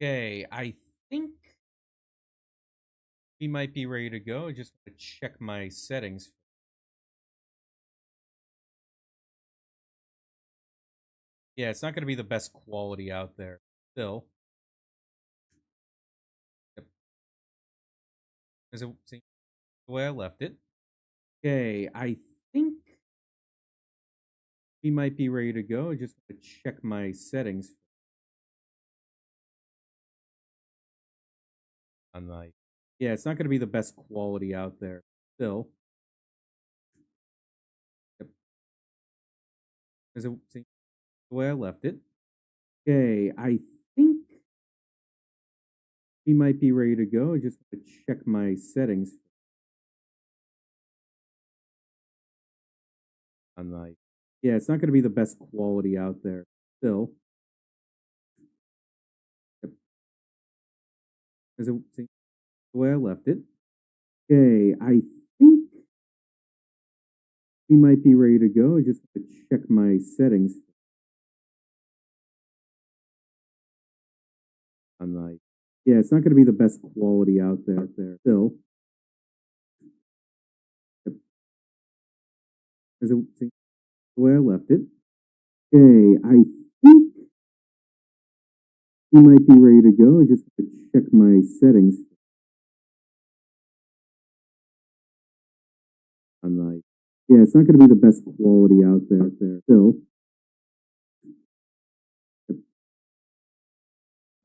Okay, I think we might be ready to go. I just want to check my settings. Yeah, it's not going to be the best quality out there. Still, yep. Is it see, the way I left it? Okay, I think we might be ready to go. I just want to check my settings on my. Yeah, it's not going to be the best quality out there. Still, yep. Is it see, the way I left it? Okay, I think we might be ready to go. I just want to check my settings on my. Yeah, it's not going to be the best quality out there. Still, yep. Is it see, the way I left it? Okay, I think we might be ready to go. I just want to check my settings on my. Yeah, it's not going to be the best quality out there. Still, yep. Is it see, the way I left it? Okay, I think we might be ready to go. I just want to check my settings on my. Yeah, it's not going to be the best quality out there. Still, yep.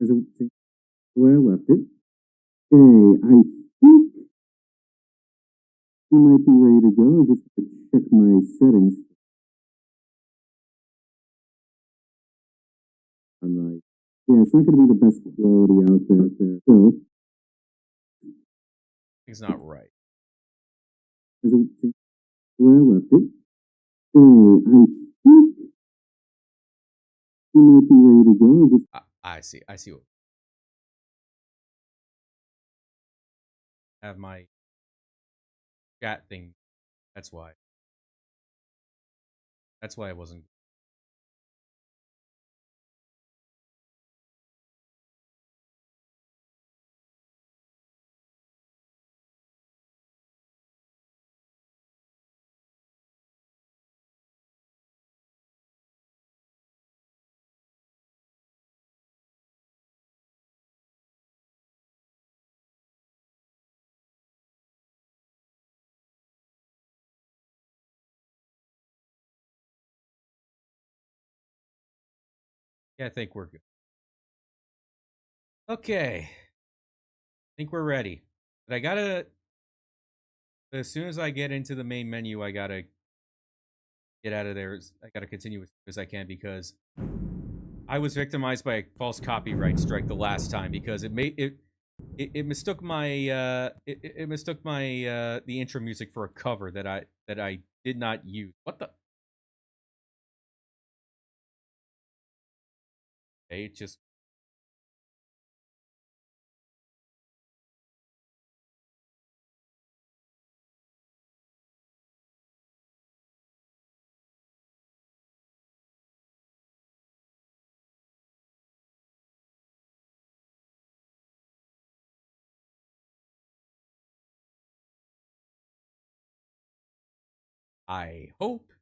Is it see, the way I left it? Okay, I think we might be ready to go. I just want to check my settings on my. Yeah, it's not going to be the best quality out there. Still, it's not right. Is it see, the way I left it? Okay, I think we might be ready to go. I just. I see. I see what. Have my chat thing. That's why. That's why I wasn't. Yeah, I think we're good. Okay, I think we're ready. But I gotta. As soon as I get into the main menu, I gotta get out of there. I gotta continue as soon as I can because I was victimized by a false copyright strike the last time because it mistook my it mistook my the intro music for a cover that I did not use. What the? Okay, it just. I hope.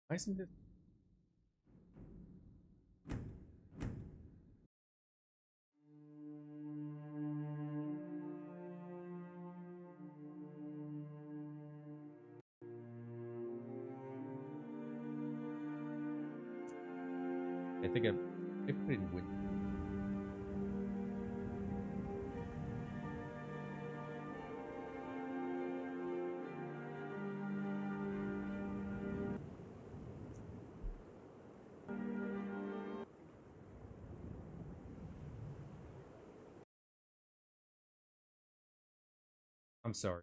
Why isn't this? I think I put in win. I'm sorry.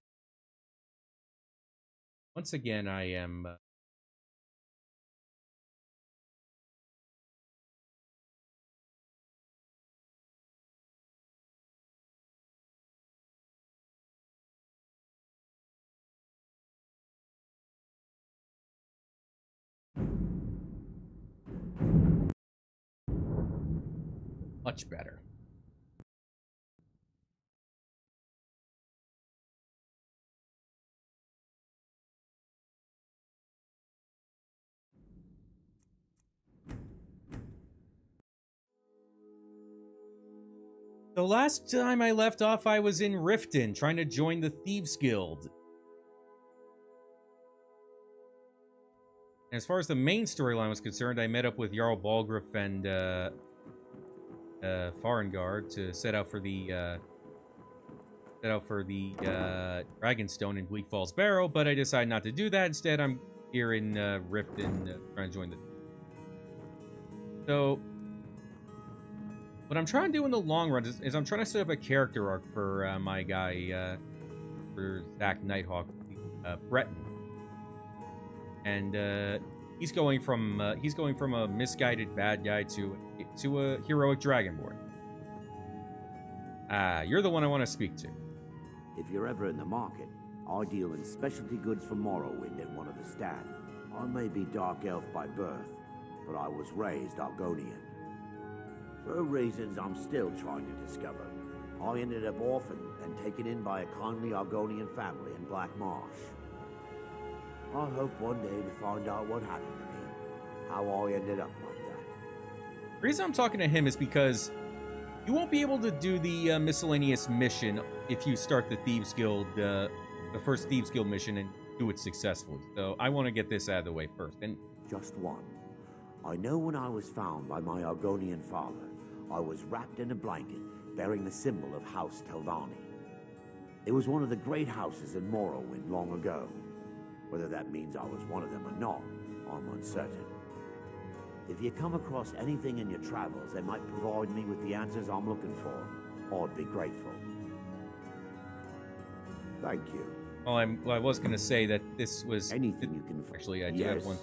Once again, I am. Much better. The last time I left off, I was in Riften, trying to join the Thieves Guild. As far as the main storyline was concerned, I met up with Jarl Balgruuf and Farengard to set out for the Dragonstone in Bleak Falls Barrow, but I decided not to do that. Instead, I'm here in Riften trying to join the... So, what I'm trying to do in the long run is I'm trying to set up a character arc for my guy, for Zach Nighthawk, Breton. And he's going from a misguided bad guy to a heroic Dragonborn. You're the one I want to speak to. If you're ever in the market, I deal in specialty goods for Morrowind in one of the stands. I may be Dark Elf by birth, but I was raised Argonian. For reasons I'm still trying to discover, I ended up orphaned and taken in by a kindly Argonian family in Black Marsh. I hope one day to find out what happened to me, how I ended up like that. The reason I'm talking to him is because you won't be able to do the miscellaneous mission if you start the Thieves Guild, the first Thieves Guild mission, and do it successfully. So I want to get this out of the way first. And just one. I know when I was found by my Argonian father, I was wrapped in a blanket bearing the symbol of House Telvanni. It was one of the great houses in Morrowind long ago. Whether that means I was one of them or not, I'm uncertain. If you come across anything in your travels that might provide me with the answers I'm looking for, I'd be grateful. Thank you. Well, I was going to say that this was... Anything you can... Actually, I do have one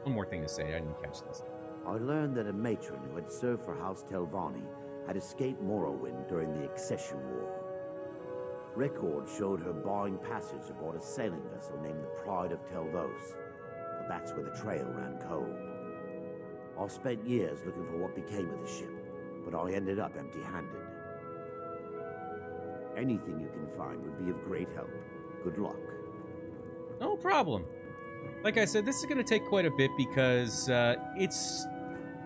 more thing to say. I didn't catch this. I learned that a matron who had served for House Telvanni had escaped Morrowind during the Accession War. Records showed her buying passage aboard a sailing vessel named the Pride of Telvos, but that's where the trail ran cold. I spent years looking for what became of the ship, but I ended up empty-handed. Anything you can find would be of great help. Good luck. No problem. Like I said, this is going to take quite a bit because it's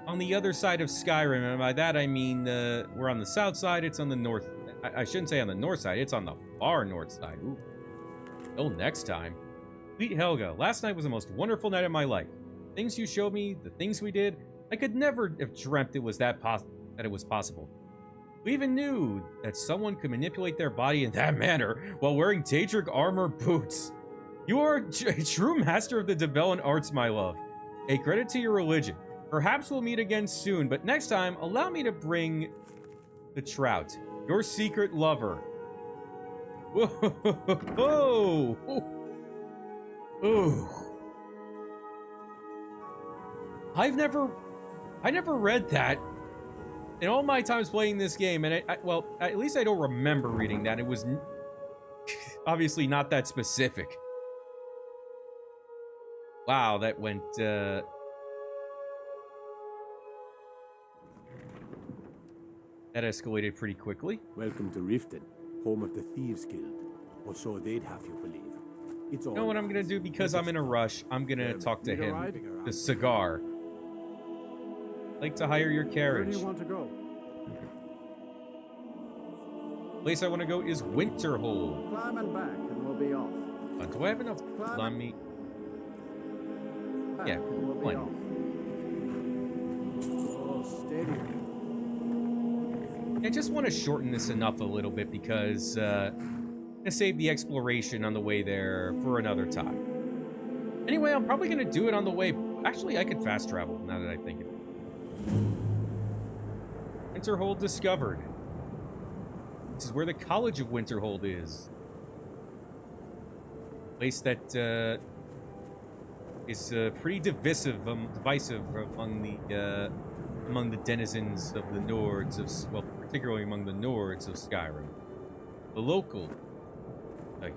on the other side of Skyrim, and by that I mean we're on the south side, it's on the north. I shouldn't say on the north side, it's on the far north side. Ooh. Till next time. Sweet Helga, last night was the most wonderful night of my life. Things you showed me, the things we did, I could never have dreamt it was that it was possible. We even knew that someone could manipulate their body in that manner while wearing Daedric armor boots. You are a true master of the Debellan arts, my love. A credit to your religion. Perhaps we'll meet again soon, but next time, allow me to bring the trout. Your secret lover. Whoa! Ooh. I never read that in all my times playing this game, and well, at least I don't remember reading that. It was obviously not that specific. Wow, that went, that escalated pretty quickly. Welcome to Riften, home of the Thieves Guild. Or so they'd have you believe. It's all You know what I'm gonna do? Because I'm in a rush, I'm gonna talk to him. The cigar. I'd like to hire your carriage. Where do you want to go? Place I want to go is Winterhold. Climb and back and we'll be off. Do I have enough? Let me... Back Yeah, and we'll be plenty. off. Oh, steady. I just want to shorten this enough a little bit because I'm gonna save the exploration on the way there for another time. Anyway, I'm probably gonna do it on the way. Actually, I could fast travel now that I think of it. Winterhold discovered. This is where the College of Winterhold is. Place that is pretty divisive among the denizens of the Nords of, well, particularly among the Nords of Skyrim. The local, like,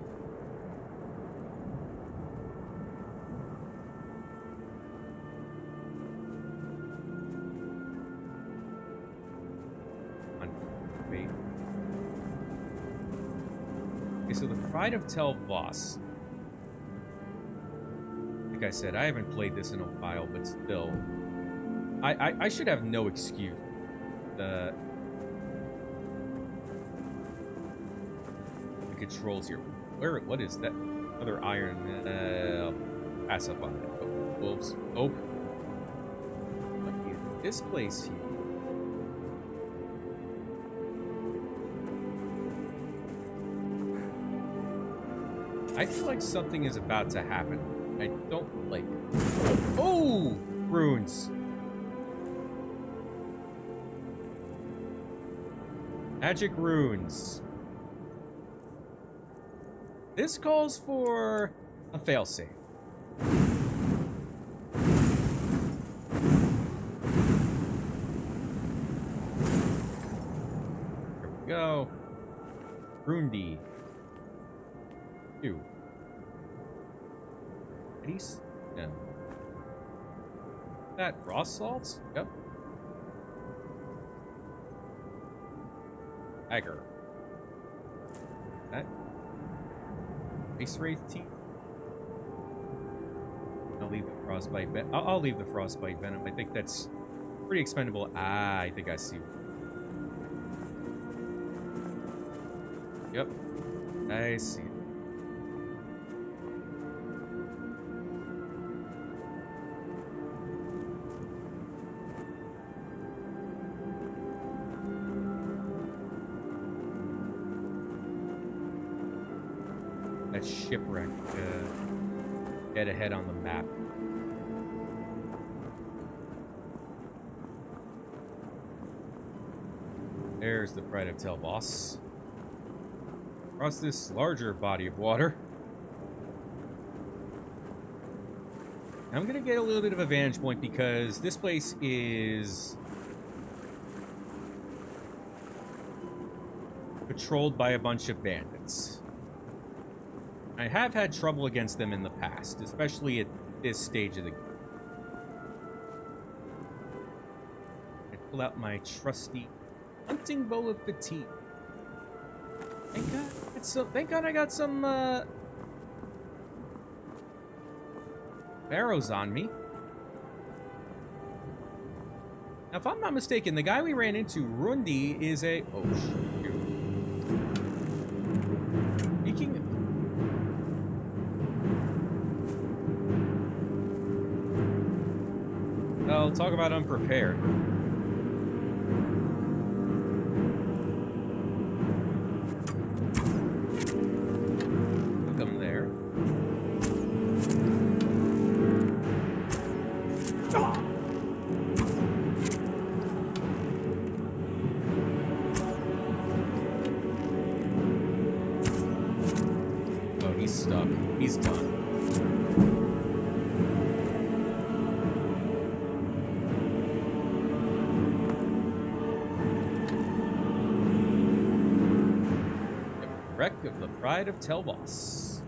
so the Pride of Tel Voss. Like I said, I haven't played this in a while, but still. I should have no excuse. The controls here. What is that? Another iron. I'll pass up on that. Oh, wolves. Oh. What is this place here? I feel like something is about to happen. I don't like it. Oh! Runes. Magic runes. This calls for a failsafe. Here we go. Rundi. 2. Eddie's? Yeah. That frost salts? Yep. Dagger. That. Ice Wraith teeth. I'll leave the frostbite venom. I'll leave the frostbite venom. I think that's pretty expendable. Ah, I think I see. Yep. I see. That shipwreck. Get ahead on the map. There's the Pride of Tel Voss. Across this larger body of water. I'm gonna get a little bit of a vantage point because this place is patrolled by a bunch of bandits. I have had trouble against them in the past, especially at this stage of the game. I pull out my trusty hunting bow of fatigue. Thank God I got some arrows on me. Now, if I'm not mistaken, the guy we ran into, Rundi, is a... Oh, shoot. Speaking... Well, talk about unprepared. Look him there. Oh, he's stuck. He's done. Wreck of the Pride of Tel Voss.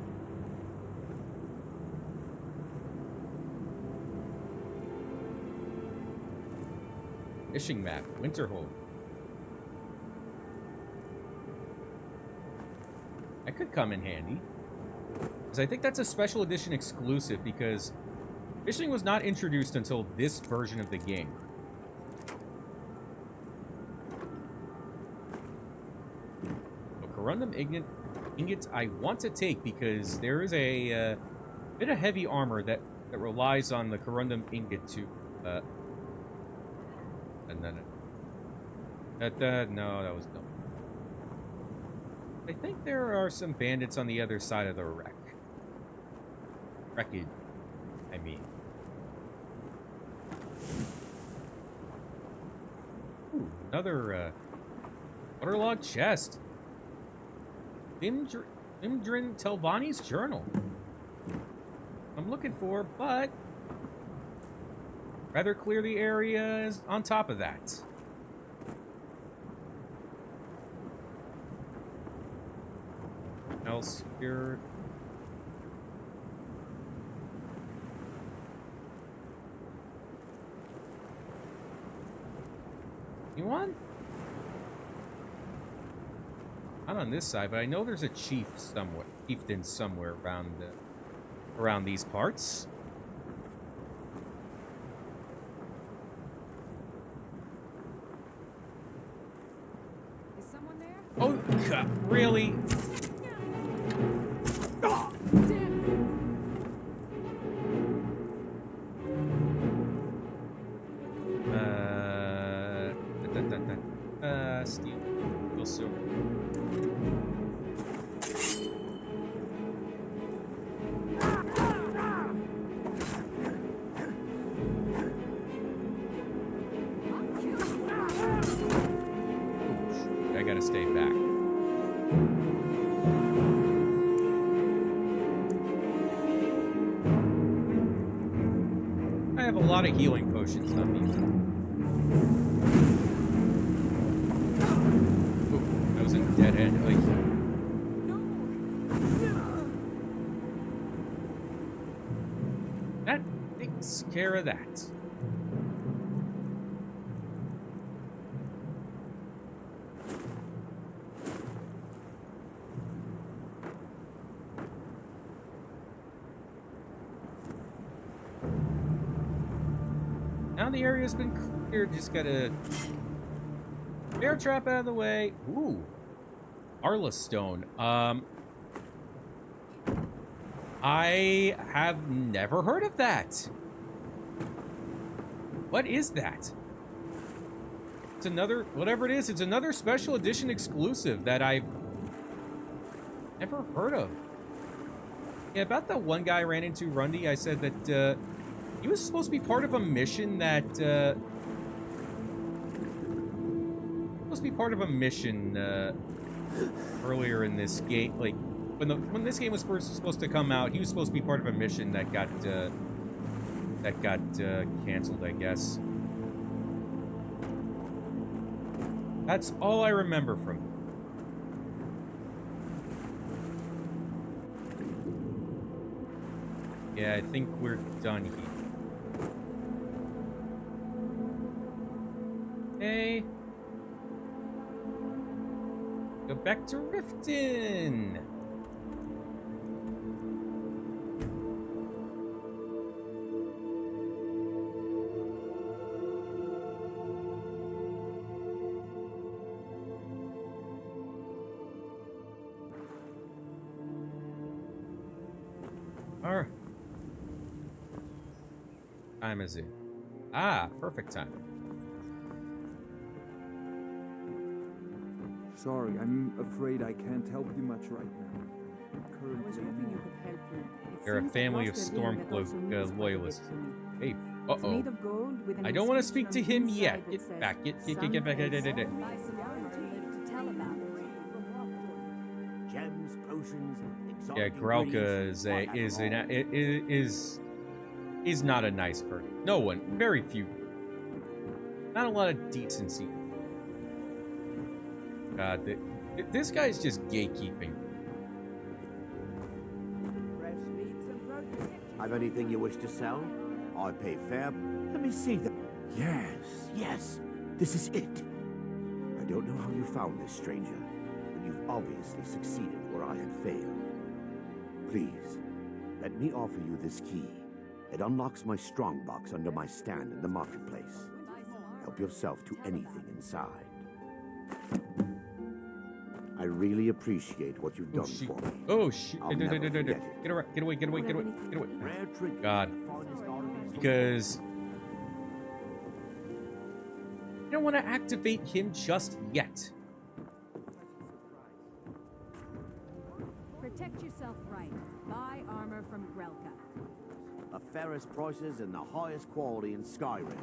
Fishing map, Winterhold. That could come in handy. Because I think that's a special edition exclusive because fishing was not introduced until this version of the game. Corundum ingots I want to take because there is a bit of heavy armor that relies on the Corundum ingot to and then no, that was dumb. I think there are some bandits on the other side of the wreckage, I mean. Ooh, another waterlogged chest. Imdrin Telvani's journal. I'm looking for, but rather clear the areas on top of that. Else here. You want? Not on this side, but I know there's a chieftain somewhere around these parts. Is someone there? Oh, God, really? Steel silver. I gotta stay back. I have a lot of healing potions on me. Ooh, that was a dead end. That takes care of that. Now the area's been cleared, just gotta bear trap out of the way. Ooh. Arla Stone. I have never heard of that. What is that? It's another, whatever it is, it's another special edition exclusive that I've never heard of. Yeah, about that one guy I ran into, Rundy, I said that, he was supposed to be part of a mission that, earlier in this game, like, when this game was first supposed to come out, he was supposed to be part of a mission that got canceled, I guess. That's all I remember from him. Yeah, I think we're done here. Okay. Go back to Riften. All right. Time is it? Ah, perfect time. Sorry, I'm afraid I can't help you much right now. I was hoping you could help me. They're a family of Stormcloak loyalists. Hey, uh-oh. I don't want to speak to him yet. Get back. Get back. Gems, potions, Yeah, Grelka is not a nice person. No one. Very few. Not a lot of decency. God, this guy's just gatekeeping. I've anything you wish to sell? I pay fair. Let me see that. Yes. This is it. I don't know how you found this, stranger, but you've obviously succeeded where I had failed. Please, let me offer you this key. It unlocks my strongbox under my stand in the marketplace. Help yourself to anything inside. I really appreciate what you've done for me. Oh, shit. I'll never forget it. Get away. God. Because I don't want to activate him just yet. Protect yourself right. Buy armor from Grelka. The fairest prices and the highest quality in Skyrim.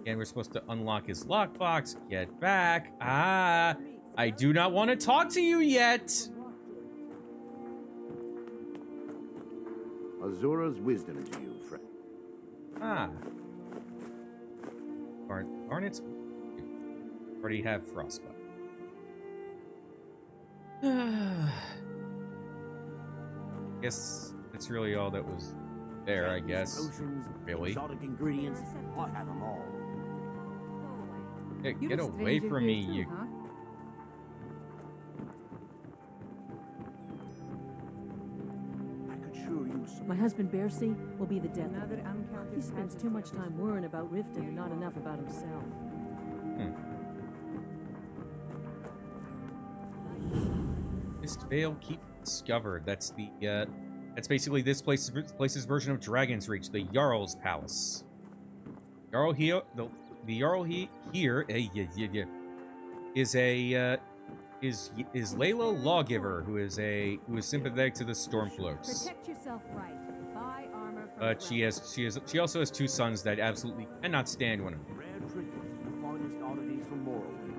And we're supposed to unlock his lockbox. Get back. Ah, I do not want to talk to you yet. Azura's wisdom to you, friend. Ah. Garnets already have frostbite. Guess that's really all that was there, I guess. Potions, Really? exotic ingredients, I have them all. Get away from me, you. My husband Bercy will be the death of it. He spends too much time worrying about Riften and not enough about himself. Mist Vale keep discovered. That's the that's basically this place's version of Dragon's Reach, the Jarl's Palace. Jarl here, the Jarl here is a is Layla Lawgiver, who is sympathetic to the Stormcloaks. Protect yourself right. Buy armor from But she also has two sons that absolutely cannot stand one another. Rare trinkets, the finest oddities from Morrowind.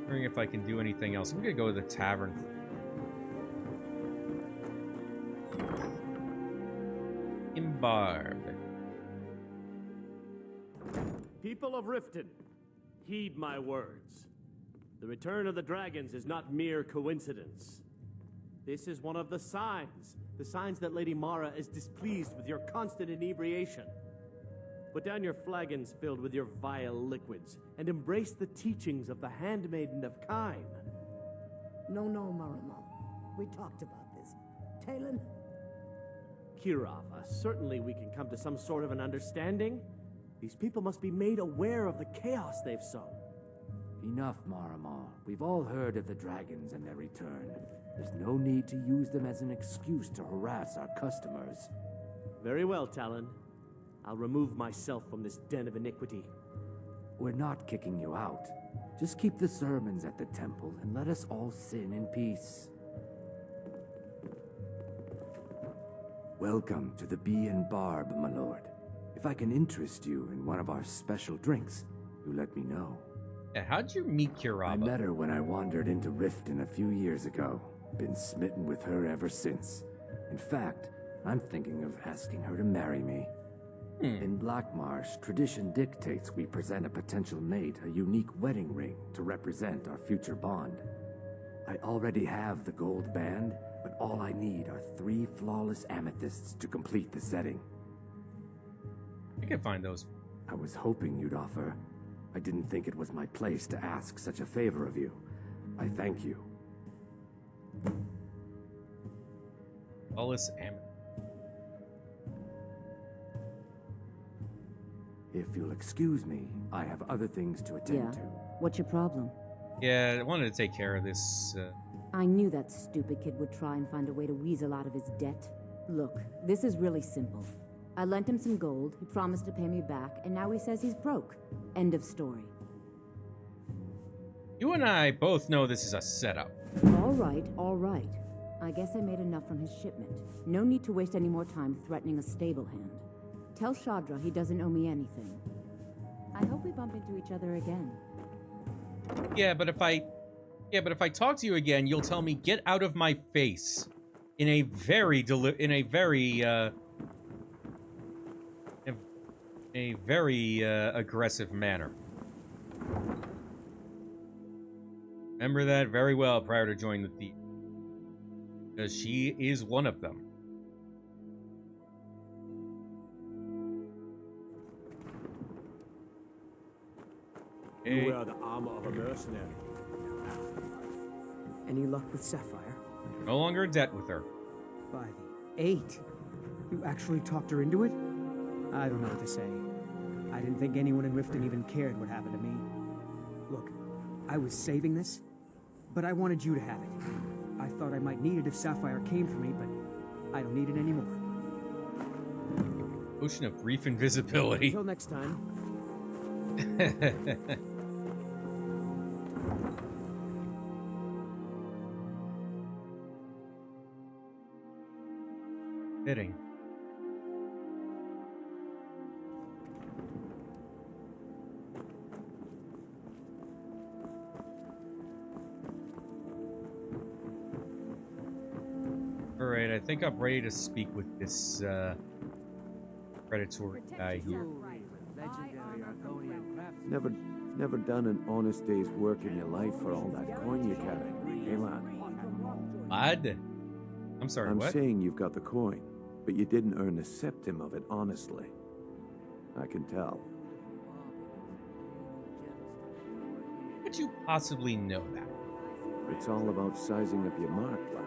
Wondering if I can do anything else. I'm gonna go to the tavern. Imbarb. People of Riften, heed my words. The return of the dragons is not mere coincidence. This is one of the signs that Lady Mara is displeased with your constant inebriation. Put down your flagons filled with your vile liquids, and embrace the teachings of the Handmaiden of Kyne. No, Marama. We talked about this. Talon? Kirava, certainly we can come to some sort of an understanding. These people must be made aware of the chaos they've sown. Enough, Marama. We've all heard of the dragons and their return. There's no need to use them as an excuse to harass our customers. Very well, Talon. I'll remove myself from this den of iniquity. We're not kicking you out. Just keep the sermons at the temple and let us all sin in peace. Welcome to the Bee and Barb, my lord. If I can interest you in one of our special drinks, you let me know. Yeah, how'd you meet Kiraba? I met her when I wandered into Riften a few years ago. Been smitten with her ever since. In fact, I'm thinking of asking her to marry me. In Black Marsh, tradition dictates we present a potential mate a unique wedding ring to represent our future bond. I already have the gold band, but all I need are 3 flawless amethysts to complete the setting. I can find those. I was hoping you'd offer. I didn't think it was my place to ask such a favor of you. I thank you. Flawless amethyst. If you'll excuse me, I have other things to attend to. What's your problem? Yeah, I wanted to take care of this. I knew that stupid kid would try and find a way to weasel out of his debt. Look, this is really simple. I lent him some gold, he promised to pay me back, and now he says he's broke. End of story. You and I both know this is a setup. All right. I guess I made enough from his shipment. No need to waste any more time threatening a stable hand. Tell Shadra he doesn't owe me anything. I hope we bump into each other again. Yeah, but if I talk to you again, you'll tell me get out of my face in a very aggressive manner. Remember that very well prior to joining the Thieves, because she is one of them. You wear the armor of a mercenary. Any luck with Sapphire? No longer in debt with her. By the 8. You actually talked her into it? I don't know what to say. I didn't think anyone in Riften even cared what happened to me. Look, I was saving this, but I wanted you to have it. I thought I might need it if Sapphire came for me, but I don't need it anymore. Ocean of brief invisibility. Until next time. Fitting. Alright, I think I'm ready to speak with this predatory guy here. Never done an honest day's work in your life for all that coin you carry, hey man? What? I'm sorry, I'm what? saying you've got the coin, but you didn't earn a septim of it honestly. I can tell. How could you possibly know that? It's all about sizing up your mark, lad.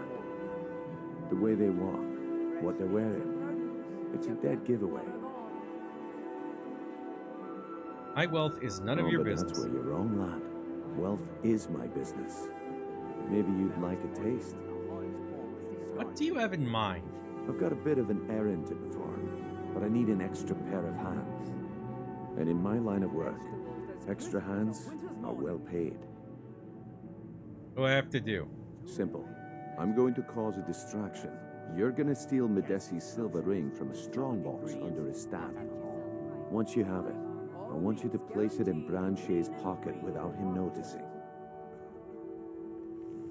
The way they walk, what they're wearing. It's a dead giveaway. My wealth is none of your but business. That's where you're wrong, lad. Wealth is my business. Maybe you'd like a taste. What do you have in mind? I've got a bit of an errand to perform, but I need an extra pair of hands. And in my line of work, extra hands are well paid. What do I have to do? Simple. I'm going to cause a distraction. You're gonna steal Medesi's silver ring from a strongbox under his stand. Once you have it, I want you to place it in Branche's pocket without him noticing.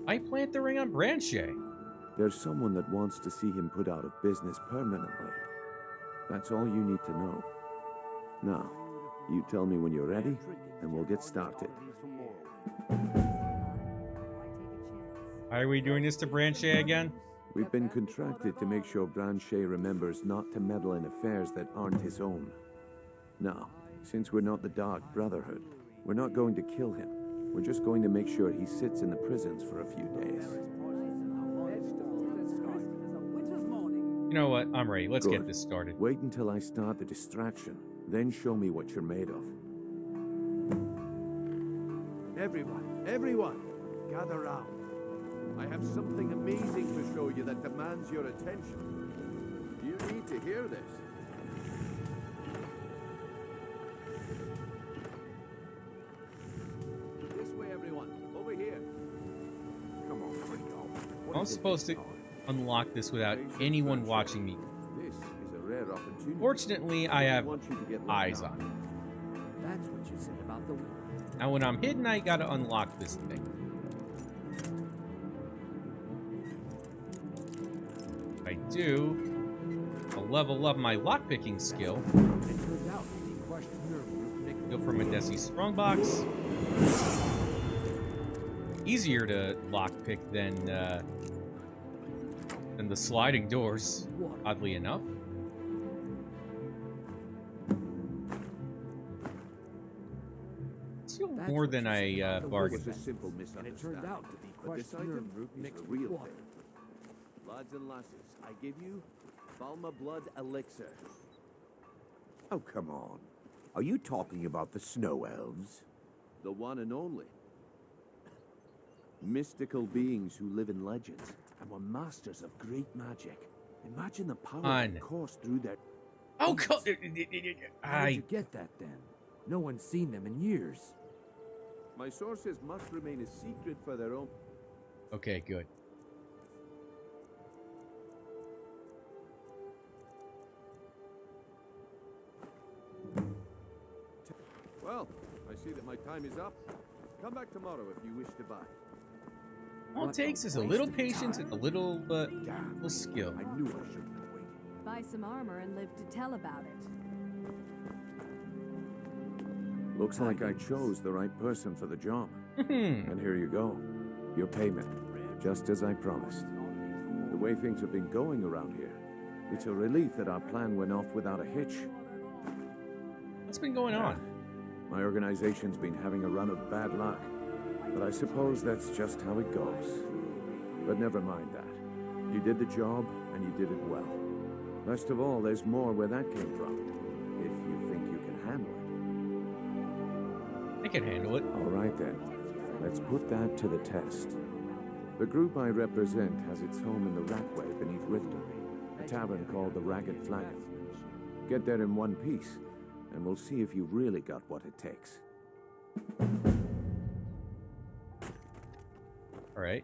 I plant the ring on Branche. There's someone that wants to see him put out of business permanently. That's all you need to know. Now, you tell me when you're ready, and we'll get started. Why are we doing this to Branche again? We've been contracted to make sure Branche remembers not to meddle in affairs that aren't his own. Now, since we're not the Dark Brotherhood, we're not going to kill him. We're just going to make sure he sits in the prisons for a few days. You know what? I'm ready. Let's Good. get this started. Wait until I start the distraction, then show me what you're made of. Everyone, gather round. I have something amazing to show you that demands your attention. You need to hear this. This way, everyone. Over here. Come on, Fringo. I'm supposed to unlock this without anyone watching me. This is a rare opportunity. Fortunately, I have want you to get eyes locked on. That's what you said about the... Now, when I'm hidden, I gotta unlock this thing. If I do, I'll level up my lockpicking skill. Go for Medesi's strongbox. Easier to lockpick than the sliding doors, oddly enough. It's still more than I bargained. It's a simple misunderstanding. And it turned out to be But this question item root is mixed a with real water. thing. Lads and lasses, I give you Balma Blood Elixir. Oh, come on. Are you talking about the Snow Elves? The one and only. Mystical beings who live in legends and were masters of great magic. Imagine the power that coursed through their... Oh, How did you get that then? No one's seen them in years. My sources must remain a secret for their own... Okay, good. Well, I see that my time is up. Come back tomorrow if you wish to buy. All it takes is a little patience and a little skill. I knew I shouldn't have waited. Buy some armor and live to tell about it. Looks like I chose the right person for the job. And here you go. Your payment. Just as I promised. The way things have been going around here, it's a relief that our plan went off without a hitch. What's been going on? My organization's been having a run of bad luck. But I suppose that's just how it goes. But never mind that. You did the job, and you did it well. Best of all, there's more where that came from. If you think you can handle it. I can handle it. All right then. Let's put that to the test. The group I represent has its home in the Ratway beneath Riften, a tavern called the Ragged Flagon. Get there in one piece, and we'll see if you've really got what it takes. Alright.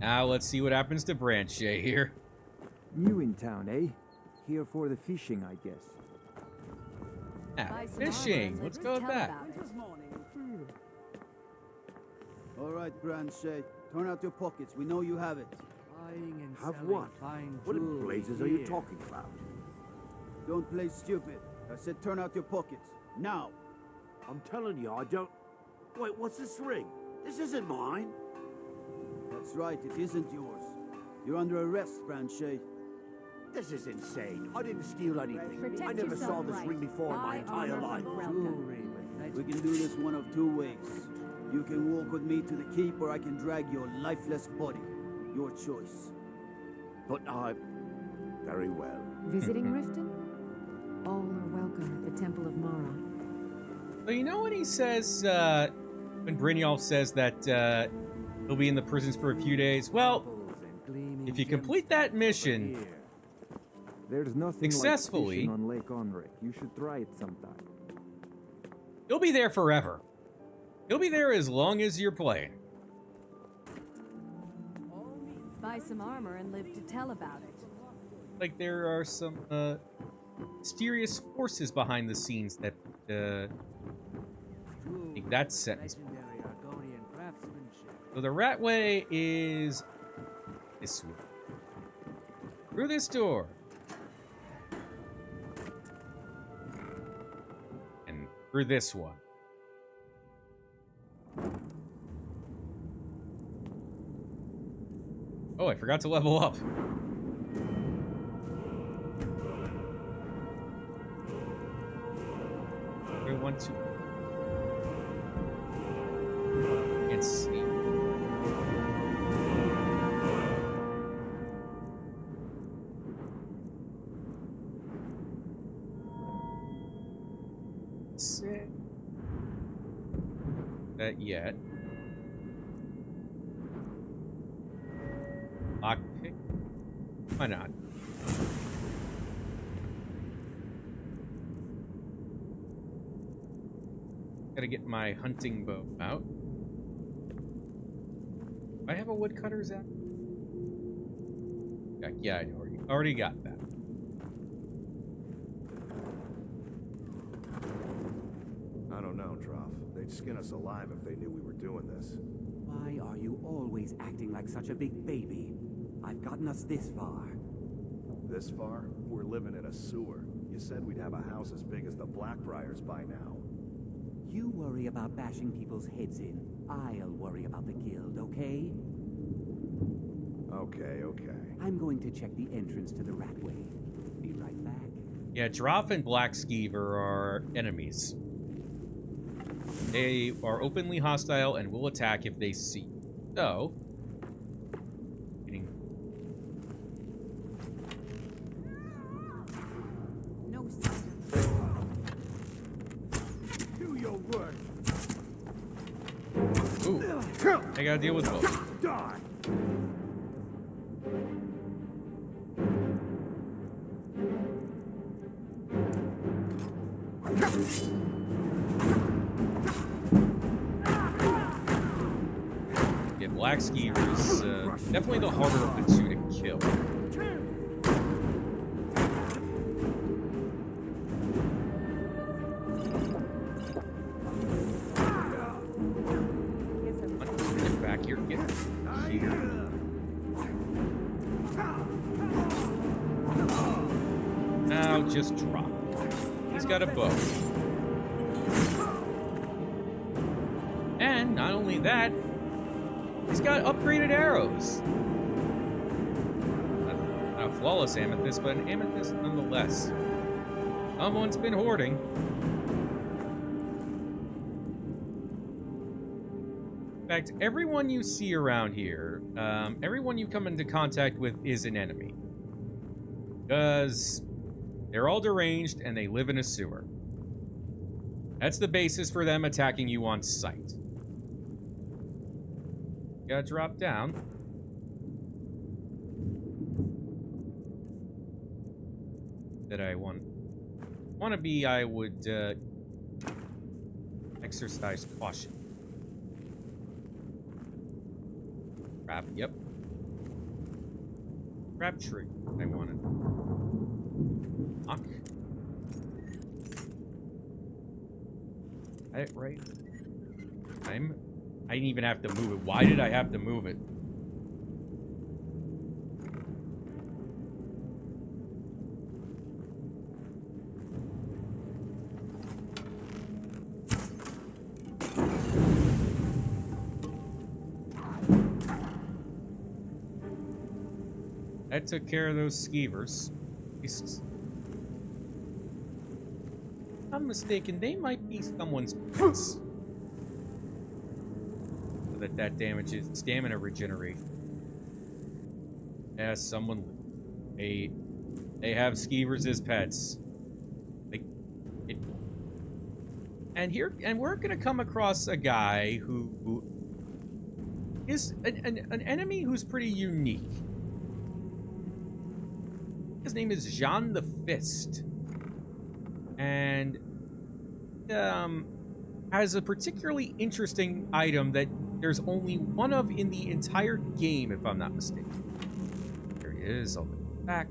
Now let's see what happens to Branche here. New in town, eh? Here for the fishing, I guess. Ah, Buy some armor fishing. and Let's live go to with tell that. about it. All right, Branche. Turn out your pockets. We know you have it. Have what? What in blazes are you talking about? Don't play stupid. I said turn out your pockets. Now! I'm telling you, I don't... Wait, what's this ring? This isn't mine. That's right, it isn't yours. You're under arrest, Branche. This is insane. I didn't steal anything. Protect I never saw yourself this right. ring before in my Buy entire armor life. from Relka. We can do this one of two ways. You can walk with me to the keep, or I can drag your lifeless body. Your choice. But Very well. Visiting Riften? All are welcome at the Temple of Mara. So you know when he says, when Brynjolf says that he'll be in the prisons for a few days? Well, if you complete that mission There's nothing successfully, like fishing on Lake Onric. You should try it sometime. you'll be there forever. You'll be there as long as you're playing. Buy some armor and live to tell about it. Like there are some mysterious forces behind the scenes that make that sentence. So the Ratway is this way. Through this door. And through this one. Oh, I forgot to level up. I want to. Can't see. Sick. That yet. Lockpick? Why not? Gotta get my hunting bow out. Do I have a woodcutter's axe? Yeah, I already got that. I don't know, Droff. They'd skin us alive if they knew we were doing this. Why are you always acting like such a big baby? I've gotten us this far. This far? We're living in a sewer. You said we'd have a house as big as the Black-Briars by now. You worry about bashing people's heads in. I'll worry about the guild, okay? Okay. I'm going to check the entrance to the Ratway. Be right back. Yeah, Droff and Black Skeever are enemies. They are openly hostile and will attack if they see you. So, No. Do your work. ooh, I gotta deal with both. Die. Yeah, Black Skeever is definitely the harder of the two to kill. Get back here, get here. Now just drop. He's got a bow. And not only that, he's got upgraded arrows. Not a flawless amethyst, but an amethyst nonetheless. Someone's been hoarding. In fact, everyone you see around here, everyone you come into contact with is an enemy. Because they're all deranged and they live in a sewer. That's the basis for them attacking you on sight. Gotta drop down. That I want to be, I would exercise caution. Crap, yep. Crab tree, I want it. Lock. Got it right. I didn't even have to move it. Why did I have to move it? That took care of those skeevers. If I'm mistaken, they might be someone's pets. So that damages stamina regeneration. As someone a They have skeevers as pets. Like, and we're gonna come across a guy who is an enemy who's pretty unique. His name is Jean the Fist, and has a particularly interesting item that there's only one of in the entire game, if I'm not mistaken. Here he is, I'll look back.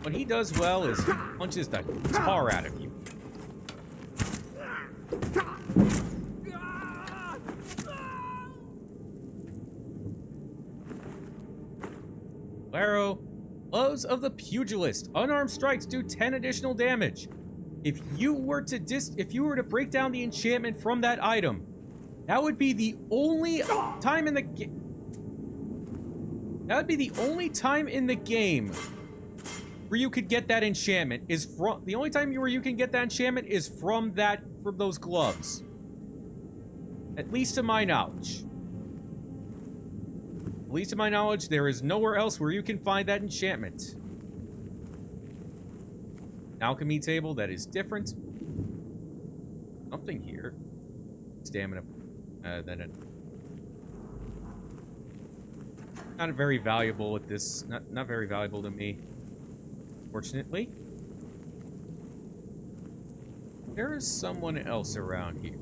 What he does well is he punches the tar out of you. Arrow, blows of the pugilist. Unarmed strikes do 10 additional damage. If you were to break down the enchantment from that item, that would be the only time in the game. That would be the only time in the game where you could get that enchantment is from the only time where you can get that enchantment is from those gloves. At least to my knowledge. At least to my knowledge, there is nowhere else where you can find that enchantment. Alchemy table that is different. Something here. Stamina. Then it. Not very valuable at this. Not very valuable to me. Fortunately. There is someone else around here.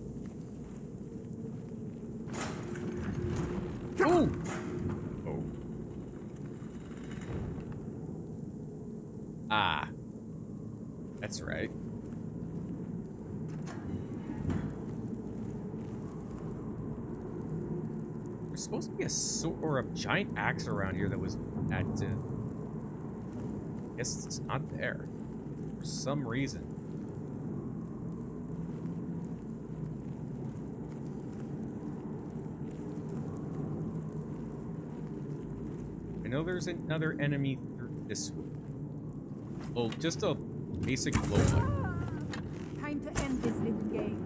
Ooh! Oh. Ah. That's right. There's supposed to be a sword or a giant axe around here that was at. I guess it's not there for some reason. I know there's another enemy through this way. Oh, just a basic low life. Time to end this little game.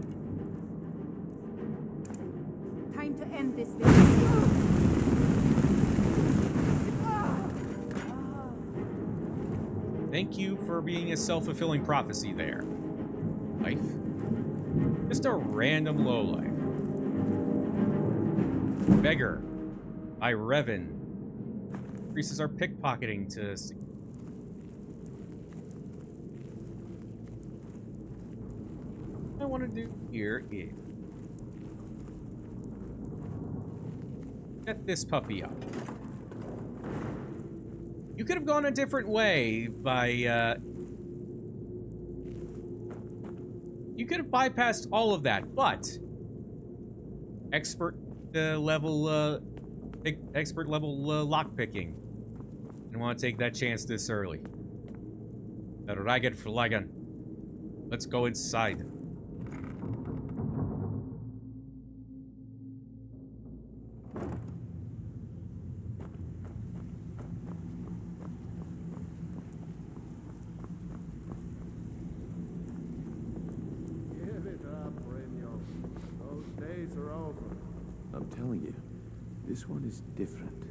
Time to end this little game. Thank you for being a self-fulfilling prophecy there. Life. Just a random lowlife. Beggar by Riften. Increases our pickpocketing to... What I want to do here is... set this puppy up. You could have gone a different way by, you could have bypassed all of that, but expert level lockpicking. Didn't want to take that chance this early. The ragged flagon. Let's go inside. I'm telling you, this one is different.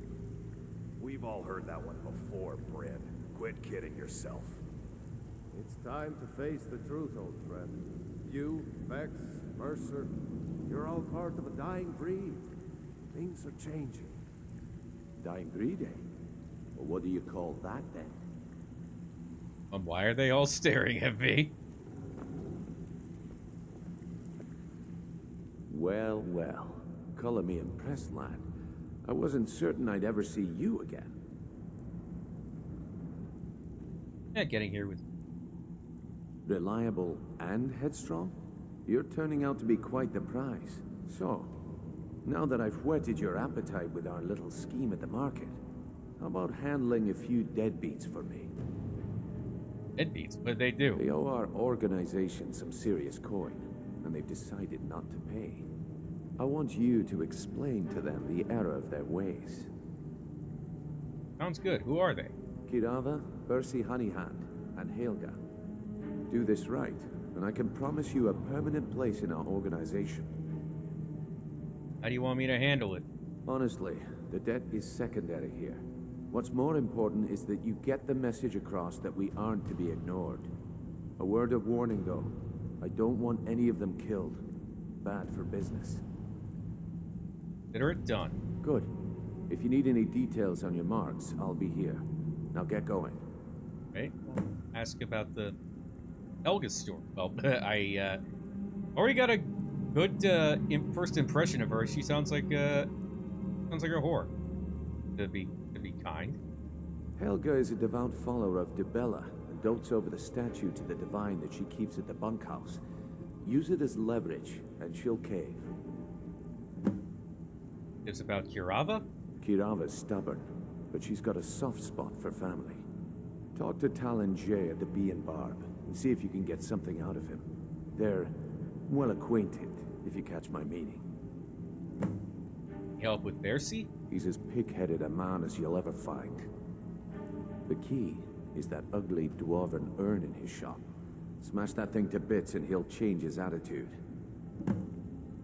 We've all heard that one before, Bryn. Quit kidding yourself. It's time to face the truth, old friend. You, Vex, Mercer, you're all part of a dying breed. Things are changing. Dying breed, eh? Well, what do you call that, then? Why are they all staring at me? Well, well. Color me impressed, lad. I wasn't certain I'd ever see you again. Yeah, getting here with... Reliable and headstrong? You're turning out to be quite the prize. So, now that I've whetted your appetite with our little scheme at the market, how about handling a few deadbeats for me? Deadbeats? What did they do? They owe our organization some serious coin, and they've decided not to pay. I want you to explain to them the error of their ways. Sounds good. Who are they? Kirava, Bercy Honeyhand, and Helga. Do this right, and I can promise you a permanent place in our organization. How do you want me to handle it? Honestly, the debt is secondary here. What's more important is that you get the message across that we aren't to be ignored. A word of warning, though. I don't want any of them killed. Bad for business. Consider it done. Good. If you need any details on your marks, I'll be here. Now get going. Right. Ask about the Helga's story. Well, I already got a good first impression of her. She sounds like a whore. To be kind. Helga is a devout follower of Dibella and dotes over the statue to the divine that she keeps at the bunkhouse. Use it as leverage, and she'll cave. It's about Kirava? Kirava's stubborn, but she's got a soft spot for family. Talk to Talon Jay at the Bee and Barb, and see if you can get something out of him. They're well acquainted, if you catch my meaning. Help with Bercy? He's as pig-headed a man as you'll ever find. The key is that ugly dwarven urn in his shop. Smash that thing to bits and he'll change his attitude.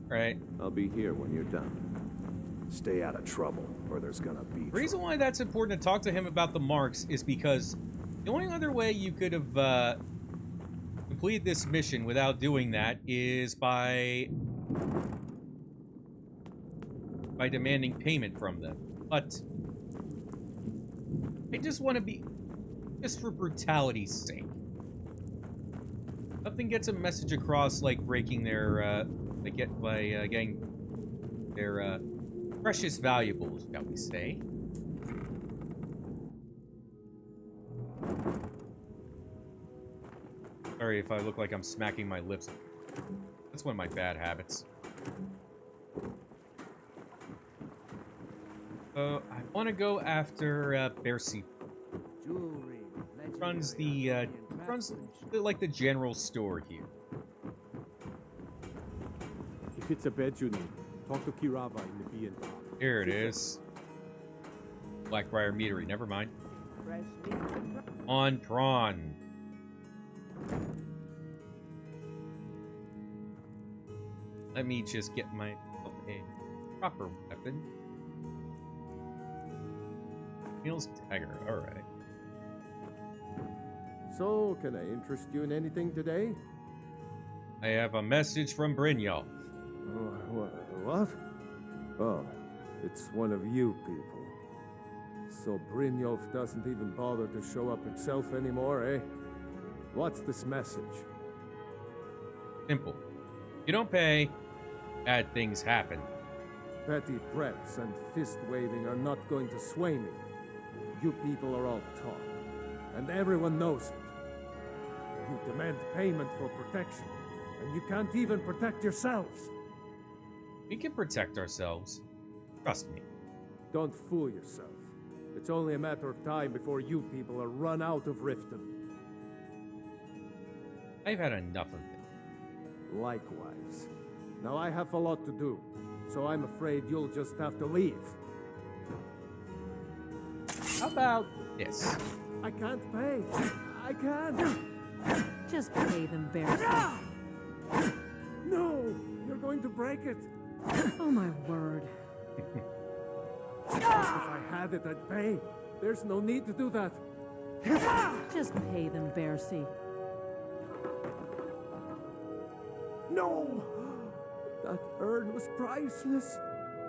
Right. I'll be here when you're done. Stay out of trouble, or there's gonna be The reason why that's important to talk to him about the marks is because the only other way you could have completed this mission without doing that is by demanding payment from them. But I just want to be, just for brutality's sake. Nothing gets a message across like breaking their, getting their precious valuables, shall we say. Sorry if I look like I'm smacking my lips. That's one of my bad habits. I want to go after Bercy. Runs the like the general store here. If it's a bed you need, talk to Kirava in the Bee and Barb. Here it is. Black-Briar meadery. Never mind. On prawn. Let me just get myself a proper weapon. Meals dagger. All right. So, can I interest you in anything today? I have a message from Brynjolf. What? Oh, it's one of you people. So Brynjolf doesn't even bother to show up himself anymore, eh? What's this message? Simple. You don't pay, bad things happen. Petty threats and fist-waving are not going to sway me. You people are all talk, and everyone knows it. You demand payment for protection, and you can't even protect yourselves. We can protect ourselves. Trust me. Don't fool yourself. It's only a matter of time before you people are run out of Riften. I've had enough of it. Likewise. Now I have a lot to do, so I'm afraid you'll just have to leave. How about this? I can't pay. I can't. Just pay them, Bercy. No! You're going to break it. Oh my word. If I had it, I'd pay. There's no need to do that. Just pay them, Bercy. No! That urn was priceless.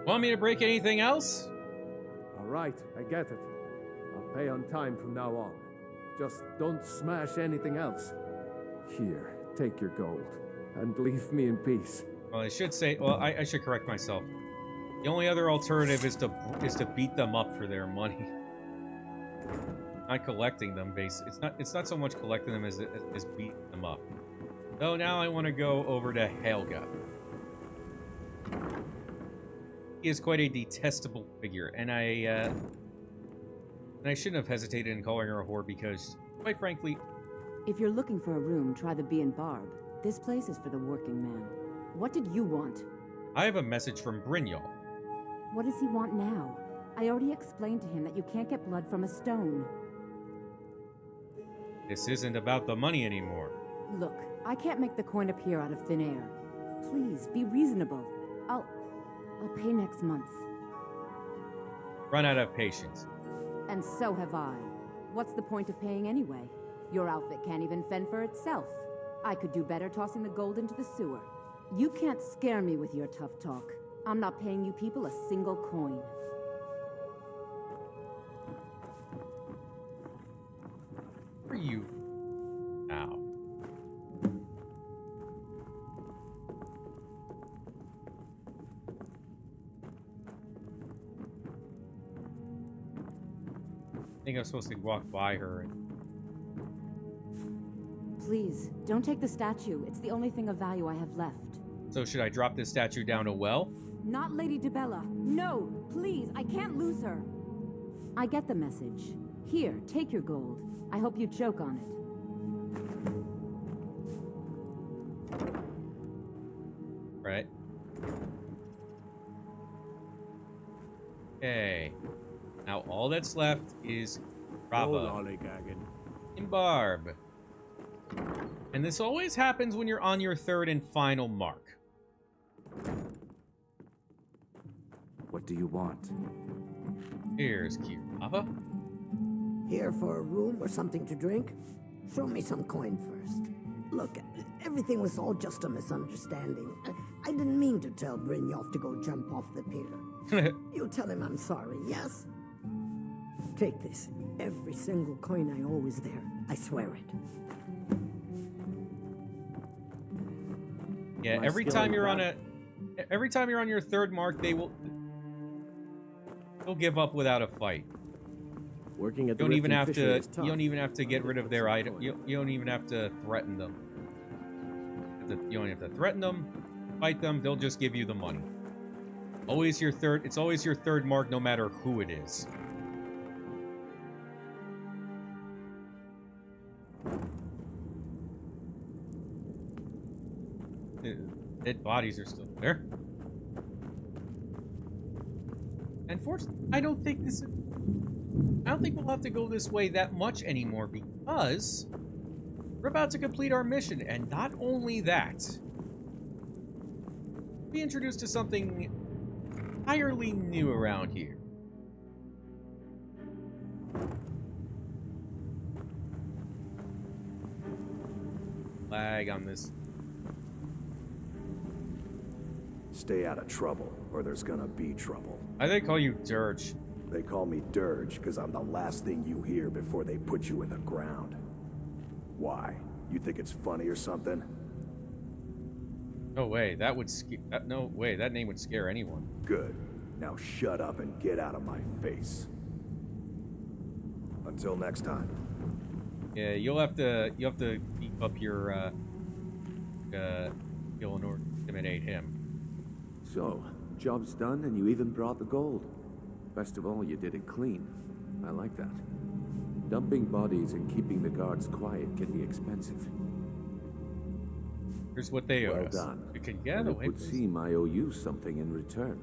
Want me to break anything else? All right, I get it. I'll pay on time from now on. Just don't smash anything else. Here, take your gold, and leave me in peace. Well, I should say. Well, I should correct myself. The only other alternative is to beat them up for their money. Not collecting them, It's not so much collecting them as beating them up. So now I want to go over to Helga. He is quite a detestable figure, and I shouldn't have hesitated in calling her a whore because, quite frankly... If you're looking for a room, try the Bee and Barb. This place is for the working man. What did you want? I have a message from Brynjolf. What does he want now? I already explained to him that you can't get blood from a stone. This isn't about the money anymore. Look, I can't make the coin appear out of thin air. Please, be reasonable. I'll pay next month. Run out of patience. And so have I. What's the point of paying anyway? Your outfit can't even fend for itself. I could do better tossing the gold into the sewer. You can't scare me with your tough talk. I'm not paying you people a single coin. Where are you now? I think I'm supposed to walk by her and... Please, don't take the statue. It's the only thing of value I have left. So should I drop this statue down a well? Not Lady DeBella. No, please, I can't lose her. I get the message. Here, take your gold. I hope you choke on it. Right. Okay. Now all that's left is Rava and Barb. And this always happens when you're on your third and final mark. What do you want? Here's cute Rava. Here for a room or something to drink? Show me some coin first. Look, everything was all just a misunderstanding. I didn't mean to tell Brynjolf to go jump off the pier. You'll tell him I'm sorry, yes? Take this. Every single coin I owe is there. I swear it. Yeah, every time you're on your third mark, they'll give up without a fight. Working at You don't even have to get rid of their item. You don't even have to threaten them. You don't have to threaten them, fight them. They'll just give you the money. Always your third. It's always your third mark, no matter who it is. The dead bodies are still there. Unfortunately, I don't think we'll have to go this way that much anymore because we're about to complete our mission, and not only that, we introduced to something entirely new around here. Lag on this. Stay out of trouble, or there's gonna be trouble. Why do they call you Dirge? They call me Dirge because I'm the last thing you hear before they put you in the ground. Why? You think it's funny or something? No way, that would no way, that name would scare anyone. Good. Now shut up and get out of my face. Until next time. Yeah, you'll have to beef up your skill in order to intimidate him. So, job's done and you even brought the gold. Best of all, you did it clean. I like that. Dumping bodies and keeping the guards quiet can be expensive. Here's what they owe Well us. done. We can get And away. it would seem I owe you something in return.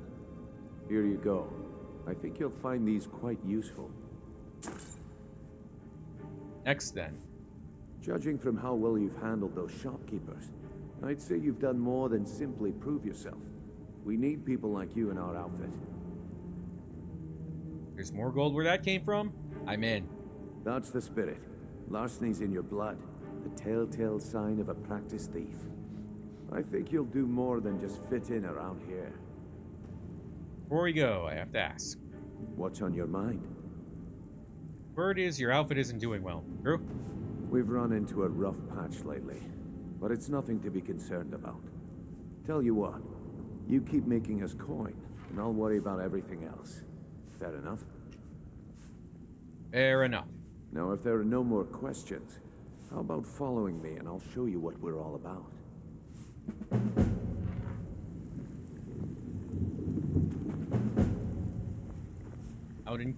Here you go. I think you'll find these quite useful. Next, then. Judging from how well you've handled those shopkeepers, I'd say you've done more than simply prove yourself. We need people like you in our outfit. There's more gold where that came from. I'm in. That's the spirit. Larceny's in your blood. The telltale sign of a practiced thief. I think you'll do more than just fit in around here. Before we go, I have to ask. What's on your mind? Word is your outfit isn't doing well. True? We've run into a rough patch lately, but it's nothing to be concerned about. Tell you what, you keep making us coin, and I'll worry about everything else. Fair enough? Fair enough. Now, if there are no more questions, how about following me and I'll show you what we're all about? Out in...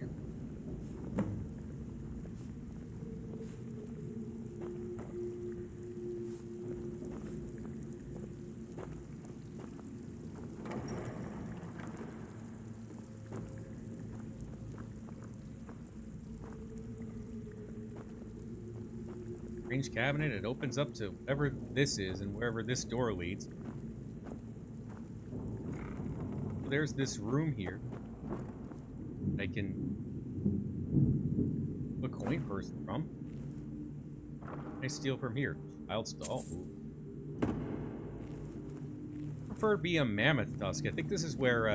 Strange cabinet. It opens up to whatever this is and wherever this door leads. There's this room here. I can point person from? I steal from here. Child stall. Ooh. Prefer to be a mammoth tusk. I think this is where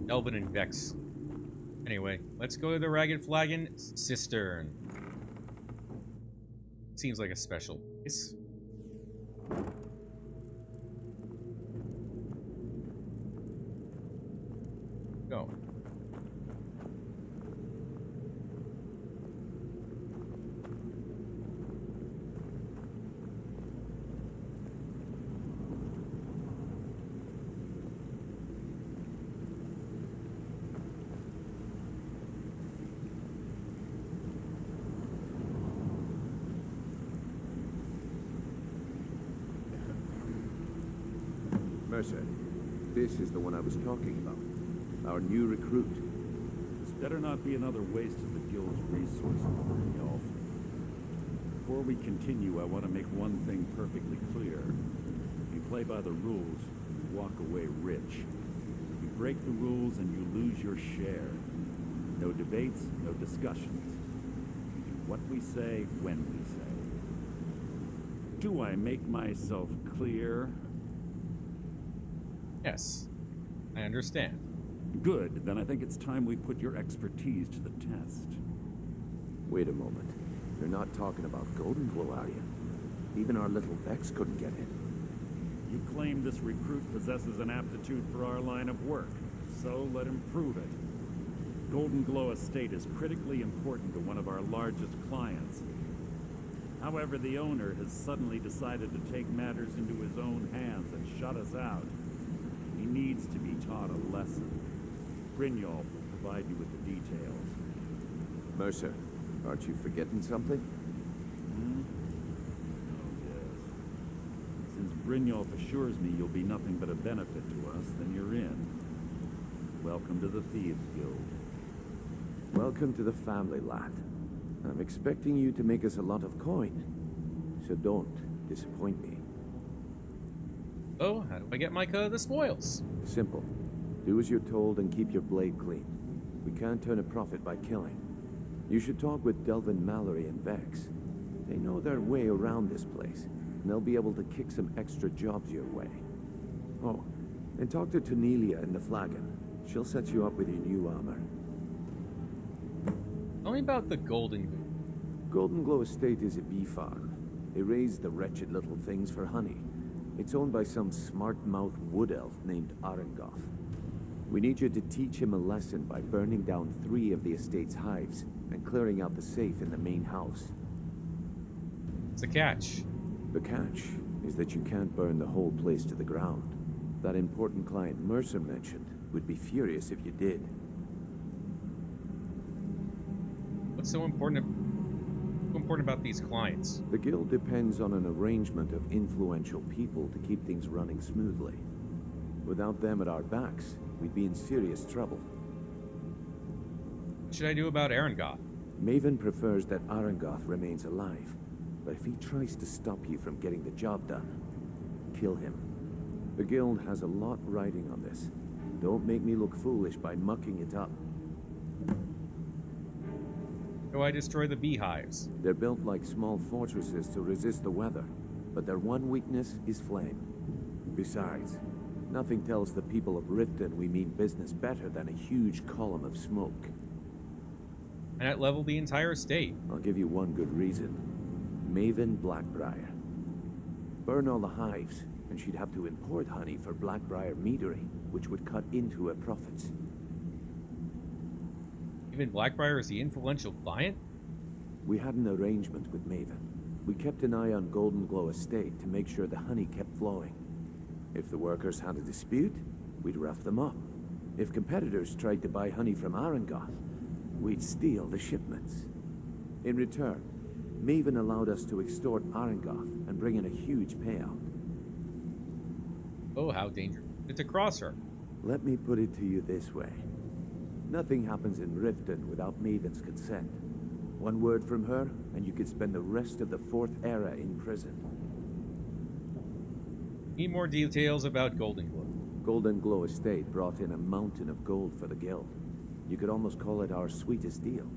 Elvin and Vex. Anyway, let's go to the Ragged Flagon Cistern. Seems like a special place. Go. Mercer, this is the one I was talking about. Our new recruit. This better not be another waste of the Guild's resources, y'all. Before we continue, I want to make one thing perfectly clear. If you play by the rules, you walk away rich. You break the rules and you lose your share. No debates, no discussions. We do what we say, when we say. Do I make myself clear? Yes, I understand. Good, then I think it's time we put your expertise to the test. Wait a moment. You're not talking about Golden Glow, are you? Even our little Vex couldn't get in. You claim this recruit possesses an aptitude for our line of work, so let him prove it. Golden Glow Estate is critically important to one of our largest clients. However, the owner has suddenly decided to take matters into his own hands and shut us out. He needs to be taught a lesson. Brynjolf will provide you with the details. Mercer, aren't you forgetting something? Oh, yes. Since Brynjolf assures me you'll be nothing but a benefit to us, then you're in. Welcome to the Thieves Guild. Welcome to the family, lad. I'm expecting you to make us a lot of coin. So don't disappoint me. Oh, how do I get my cut of the spoils? Simple. Do as you're told and keep your blade clean. We can't turn a profit by killing. You should talk with Delvin Mallory and Vex. They know their way around this place, and they'll be able to kick some extra jobs your way. Oh, and talk to Tanelia in the Flagon. She'll set you up with your new armor. Tell me about the Golden Glow. Golden Glow Estate is a bee farm. They raise the wretched little things for honey. It's owned by some smart-mouthed wood elf named Arengoth. We need you to teach him a lesson by burning down 3 of the estate's hives and clearing out the safe in the main house. What's the catch? The catch is that you can't burn the whole place to the ground. That important client Mercer mentioned would be furious if you did. What's so important about these clients? The guild depends on an arrangement of influential people to keep things running smoothly. Without them at our backs, we'd be in serious trouble. What should I do about Arengoth? Maven prefers that Arengoth remains alive, but if he tries to stop you from getting the job done, kill him. The guild has a lot riding on this. Don't make me look foolish by mucking it up. How do I destroy the beehives? They're built like small fortresses to resist the weather, but their one weakness is flame. Besides, nothing tells the people of Riften we mean business better than a huge column of smoke. And that level the entire estate. I'll give you one good reason. Maven Black-Briar. Burn all the hives, and she'd have to import honey for Black-Briar meadery, which would cut into her profits. Even Black-Briar is the influential client? We had an arrangement with Maven. We kept an eye on Golden Glow Estate to make sure the honey kept flowing. If the workers had a dispute, we'd rough them up. If competitors tried to buy honey from Arengoth, we'd steal the shipments. In return, Maven allowed us to extort Arengoth and bring in a huge payout. Oh, how dangerous. It's a cross her. Let me put it to you this way. Nothing happens in Riften without Maven's consent. One word from her, and you could spend the rest of the 4th era in prison. Need more details about Golden Glow. Golden Glow Estate brought in a mountain of gold for the guild. You could almost call it our sweetest deal.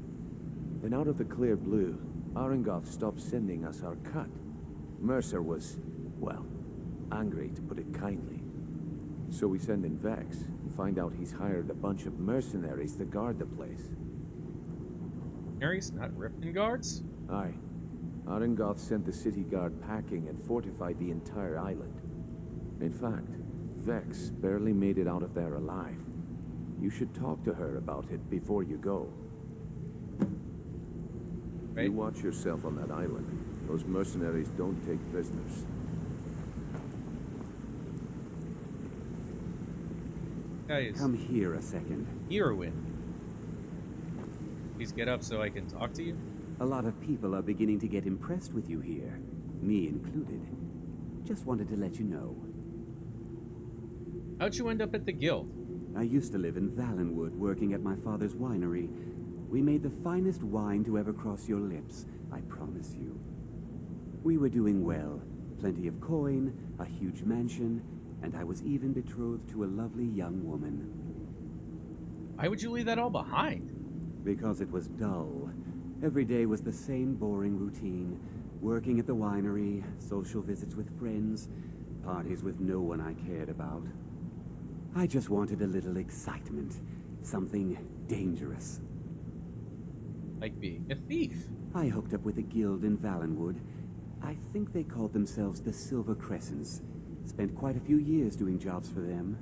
Then out of the clear blue, Arengoth stopped sending us our cut. Mercer was, well, angry to put it kindly. So we send in Vex, find out he's hired a bunch of mercenaries to guard the place. Mercenaries, not Riften guards? Aye. Arengoth sent the city guard packing and fortified the entire island. In fact, Vex barely made it out of there alive. You should talk to her about it before you go. Right. You watch yourself on that island. Those mercenaries don't take prisoners. Guys, Come here a second. Heroine. Please get up so I can talk to you. A lot of people are beginning to get impressed with you here, me included. Just wanted to let you know. How'd you end up at the guild? I used to live in Valenwood, working at my father's winery. We made the finest wine to ever cross your lips, I promise you. We were doing well. Plenty of coin, a huge mansion, and I was even betrothed to a lovely young woman. Why would you leave that all behind? Because it was dull. Every day was the same boring routine. Working at the winery, social visits with friends, parties with no one I cared about. I just wanted a little excitement. Something dangerous. Like being a thief. I hooked up with a guild in Valenwood. I think they called themselves the Silver Crescents. Spent quite a few years doing jobs for them.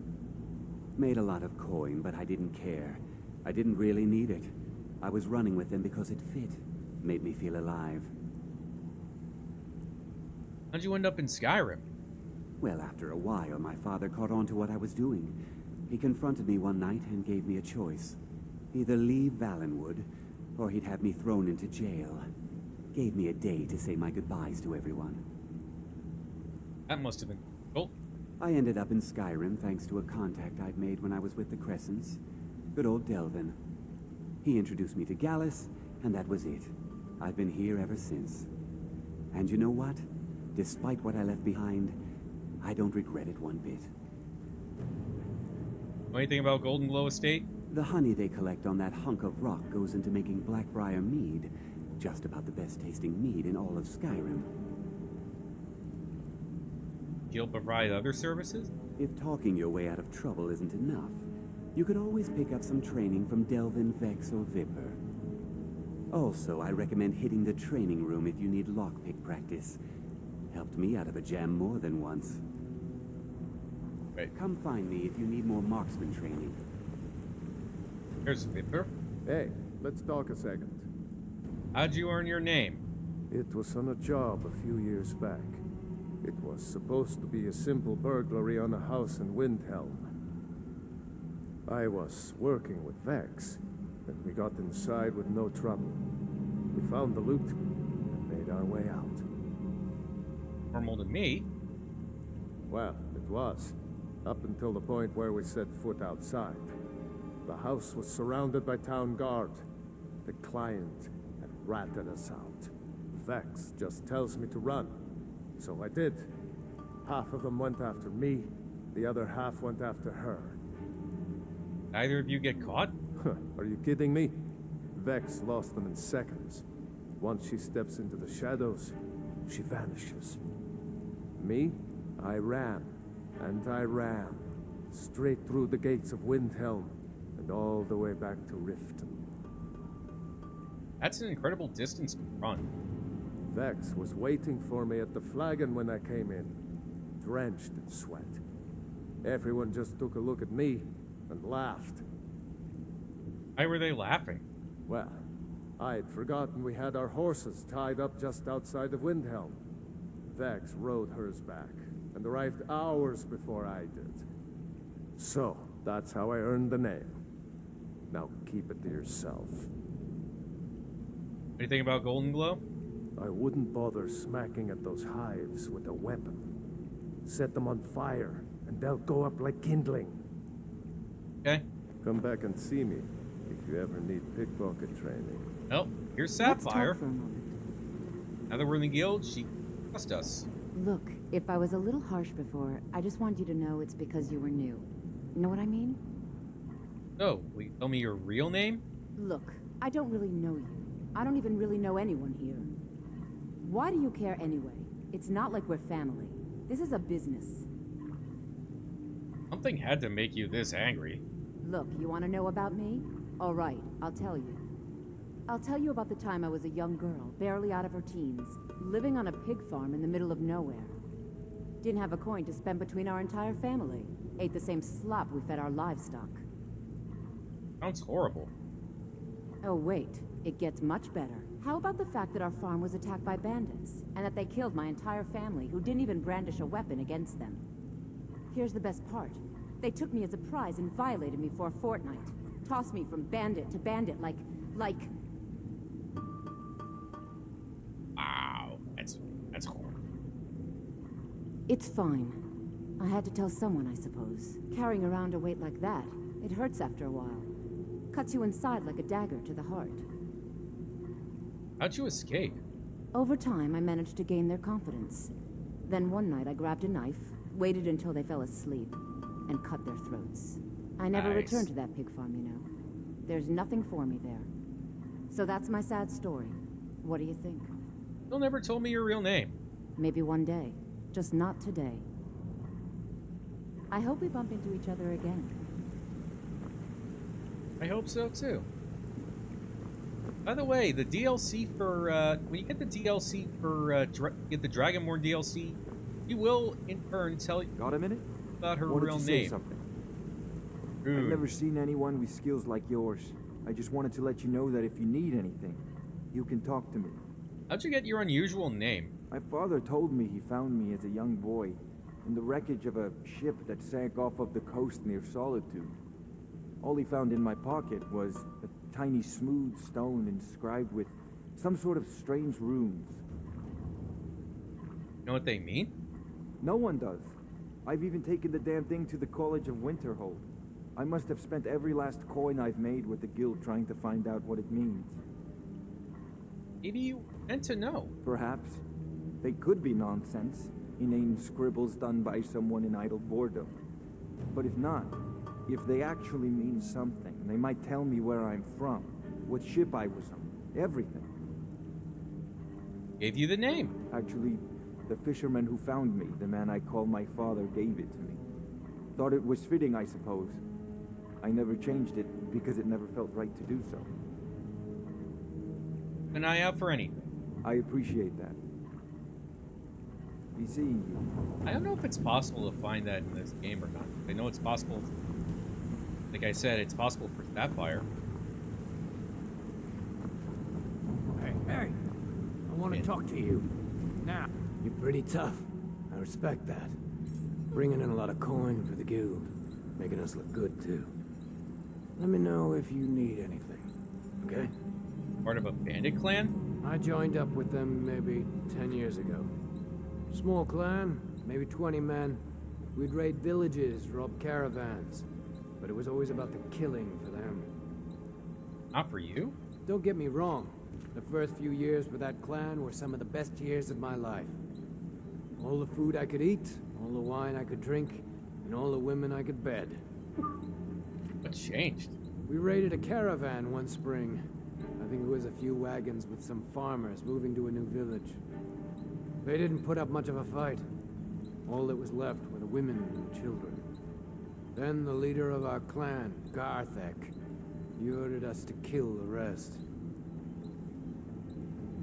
Made a lot of coin, but I didn't care. I didn't really need it. I was running with them because it fit. Made me feel alive. How'd you end up in Skyrim? Well, after a while, my father caught on to what I was doing. He confronted me one night and gave me a choice. Either leave Valenwood, or he'd have me thrown into jail. Gave me a day to say my goodbyes to everyone. That must have been cool. I ended up in Skyrim thanks to a contact I'd made when I was with the Crescents. Good old Delvin. He introduced me to Gallus, and that was it. I've been here ever since. And you know what? Despite what I left behind, I don't regret it one bit. Know anything about Golden Glow Estate? The honey they collect on that hunk of rock goes into making Black-Briar mead. Just about the best tasting mead in all of Skyrim. Guild provide other services? If talking your way out of trouble isn't enough, you could always pick up some training from Delvin, Vex, or Viper. Also, I recommend hitting the training room if you need lockpick practice. Helped me out of a jam more than once. Right. Come find me if you need more marksman training. There's Viper. Hey, let's talk a second. How'd you earn your name? It was on a job a few years back. It was supposed to be a simple burglary on a house in Windhelm. I was working with Vex, and we got inside with no trouble. We found the loot and made our way out. Normal to me. Well, it was, up until the point where we set foot outside. The house was surrounded by town guard. The client had ratted us out. Vex just tells me to run. So I did. Half of them went after me, the other half went after her. Neither of you get caught? Are you kidding me? Vex lost them in seconds. Once she steps into the shadows, she vanishes. Me? I ran, and I ran, straight through the gates of Windhelm, and all the way back to Riften. That's an incredible distance to run. Vex was waiting for me at the flagon when I came in, drenched in sweat. Everyone just took a look at me and laughed. Why were they laughing? Well, I'd forgotten we had our horses tied up just outside of Windhelm. Vex rode hers back and arrived hours before I did. So, that's how I earned the name. Now keep it to yourself. What do you think about Golden Glow? I wouldn't bother smacking at those hives with a weapon. Set them on fire, and they'll go up like kindling. Okay. Come back and see me if you ever need pickpocket training. Oh, here's Let's Sapphire. talk for a moment. Now that we're in the guild, she trusts us. Look, if I was a little harsh before, I just want you to know it's because you were new. Know what I mean? So, will you tell me your real name? Look, I don't really know you. I don't even really know anyone here. Why do you care anyway? It's not like we're family. This is a business. Something had to make you this angry. Look, you want to know about me? All right, I'll tell you. I'll tell you about the time I was a young girl, barely out of her teens, living on a pig farm in the middle of nowhere. Didn't have a coin to spend between our entire family. Ate the same slop we fed our livestock. Sounds horrible. Oh wait, it gets much better. How about the fact that our farm was attacked by bandits, and that they killed my entire family who didn't even brandish a weapon against them? Here's the best part. They took me as a prize and violated me for a fortnight. Tossed me from bandit to bandit like... Wow, that's horrible. It's fine. I had to tell someone, I suppose. Carrying around a weight like that, it hurts after a while. Cuts you inside like a dagger to the heart. How'd you escape? Over time, I managed to gain their confidence. Then one night, I grabbed a knife, waited until they fell asleep, and cut their throats. I never returned to that pig farm, you know. There's nothing for me there. So that's my sad story. What do you think? You never told me your real name. Maybe one day. Just not today. I hope we bump into each other again. I hope so, too. By the way, the DLC for, when you get the DLC for, get the Dragonborn DLC, you will, in turn, tell you Got a minute? about her Wanted real to say name. something. Rude. I've never seen anyone with skills like yours. I just wanted to let you know that if you need anything, you can talk to me. How'd you get your unusual name? My father told me he found me as a young boy in the wreckage of a ship that sank off of the coast near Solitude. All he found in my pocket was a tiny smooth stone inscribed with some sort of strange runes. You know what they mean? No one does. I've even taken the damn thing to the College of Winterhold. I must have spent every last coin I've made with the guild trying to find out what it means. Maybe you meant to know. Perhaps. They could be nonsense, inane scribbles done by someone in idle boredom. But if not, if they actually mean something, they might tell me where I'm from, what ship I was on, everything. Gave you the name. Actually, the fisherman who found me, the man I call my father, gave it to me. Thought it was fitting, I suppose. I never changed it because it never felt right to do so. An eye out for anything. I appreciate that. Be seeing you. I don't know if it's possible to find that in this game or not. I know it's possible. Like I said, it's possible for Sapphire. Hey, I want to talk to you. Now. You're pretty tough. I respect that. Bringing in a lot of coin for the guild. Making us look good, too. Let me know if you need anything, okay? Part of a bandit clan? I joined up with them maybe 10 years ago. Small clan, maybe 20 men. We'd raid villages, rob caravans. But it was always about the killing for them. Not for you? Don't get me wrong. The first few years with that clan were some of the best years of my life. All the food I could eat, all the wine I could drink, and all the women I could bed. What changed? We raided a caravan one spring. I think it was a few wagons with some farmers moving to a new village. They didn't put up much of a fight. All that was left were the women and children. Then the leader of our clan, Garthek, he ordered us to kill the rest.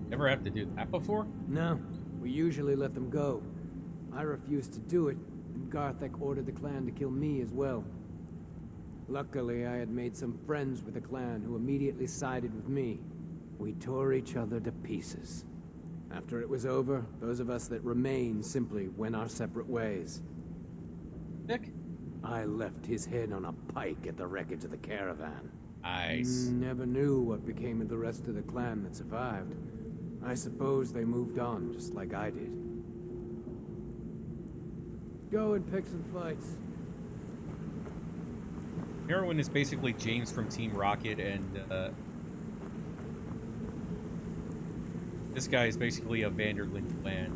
Never have to do that before? No, we usually let them go. I refused to do it, and Garthek ordered the clan to kill me as well. Luckily, I had made some friends with the clan who immediately sided with me. We tore each other to pieces. After it was over, those of us that remained simply went our separate ways. Nick? I left his head on a pike at the wreckage of the caravan. Nice. Never knew what became of the rest of the clan that survived. I suppose they moved on, just like I did. Go and pick some fights. Heroine is basically James from Team Rocket, and this guy is basically a Vanderlyn clan,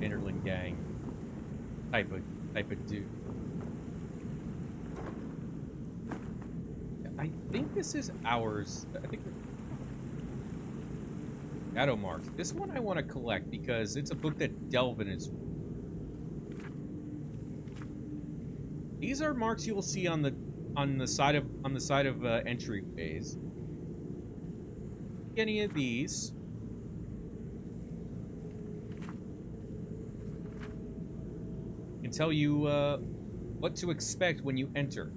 Vanderlyn gang type of dude. I think this is ours. I think Shadow Marks. This one I want to collect because it's a book that Delvin is. These are marks you will see on the side of entryways. Any of these? Can tell you what to expect when you enter.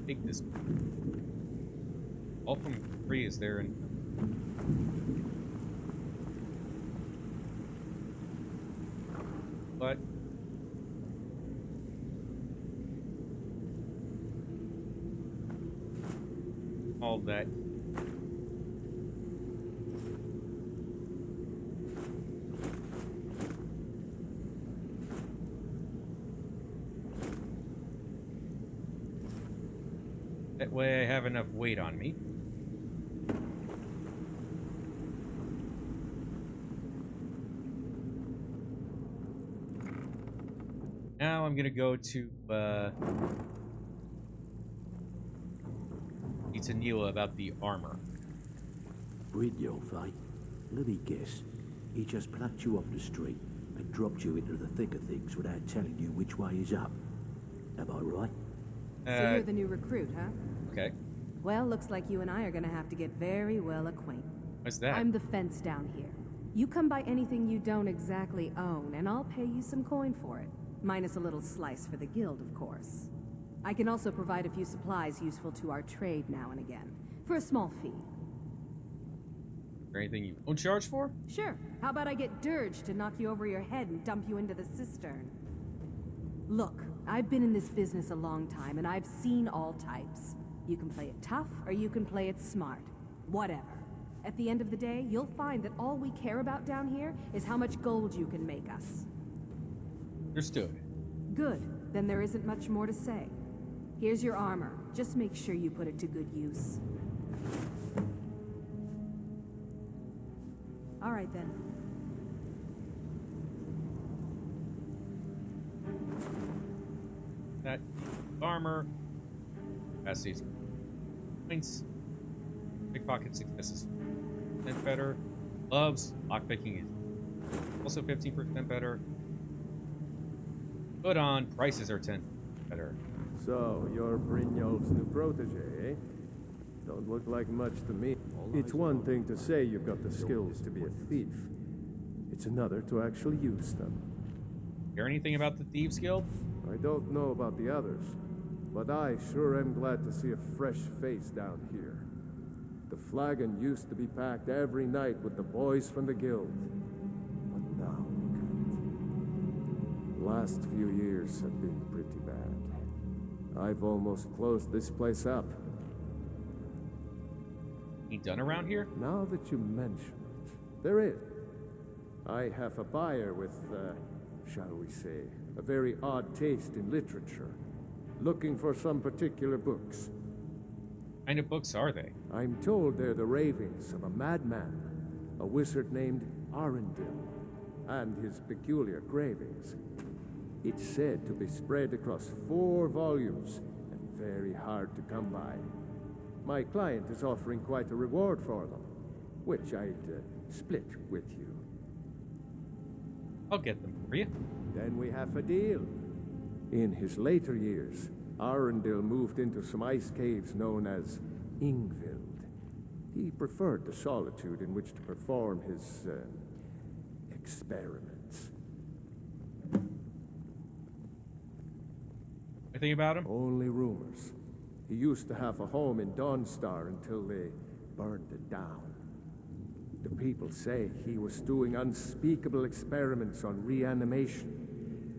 Take this. All from free is there, and but all that. That way I have enough weight on me. Now I'm gonna go to to Neela about the armor. Brynjolf, eh? Let me guess. He just plucked you off the street and dropped you into the thick of things without telling you which way is up. Am I right? So you're the new recruit, huh? Okay. Well, looks like you and I are gonna have to get very well acquainted. What's that? I'm the fence down here. You come by anything you don't exactly own, and I'll pay you some coin for it. Minus a little slice for the guild, of course. I can also provide a few supplies useful to our trade now and again, for a small fee. Is there anything you won't charge for? Sure. How about I get Dirge to knock you over your head and dump you into the cistern? Look, I've been in this business a long time, and I've seen all types. You can play it tough, or you can play it smart. Whatever. At the end of the day, you'll find that all we care about down here is how much gold you can make us. Understood. Good. Then there isn't much more to say. Here's your armor. Just make sure you put it to good use. All right, then. That armor. Capacities. Points. Pickpocket successes. 10% better. Gloves. Lockpicking is also 15% better. Put on. Prices are 10% better. So, you're Brynjolf's new protege, eh? Don't look like much to me. It's one thing to say you've got the skills to be a thief. It's another to actually use them. Hear anything about the Thieves Guild? I don't know about the others, but I sure am glad to see a fresh face down here. The flagon used to be packed every night with the boys from the guild. But now, look at it. Last few years have been pretty bad. I've almost closed this place up. Ain't done around here? Now that you mention it, there is. I have a buyer with, shall we say, a very odd taste in literature, looking for some particular books. What kind of books are they? I'm told they're the ravings of a madman, a wizard named Arundel, and his peculiar cravings. It's said to be spread across 4 volumes and very hard to come by. My client is offering quite a reward for them, which I'd split with you. I'll get them for you. Then we have a deal. In his later years, Arundel moved into some ice caves known as Ingvild. He preferred the solitude in which to perform his experiments. Anything about him? Only rumors. He used to have a home in Dawnstar until they burned it down. The people say he was doing unspeakable experiments on reanimation,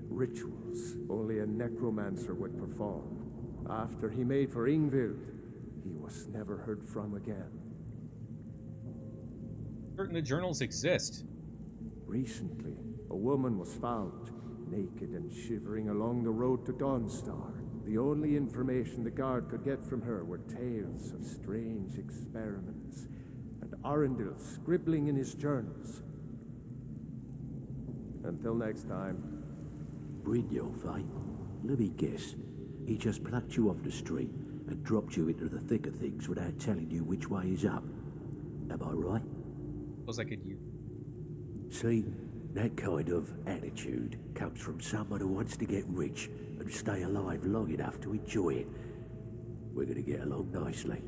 rituals only a necromancer would perform. After he made for Ingvild, he was never heard from again. Certain the journals exist. Recently, a woman was found, naked and shivering along the road to Dawnstar. The only information the guard could get from her were tales of strange experiments, and Arundel scribbling in his journals. Until next time, Brynjolf, eh? Let me guess. He just plucked you off the street and dropped you into the thick of things without telling you which way is up. Am I right? Suppose I could use. See, that kind of attitude comes from someone who wants to get rich and stay alive long enough to enjoy it. We're gonna get along nicely.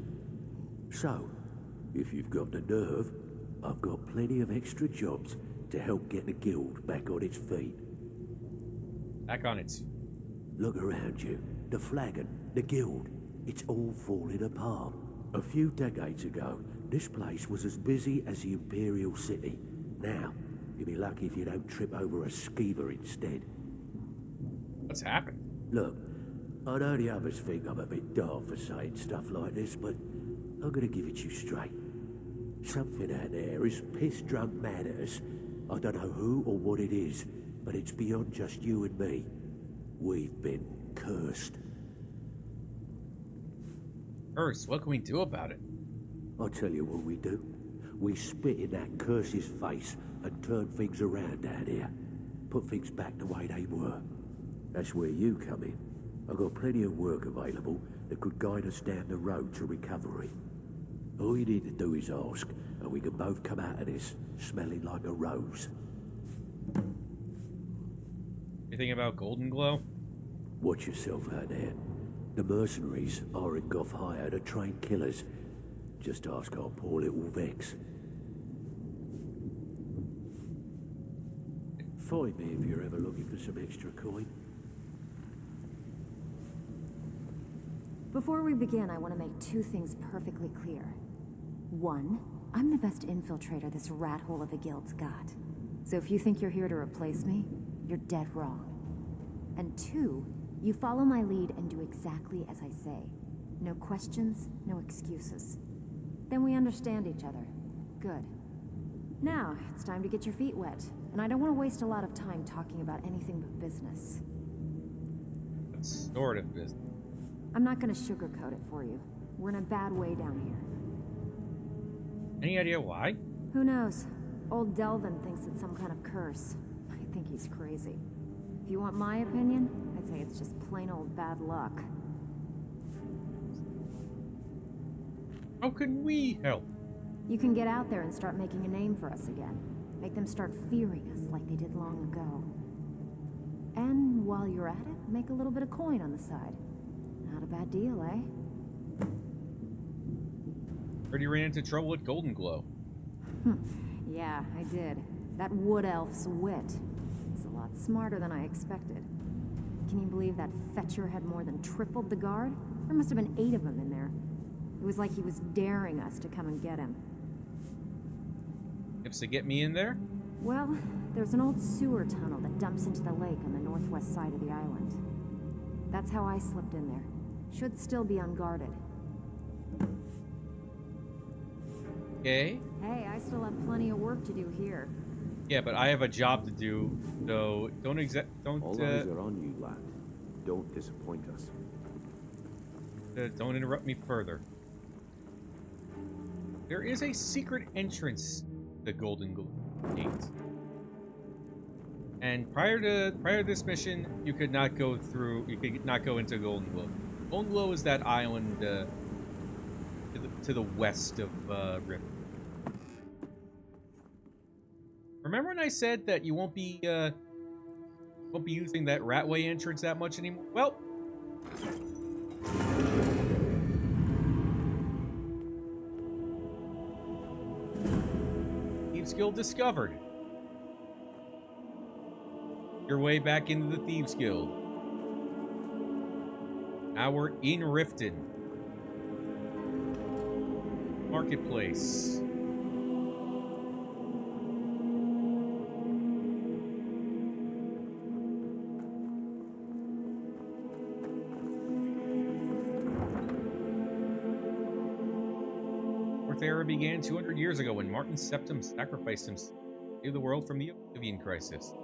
So, if you've got the nerve, I've got plenty of extra jobs to help get the guild back on its feet. Back on its. Look around you. The flagon, the guild, it's all falling apart. A few decades ago, this place was as busy as the Imperial City. Now, you'll be lucky if you don't trip over a skeever instead. What's happened? Look, I know the others think I'm a bit daft for saying stuff like this, but I'm gonna give it you straight. Something out there is piss-drunk mad at us. I don't know who or what it is, but it's beyond just you and me. We've been cursed. Cursed? What can we do about it? I'll tell you what we do. We spit in that curse's face and turn things around down here. Put things back the way they were. That's where you come in. I've got plenty of work available that could guide us down the road to recovery. All you need to do is ask, and we can both come out of this smelling like a rose. Anything about Golden Glow? Watch yourself out there. The mercenaries aren't got hired to train killers. Just ask our poor little Vex. Find me if you're ever looking for some extra coin. Before we begin, I want to make two things perfectly clear. One, I'm the best infiltrator this rat hole of a guild's got. So if you think you're here to replace me, you're dead wrong. And two, you follow my lead and do exactly as I say. No questions, no excuses. Then we understand each other. Good. Now, it's time to get your feet wet. And I don't want to waste a lot of time talking about anything but business. What sort of business? I'm not going to sugarcoat it for you. We're in a bad way down here. Any idea why? Who knows? Old Delvin thinks it's some kind of curse. I think he's crazy. If you want my opinion, I'd say it's just plain old bad luck. How can we help? You can get out there and start making a name for us again. Make them start fearing us like they did long ago. And while you're at it, make a little bit of coin on the side. Not a bad deal, eh? Heard you ran into trouble with Golden Glow. Yeah, I did. That wood elf's wit. He's a lot smarter than I expected. Can you believe that fetcher had more than tripled the guard? There must have been 8 of them in there. It was like he was daring us to come and get him. Tips to get me in there? Well, there's an old sewer tunnel that dumps into the lake on the northwest side of the island. That's how I slipped in there. Should still be unguarded. Okay. Hey, I still have plenty of work to do here. Yeah, but I have a job to do, so don't All eyes are on you, lad. Don't disappoint us. Don't interrupt me further. There is a secret entrance to the Golden Gate. And prior to this mission, you could not go through. You could not go into Golden Glow. Golden Glow is that island to the west of Riften. Remember when I said that you won't be using that Ratway entrance that much anymore? Well, Thieves Guild discovered. Your way back into the Thieves Guild. Now we're in Riften. Marketplace. Fourth era began 200 years ago when Martin Septim sacrificed himself to save the world from the Oblivion Crisis.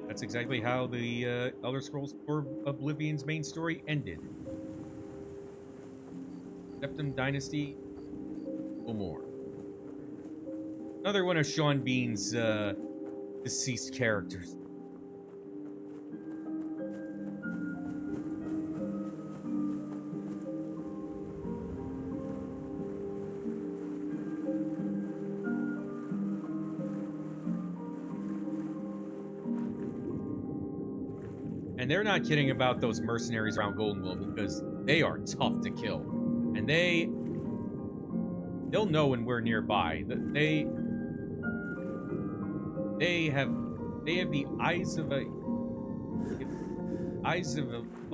That's exactly how the Elder Scrolls or Oblivion's main story ended. Septim Dynasty, no more. Another one of Sean Bean's deceased characters. And they're not kidding about those mercenaries around Goldenwood because they are tough to kill. And they'll know when we're nearby. They have the eyes of a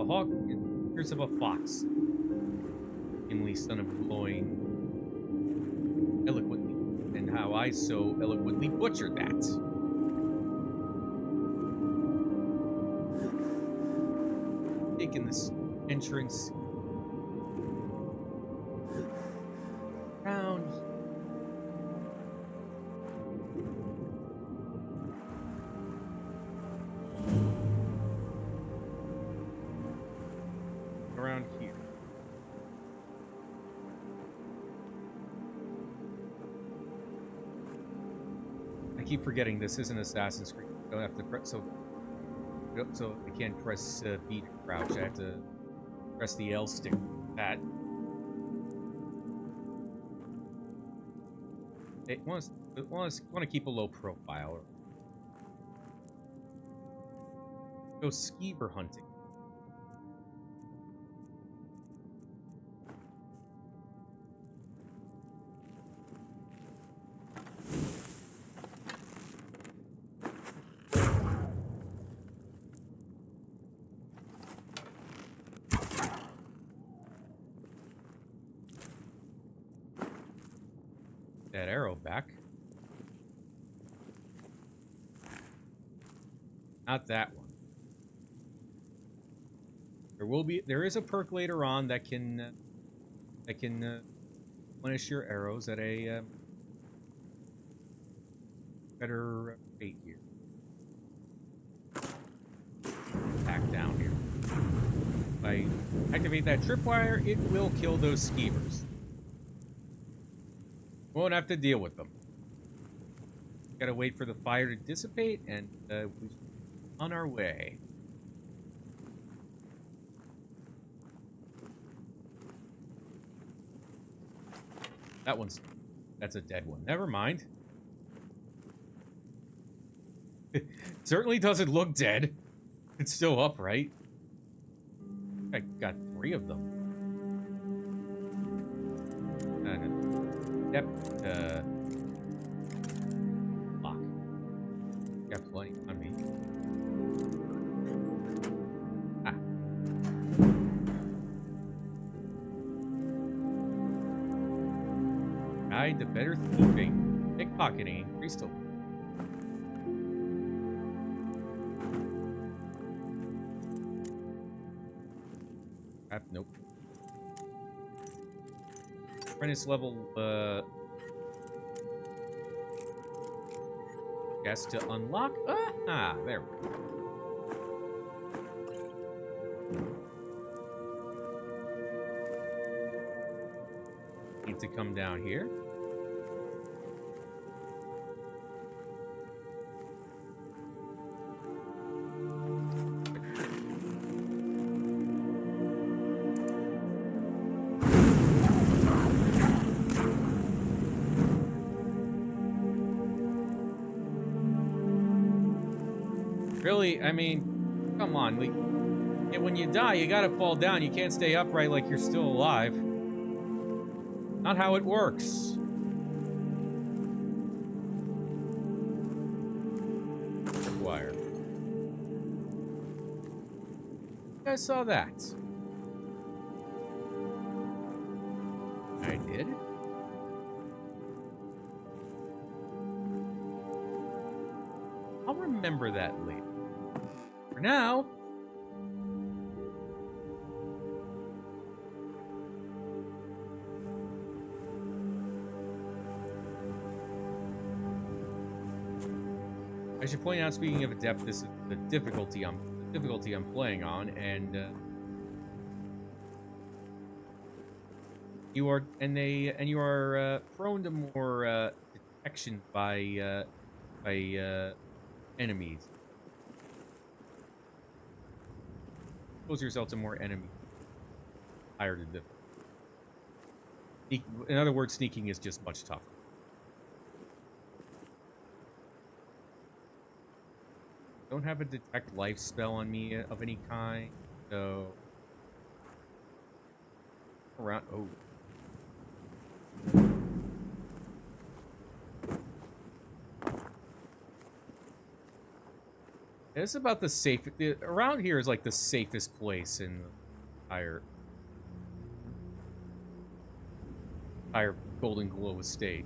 hawk and ears of a fox. Gimli, son of glowing, eloquently, and how I so eloquently butchered that. Taking this entrance around. Around here. I keep forgetting this isn't Assassin's Creed. I don't have to press so I can't press B to crouch. I have to press the L stick. That it wants to keep a low profile. Go skeever hunting. That arrow back. Not that one. There is a perk later on that can replenish your arrows at a better rate here. Back down here. If I activate that tripwire, it will kill those skeevers. Won't have to deal with them. Gotta wait for the fire to dissipate, and we're on our way. That's a dead one. Never mind. It certainly doesn't look dead. It's still upright. I got 3 of them. Depth, lock. Got plenty on me. Ah. Guide to better thieving, pickpocketing, increased to nope. Apprentice level, guess to unlock. There we go. Need to come down here. Really, I mean, come on. When you die, you gotta fall down. You can't stay upright like you're still alive. Not how it works. Wire. You guys saw that. I did. I'll remember that later. For now, I should point out, speaking of depth, this is the difficulty I'm playing on, and you are prone to more detection by enemies. Expose yourself to more enemies. Higher to difficulty. In other words, sneaking is just much tougher. Don't have a detect life spell on me of any kind, so around. Oh, it's about the safe. Around here is like the safest place in the entire Golden Glow estate.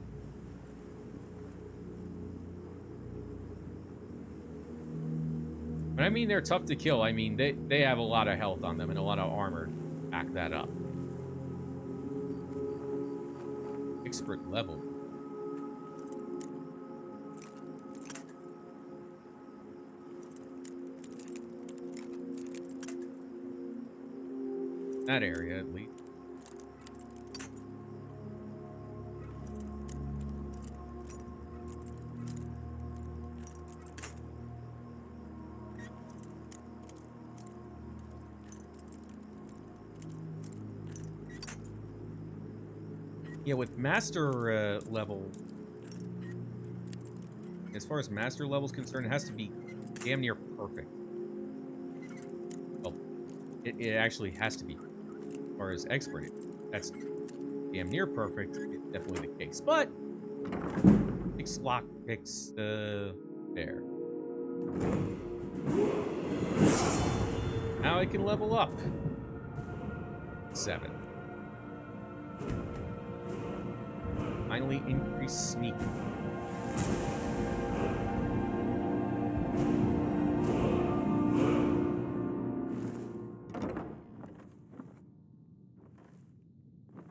When I mean they're tough to kill, I mean they have a lot of health on them and a lot of armor to back that up. Expert level. That area, at least. Yeah, with master level, as far as master level is concerned, it has to be damn near perfect. Well, it actually has to be. As far as expert, that's damn near perfect. It's definitely the case. But 6 lock picks there. Now I can level up. 7. Finally increase sneak.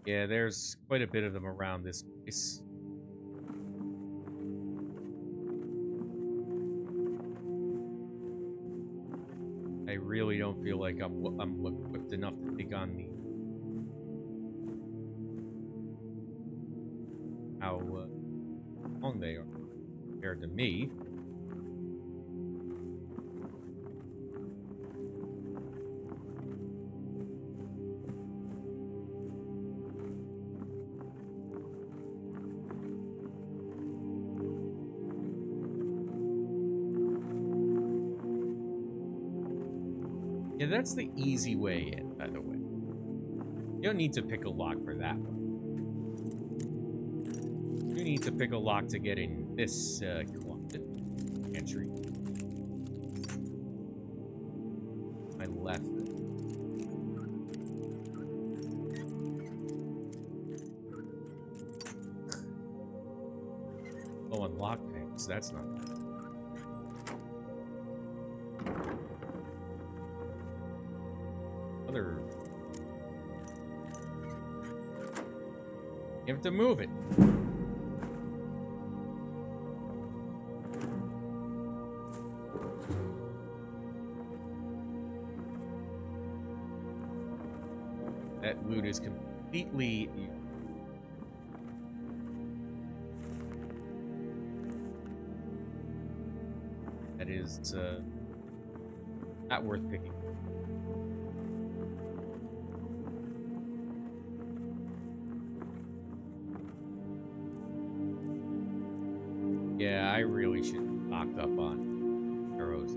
Yeah, there's quite a bit of them around this place. I really don't feel like I'm equipped enough to take on the how long they are compared to me. Yeah, that's the easy way in, by the way. You don't need to pick a lock for that one. You need to pick a lock to get in this closet entry. My left. Oh, on lockpicks, that's not good. Other. You have to move it. That loot is completely... That is not worth picking. Yeah, I really should have stocked up on arrows.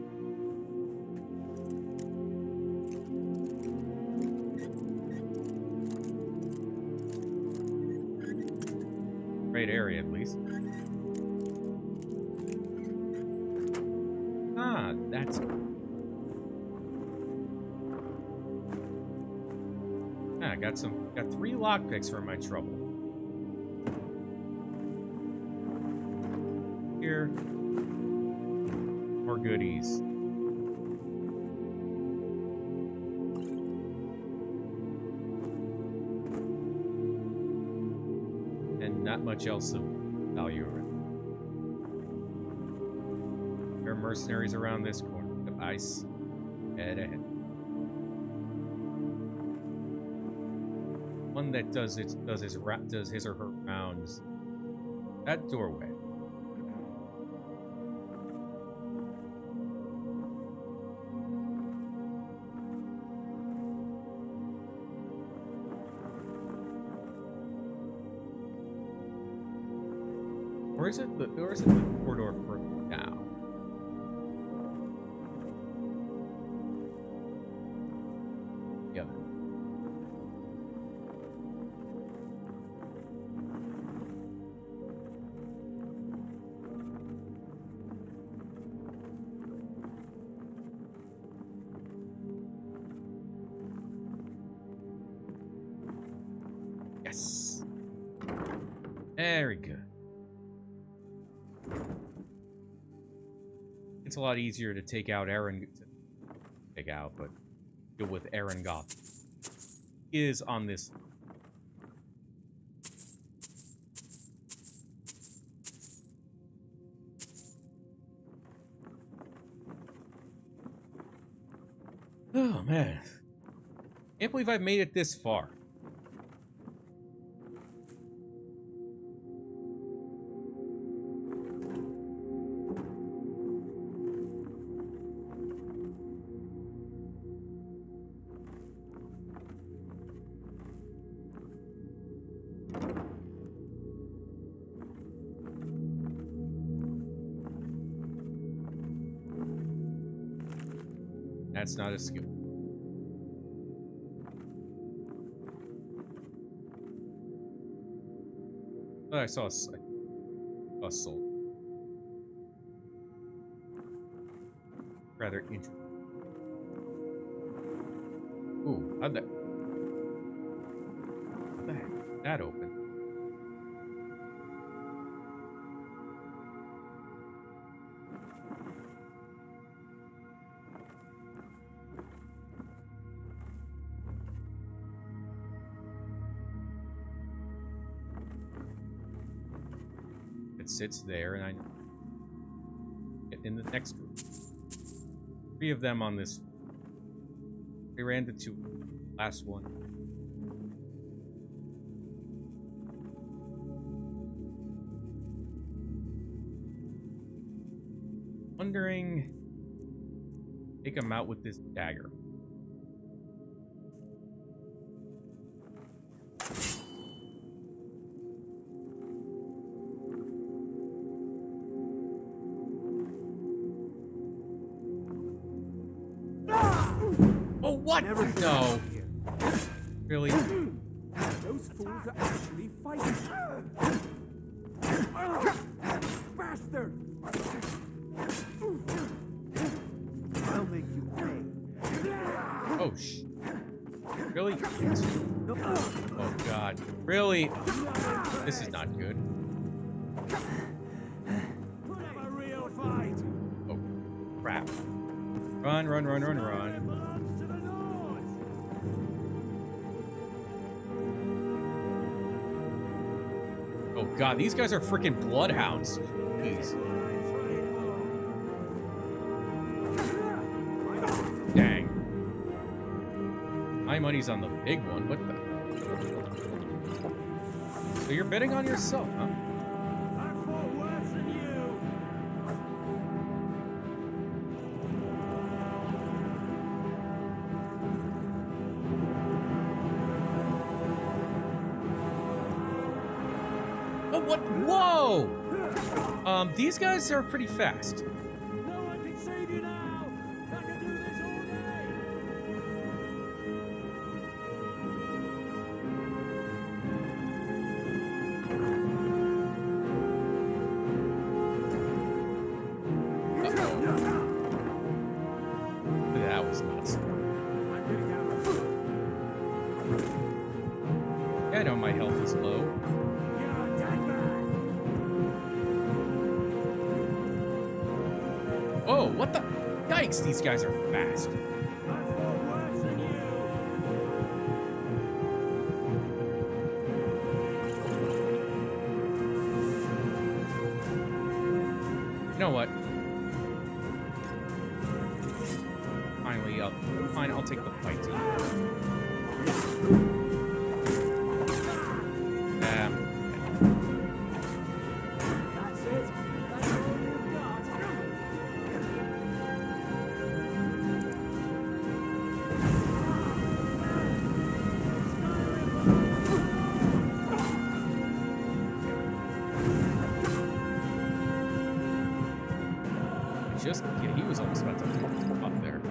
Great area, at least. Ah, that's... Ah, got 3 lockpicks for my trouble. Here. More goodies. And not much else of value around. There are mercenaries around this corner. The ice. Head ahead. One that does his or her rounds. That doorway. Or is it the corridor further down? together. Yes. Very good. It's a lot easier to take out but deal with Aaron Goth is on this. Oh man, can't believe I've made it this far. That's not a skill. But I saw a soul. Rather interesting. Ooh, how'd that? What the heck? That open. Sits there, and I get in the next room. 3 of them on this. They ran the 2. Last one. Wondering, take him out with this dagger. What? No. Really? Those fools are actually fighting. Bastard! I'll make you pay. Oh, really? Oh, God. Really? This is not good. Oh, crap. Run, run, run, run, run. Oh god, these guys are freaking bloodhounds. Jeez. Dang. My money's on the big one. What the? So you're betting on yourself, huh? What? Whoa! These guys are pretty fast. No one can save you now. I can do this all day. That was nuts. I know my health is low. Oh, what the? Yikes, these guys are fast. You know what? Finally, I'll take the fight. Yeah, he was almost about to pop there.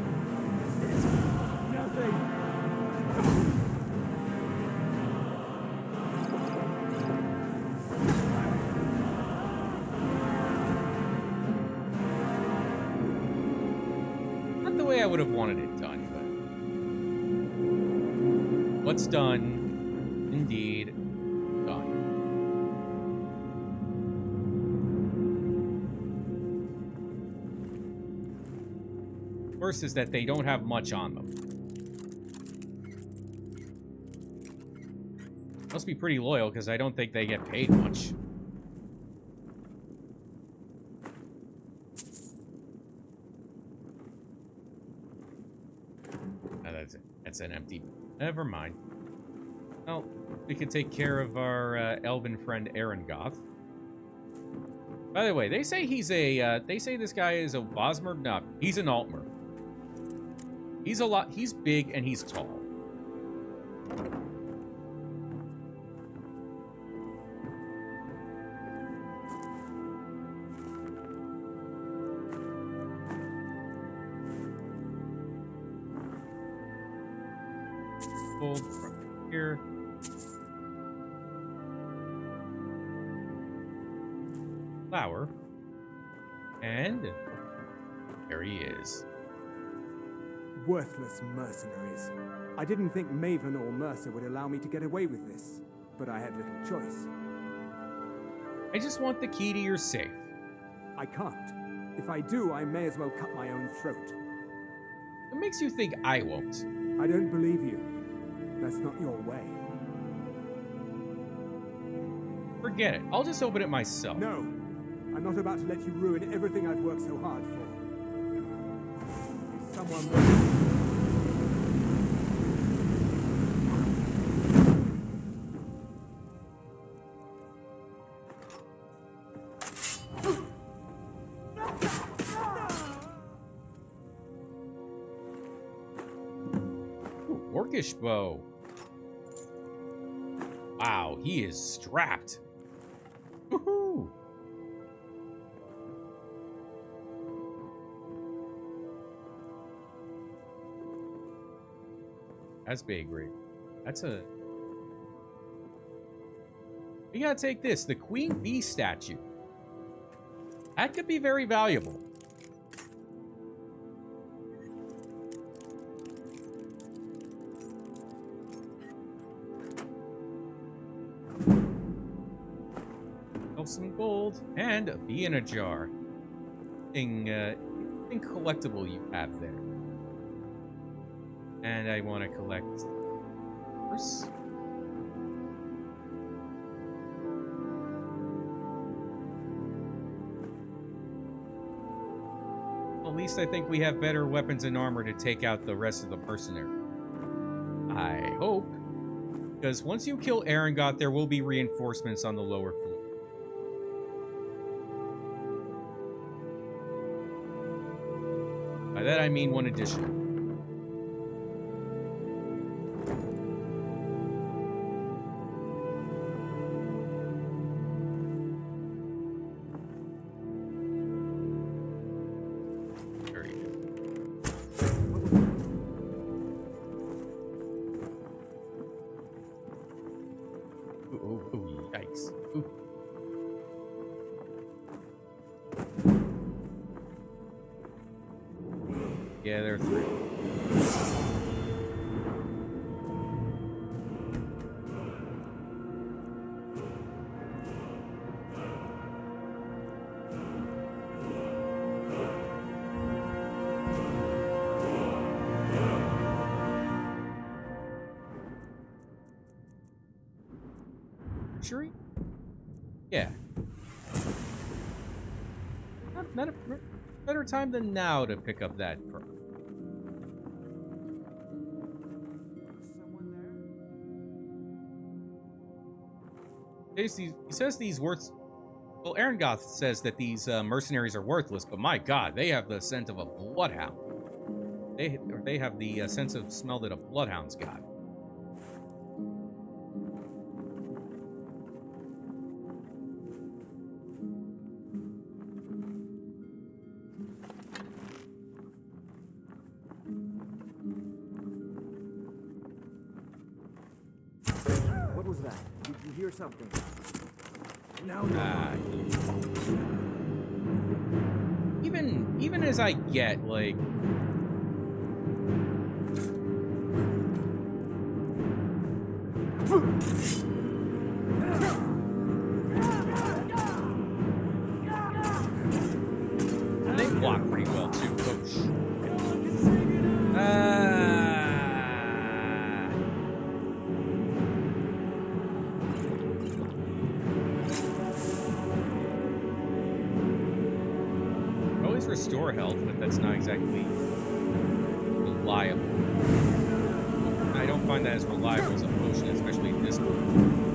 Not the way I would have wanted it done, but what's done, indeed, done. First is that they don't have much on them. Must be pretty loyal, because I don't think they get paid much. Oh, that's it. That's an empty... Never mind. Well, we could take care of our elven friend Erengoth. By the way, they say he's a... they say this guy is a Bosmer? No, he's an Altmer. He's a lot... He's big and he's tall. Gold from here. Flower. And there he is. Worthless mercenaries. I didn't think Maven or Mercer would allow me to get away with this, but I had little choice. I just want the key to your safe. I can't. If I do, I may as well cut my own throat. What makes you think I won't? I don't believe you. That's not your way. Forget it. I'll just open it myself. No. I'm not about to let you ruin everything I've worked so hard for. If someone... Orcish bow. Wow, he is strapped. Woohoo! That's big, Rig. That's a... We gotta take this, the Queen Bee statue. That could be very valuable. Some gold and a bee in a jar. Thing collectible you have there. And I want to collect first. At least I think we have better weapons and armor to take out the rest of the mercenary. I hope. Because once you kill Erengoth, there will be reinforcements on the lower floor. By that I mean one additional. Very good. Ooh, yikes. Ooh. Yeah, there are three. Sure. Yeah. Not a better time than now to pick up that perk. He says these worth. Well, Erengoth says that these mercenaries are worthless, but my God, they have the scent of a bloodhound. They have the sense of smell that a bloodhound's got. What was that? Did you hear something? No. Even as I get, like, And they block pretty well too. Oh, shit. Always restore health, but that's not exactly reliable. I don't find that as reliable as a potion, especially in this one.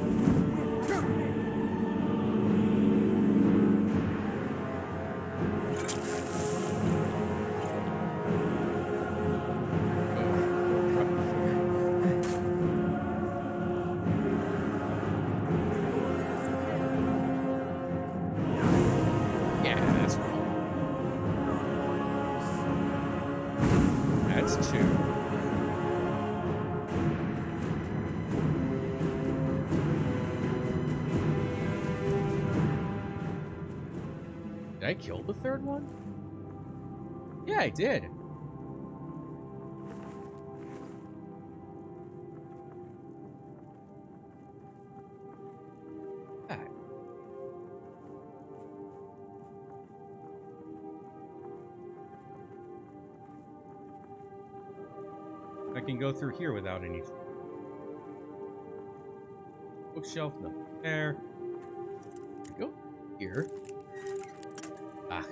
Did I kill the third one? Yeah, I did. God. I can go through here without any bookshelf, nothing there. Go here. Ah.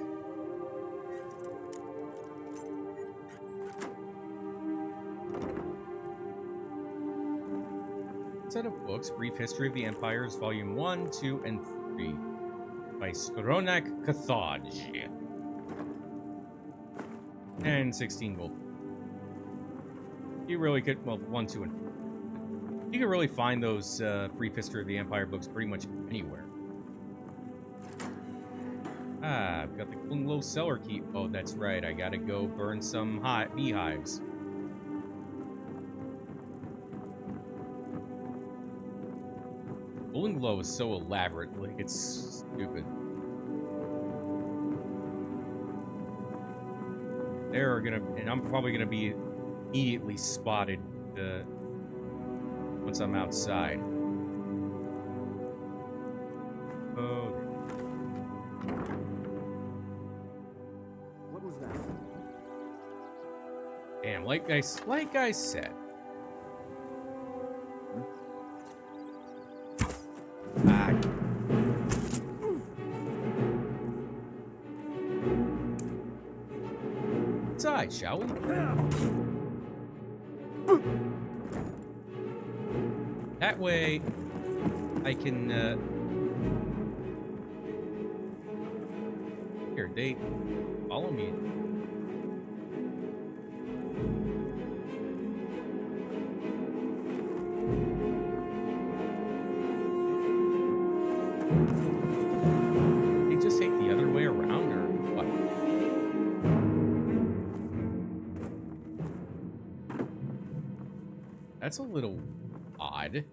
Set of books, Brief History of the Empires, Volume 1, 2, and 3 by Skronak Cathaj. And 16 gold. You really could, well, 1, 2, and 4. You can really find those Brief History of the Empire books pretty much anywhere. Ah, I've got the Klunglo cellar key. Oh, that's right. I gotta go burn some beehives. Klunglo is so elaborate, like it's stupid. They're gonna, and I'm probably gonna be immediately spotted once I'm outside. Oh. What was that? Damn, like I said. Ah. Inside, shall we? That way, I can, Here, they follow me. They just take the other way around, or what? That's a little odd.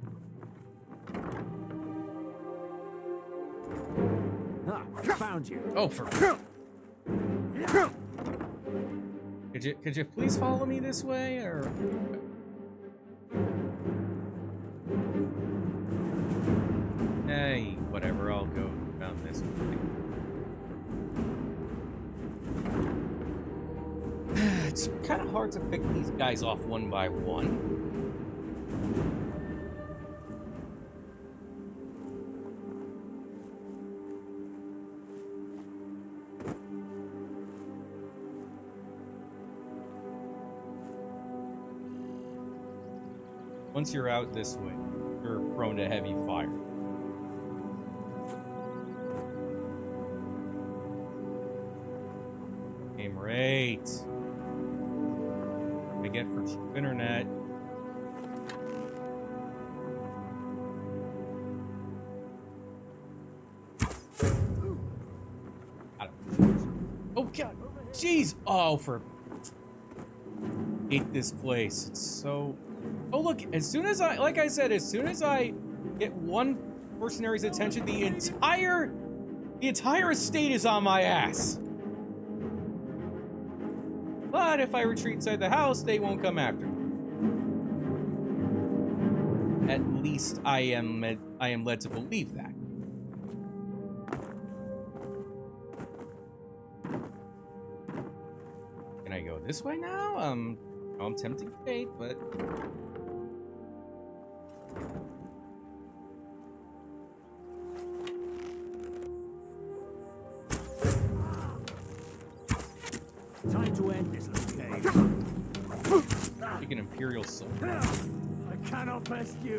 Found you. Oh, for could you please follow me this way, or? Hey, whatever. I'll go around this way. It's kind of hard to pick these guys off one by one. Once you're out this way, you're prone to heavy fire. Game rate. I get for cheap internet. Oh god, jeez! Oh, for hate this place. It's so. Oh look! As soon as like I said, as soon as I get one mercenary's attention, the entire estate is on my ass. But if I retreat inside the house, they won't come after me. At least I am led to believe that. Can I go this way now? I'm tempting fate, but Time to end this little cave. take an Imperial Soul. I cannot best you.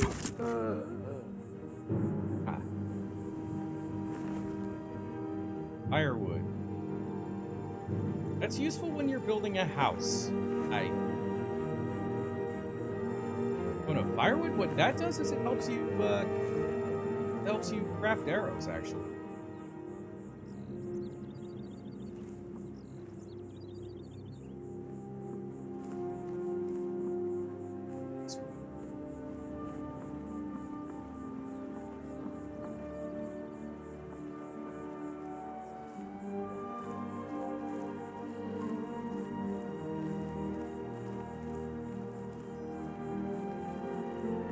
Firewood. That's useful when you're building a house. Oh no, firewood? What that does is it helps you craft arrows, actually.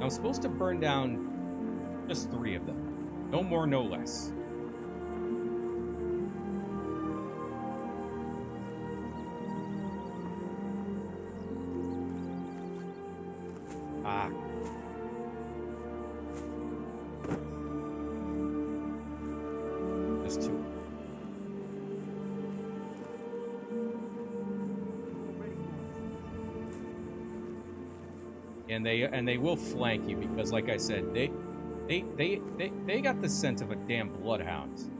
I'm supposed to burn down just 3 of them. No more, no less. Ah. Just 2. And they will flank you because, like I said, they got the scent of a damn bloodhound.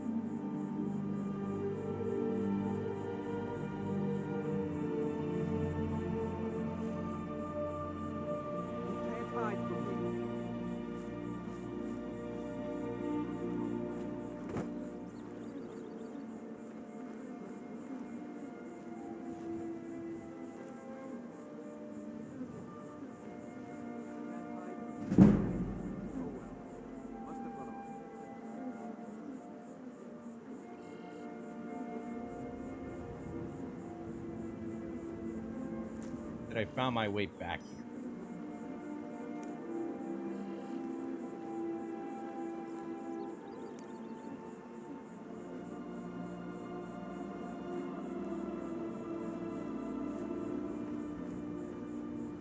I found my way back here.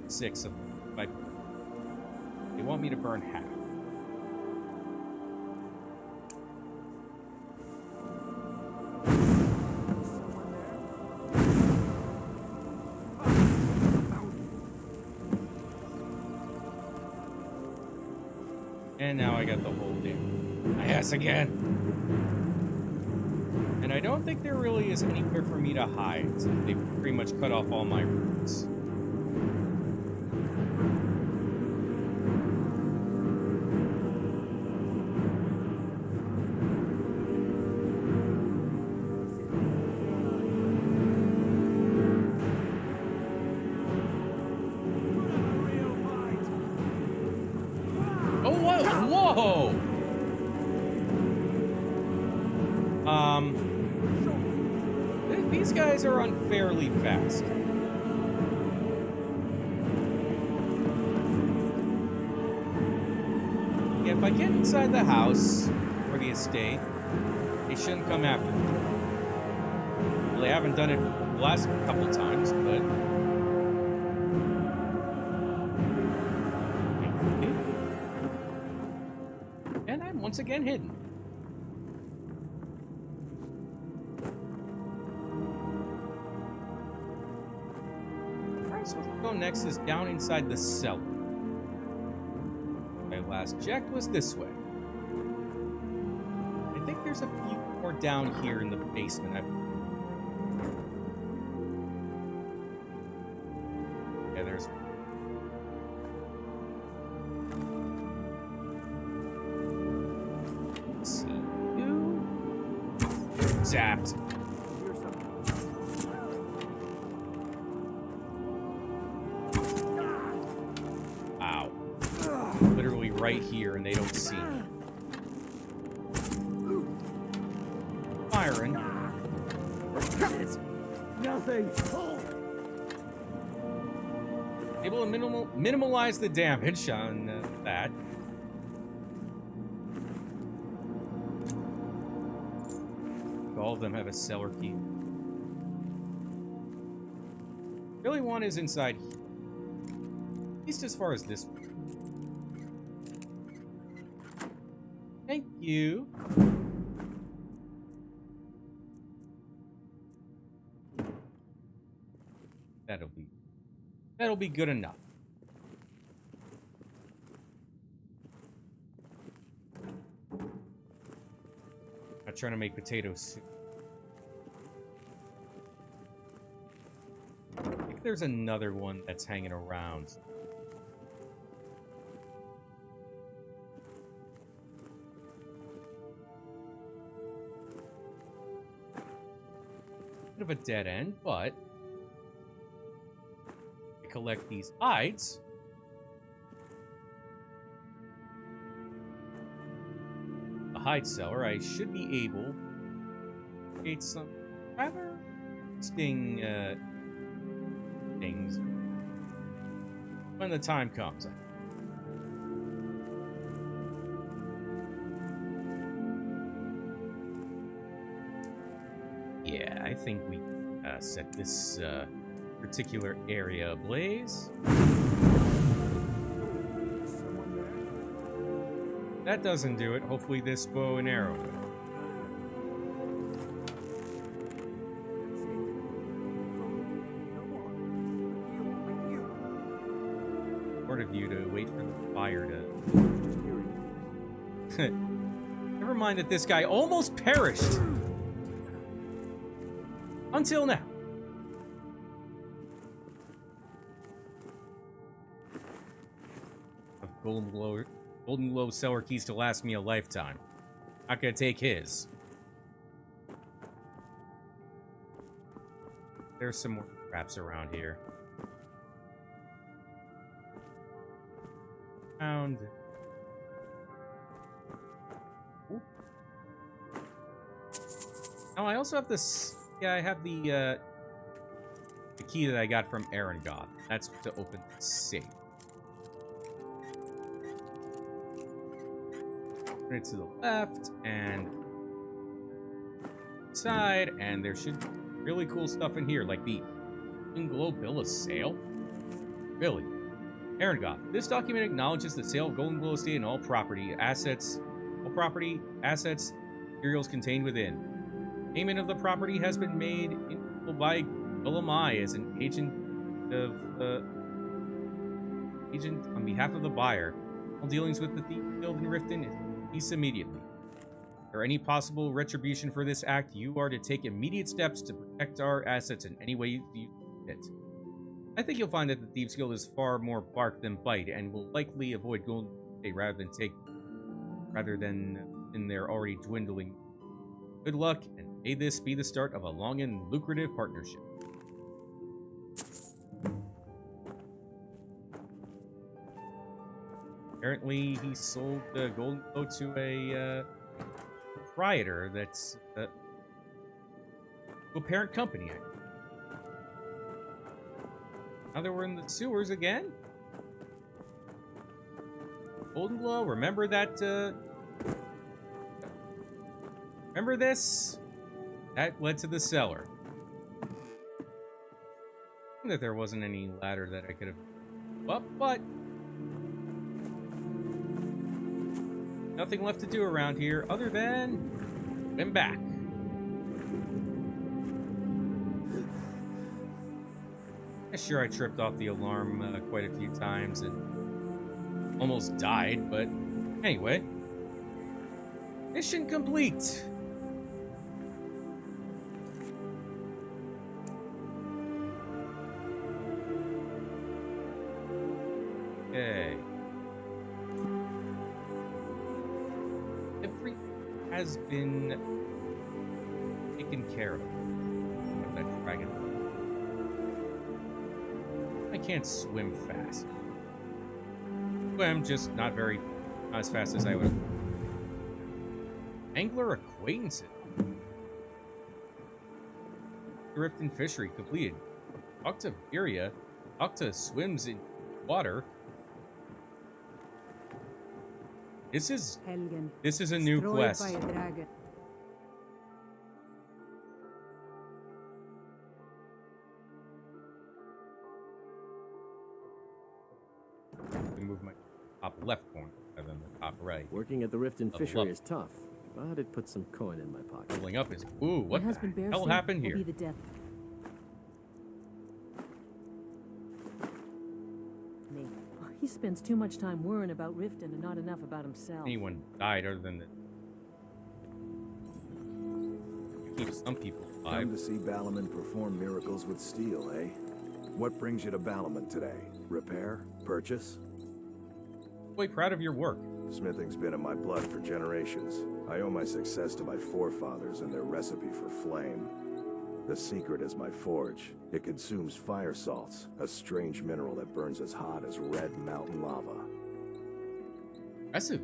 Six of them. They want me to burn half. And now I got the whole damn ass again. And I don't think there really is anywhere for me to hide. They've pretty much cut off all my routes. These guys are unfairly fast. Yeah, if I get inside the house or the estate, they shouldn't come after me. Well, they haven't done it the last couple times, but and I'm once again hidden. So what we'll go next is down inside the cellar. My last check was this way. I think there's a few more down here in the basement. Yeah, there's let's see. You zapped. Right here, and they don't see me. Firing. It's nothing. Able to minimalize the damage on that. All of them have a cellar key. Really one is inside here. At least as far as this one. Thank you. That'll be good enough. Not trying to make potato soup. I think there's another one that's hanging around. Bit of a dead end, but I collect these hides. The hide seller, I should be able to create some rather interesting things when the time comes. Yeah, I think we set this particular area ablaze. That doesn't do it. Hopefully this bow and arrow will. Sort of you to wait for the fire to... Never mind that this guy almost perished. Until now. Golden Glow seller keys to last me a lifetime. Not gonna take his. There's some more traps around here. Found. Ooh. Now I also have this. Yeah, I have the key that I got from Arengoth. That's to open the safe. Turn it to the left and side, and there should be really cool stuff in here, like the Glow bill of sale. Really, Arengoth. This document acknowledges the sale of Golden Glow estate and all property, assets, materials contained within. Payment of the property has been made in full by Gulamai as an agent on behalf of the buyer. All dealings with the Thieves Guild in Riften cease immediately. If there are any possible retribution for this act, you are to take immediate steps to protect our assets in any way you fit. I think you'll find that the Thieves Guild is far more bark than bite, and will likely avoid Golden rather than in their already dwindling. Good luck, and may this be the start of a long and lucrative partnership. Apparently, he sold the Golden Glow to a proprietor that's a parent company. Now that we're in the sewers again. Golden Glow, remember that, remember this? That led to the cellar. That there wasn't any ladder that I could have up, but nothing left to do around here other than swim back. Sure, I tripped off the alarm quite a few times and almost died, but anyway. Mission complete! Okay. Everything has been taken care of. With that dragon. I can't swim fast. Swim, just not as fast as I would. Angler acquaintances. Riften fishery completed. Talk to Viria. Talk to swims in water. This is Helgen, a new destroyed quest. by a dragon. I move my top left corner rather than the top right. Working at the Riften Level fishery up. is tough, but it puts some coin in my pocket. Leveling up is what My husband the Bear hell Suit happened will here? be the death. Me. He spends too much time worrying about Riften and not enough about himself. Anyone died other than the keep some people alive. Come to see Balaman perform miracles with steel, eh? What brings you to Balaman today? Repair? Purchase? Quite proud of your work. Smithing's been in my blood for generations. I owe my success to my forefathers and their recipe for flame. The secret is my forge. It consumes fire salts, a strange mineral that burns as hot as red mountain lava. Impressive.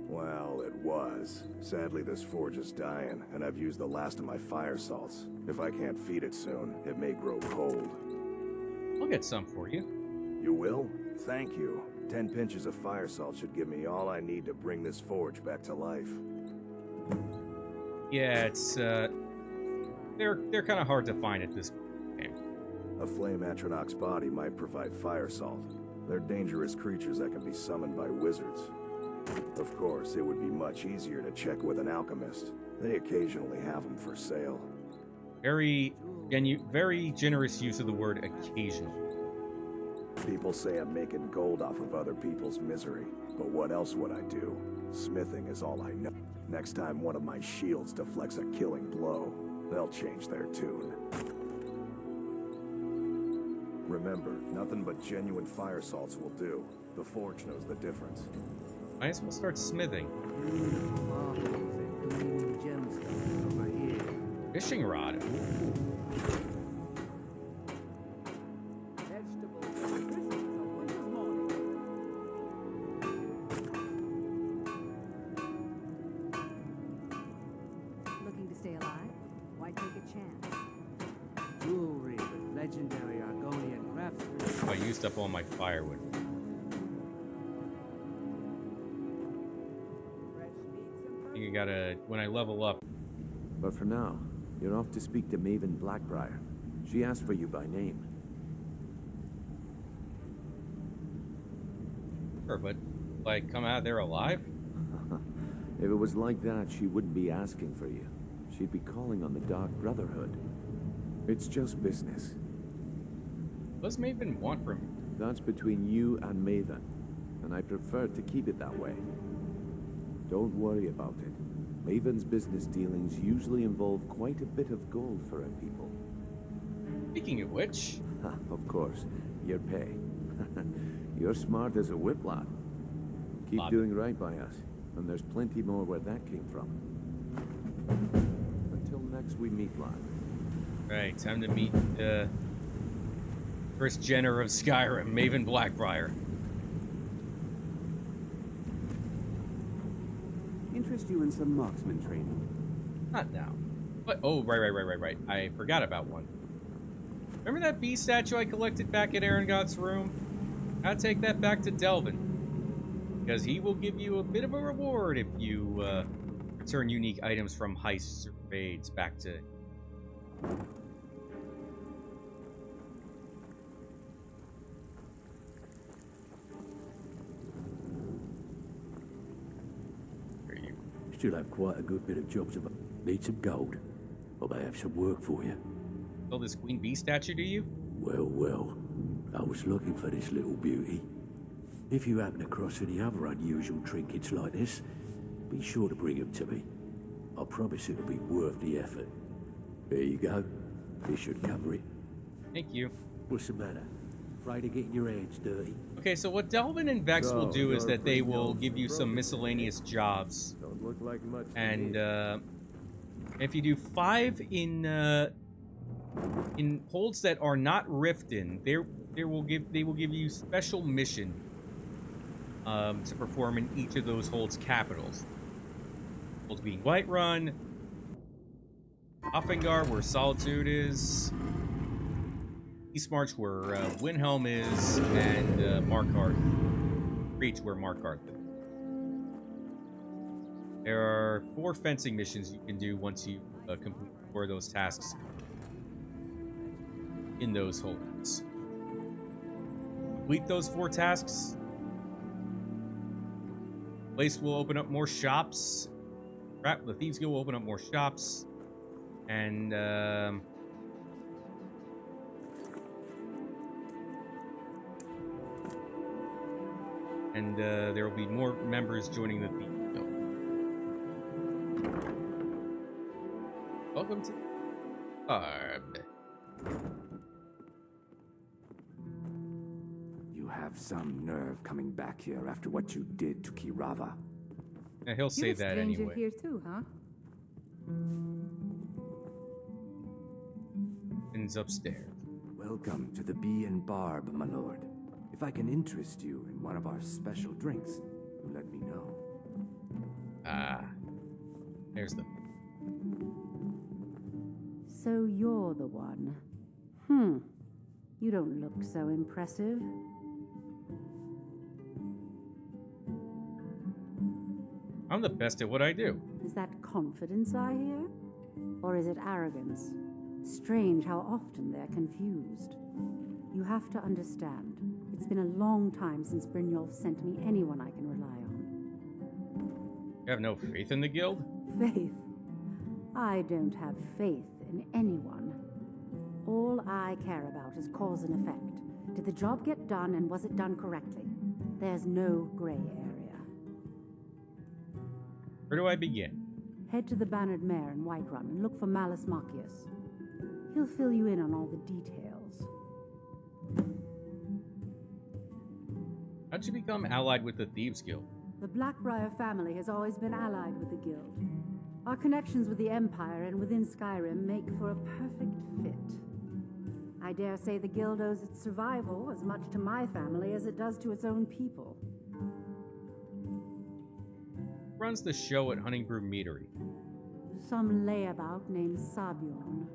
Well, it was. Sadly, this forge is dying, and I've used the last of my fire salts. If I can't feed it soon, it may grow cold. I'll get some for you. You will? Thank you. 10 pinches of fire salt should give me all I need to bring this forge back to life. Yeah, it's they're kind of hard to find at this game. A flame Atronach's body might provide fire salt. They're dangerous creatures that can be summoned by wizards. Of course, it would be much easier to check with an alchemist. They occasionally have them for sale. Very generous use of the word occasional. People say I'm making gold off of other people's misery, but what else would I do? Smithing is all I know. Next time one of my shields deflects a killing blow, they'll change their tune. Remember, nothing but genuine fire salts will do. The forge knows the difference. Might as well start smithing. Fishing rod. Looking to stay alive? Why take a chance? Jewelry with legendary Argonian craftsmanship. I used up all my firewood. You gotta, when I level up. But for now, you're off to speak to Maven Black-Briar. She asked for you by name. Sure, but like come out there alive? If it was like that, she wouldn't be asking for you. She'd be calling on the Dark Brotherhood. It's just business. What does Maven want from me? That's between you and Maven, and I prefer to keep it that way. Don't worry about it. Maven's business dealings usually involve quite a bit of gold for her people. Speaking of which... Of course, your pay. You're smart as a whip lad. Keep doing right by us, and there's plenty more where that came from. Until next we meet, lad. Right, time to meet the first Jenner of Skyrim, Maven Black-Briar. Interest you in some marksman training? Not now. But, oh, right. I forgot about one. Remember that bee statue I collected back at Erengot's room? I'll take that back to Delvin. Because he will give you a bit of a reward if you return unique items from heists or raids back to... Still have quite a good bit of jobs about. Need some gold. I may have some work for you. Oh, this Queen Bee statue, do you? Well. I was looking for this little beauty. If you happen across any other unusual trinkets like this, be sure to bring them to me. I promise it'll be worth the effort. There you go. This should cover it. Thank you. What's the matter? Afraid of getting your hands dirty? Okay, so what Delvin and Vex will do is that they will give you some miscellaneous jobs. Don't look like much. And if you do 5 in holds that are not Riften, they will give you special mission to perform in each of those holds' capitals. Holds being Whiterun, Offengar, where Solitude is, Eastmarch, where Windhelm is, and Markarth, Reach, where Markarth is. There are 4 fencing missions you can do once you complete 4 of those tasks in those holes. Complete those 4 tasks. Place will open up more shops. The Thieves Guild will open up more shops. And there will be more members joining the Thieves Guild. Welcome to Barb. You have some nerve coming back here after what you did to Kirava. Yeah, he'll say that anyway. You're a stranger here too, huh? Ends upstairs. Welcome to the Bee and Barb, my lord. If I can interest you in one of our special drinks, you let me know. Ah. There's the... So you're the one. You don't look so impressive. I'm the best at what I do. Is that confidence I hear? Or is it arrogance? Strange how often they're confused. You have to understand, it's been a long time since Brynjolf sent me anyone I can rely on. You have no faith in the guild? Faith? I don't have faith in anyone. All I care about is cause and effect. Did the job get done, and was it done correctly? There's no gray area. Where do I begin? Head to the Bannered Mare in Whiterun and look for Malus Macius. He'll fill you in on all the details. How'd you become allied with the Thieves Guild? The Black-Briar family has always been allied with the Guild. Our connections with the Empire and within Skyrim make for a perfect fit. I dare say the Guild owes its survival as much to my family as it does to its own people. Who runs the show at Honningbrew Meadery? Some layabout named Sabjorn.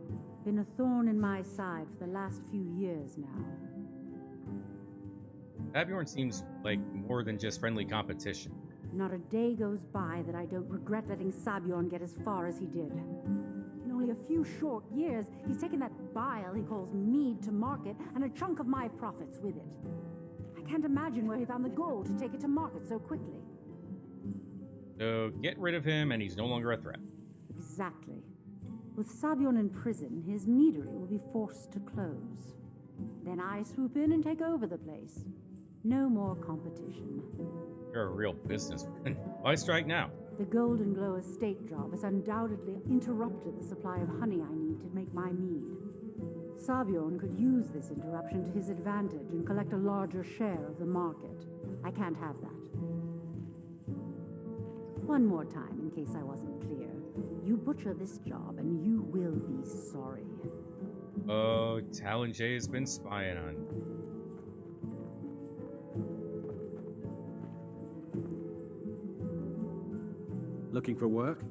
Been a thorn in my side for the last few years now. Sabjorn seems like more than just friendly competition. Not a day goes by that I don't regret letting Sabjorn get as far as he did. In only a few short years, he's taken that bile he calls mead to market and a chunk of my profits with it. I can't imagine where he found the gold to take it to market so quickly. So get rid of him and he's no longer a threat. Exactly. With Sabjorn in prison, his meadery will be forced to close. Then I swoop in and take over the place. No more competition. You're a real businessman. Why strike now? The Golden Glow estate job has undoubtedly interrupted the supply of honey I need to make my mead. Sabjorn could use this interruption to his advantage and collect a larger share of the market. I can't have that. One more time, in case I wasn't clear. You butcher this job, and you will be sorry. Oh, Talon J has been spying on. Looking for work?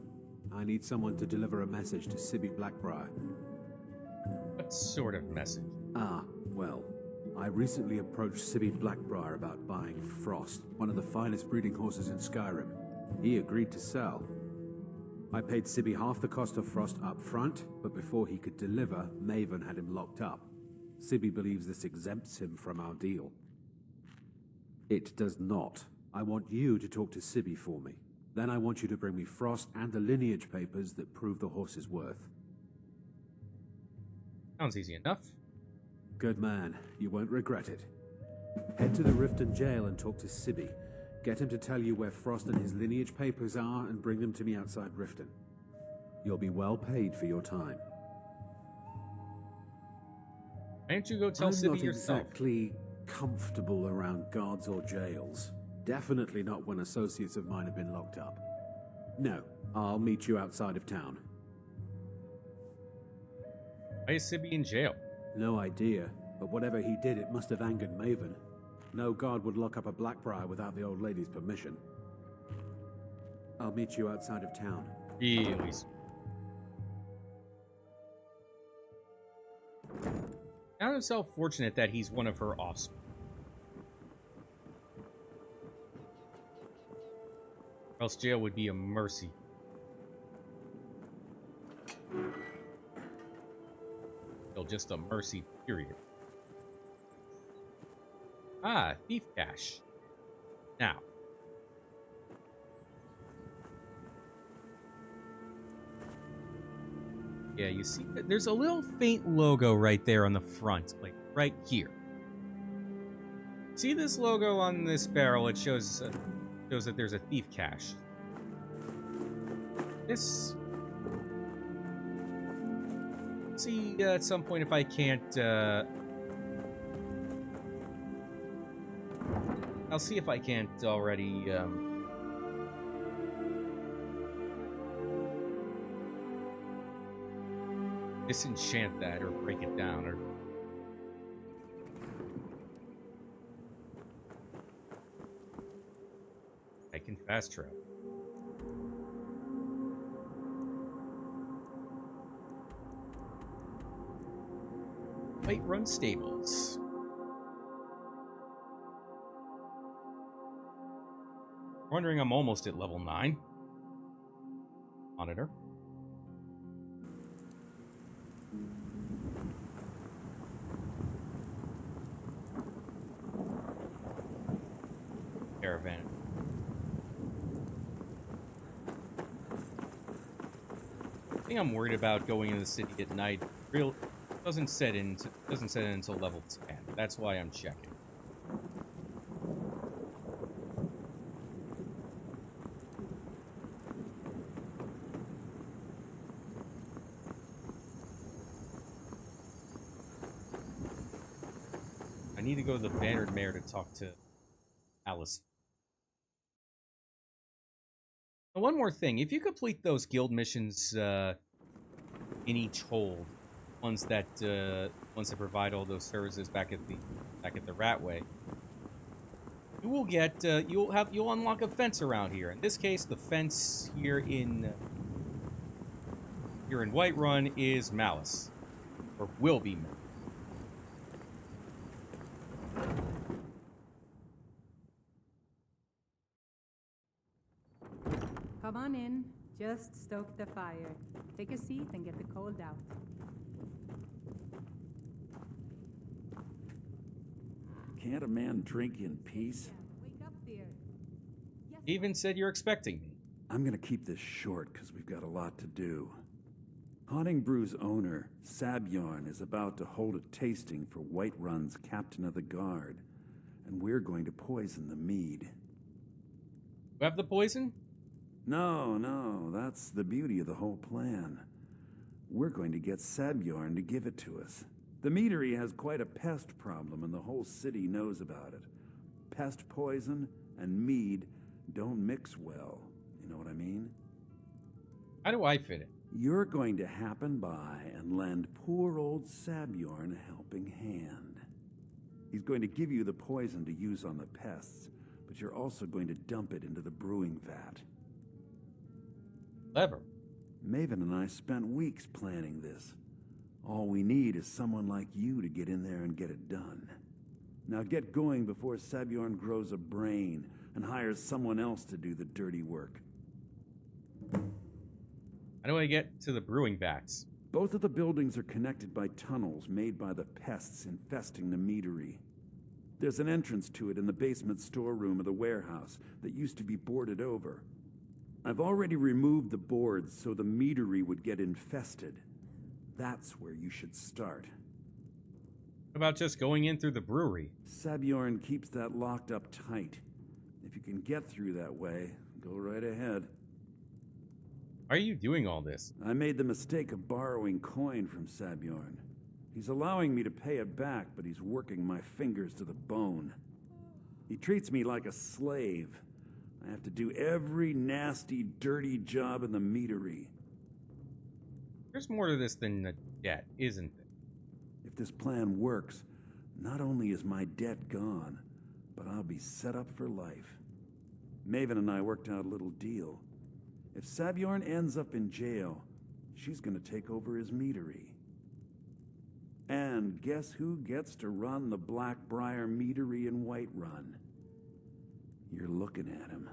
I need someone to deliver a message to Sibby Black-Briar. What sort of message? Well, I recently approached Sibby Black-Briar about buying Frost, one of the finest breeding horses in Skyrim. He agreed to sell. I paid Sibby half the cost of Frost up front, but before he could deliver, Maven had him locked up. Sibby believes this exempts him from our deal. It does not. I want you to talk to Sibby for me. Then I want you to bring me Frost and the lineage papers that prove the horse's worth. Sounds easy enough. Good man. You won't regret it. Head to the Riften jail and talk to Sibby. Get him to tell you where Frost and his lineage papers are and bring them to me outside Riften. You'll be well paid for your time. Why don't you go tell Sibby yourself? I'm not exactly comfortable around guards or jails. Definitely not when associates of mine have been locked up. No, I'll meet you outside of town. Why is Sibby in jail? No idea, but whatever he did, it must have angered Maven. No guard would lock up a Black-Briar without the old lady's permission. I'll meet you outside of town. Really? Count himself fortunate that he's one of her offspring. Or else jail would be a mercy. Still just a mercy, period. Ah, thief cache. Now. Yeah, you see, there's a little faint logo right there on the front, like right here. See this logo on this barrel? It shows that there's a thief cache. This. See at some point if I can't. I'll see if I can't already. Disenchant that or break it down or. I can fast travel. Whiterun Stables. Wondering I'm almost at level 9. Monitor. Caravan. The thing I'm worried about going into the city at night doesn't set in until level 10. That's why I'm checking. I need to go to the Bannered Mare to talk to Alice. Now, one more thing. If you complete those guild missions in each hold, ones that provide all those services back at the Ratway, you will get you'll unlock a fence around here. In this case, the fence here in Whiterun is Malice, or will be Malice. Come on in. Just stoke the fire. Take a seat and get the cold out. Can't a man drink in peace? Wake up, dear. Even said you're expecting me. I'm gonna keep this short because we've got a lot to do. Haunting Brew's owner, Sabjorn, is about to hold a tasting for Whiterun's Captain of the Guard, and we're going to poison the mead. You have the poison? No, that's the beauty of the whole plan. We're going to get Sabjorn to give it to us. The meadery has quite a pest problem, and the whole city knows about it. Pest poison and mead don't mix well. You know what I mean? How do I fit it? You're going to happen by and lend poor old Sabjorn a helping hand. He's going to give you the poison to use on the pests, but you're also going to dump it into the brewing vat. Clever. Maven and I spent weeks planning this. All we need is someone like you to get in there and get it done. Now get going before Sabjorn grows a brain and hires someone else to do the dirty work. How do I get to the brewing vats? Both of the buildings are connected by tunnels made by the pests infesting the meadery. There's an entrance to it in the basement storeroom of the warehouse that used to be boarded over. I've already removed the boards so the meadery would get infested. That's where you should start. What about just going in through the brewery? Sabjorn keeps that locked up tight. If you can get through that way, go right ahead. Why are you doing all this? I made the mistake of borrowing coin from Sabjorn. He's allowing me to pay it back, but he's working my fingers to the bone. He treats me like a slave. I have to do every nasty, dirty job in the meadery. There's more to this than a debt, isn't there? If this plan works, not only is my debt gone, but I'll be set up for life. Maven and I worked out a little deal. If Sabjorn ends up in jail, she's gonna take over his meadery. And guess who gets to run the Black-Briar meadery in Whiterun? You're looking at him.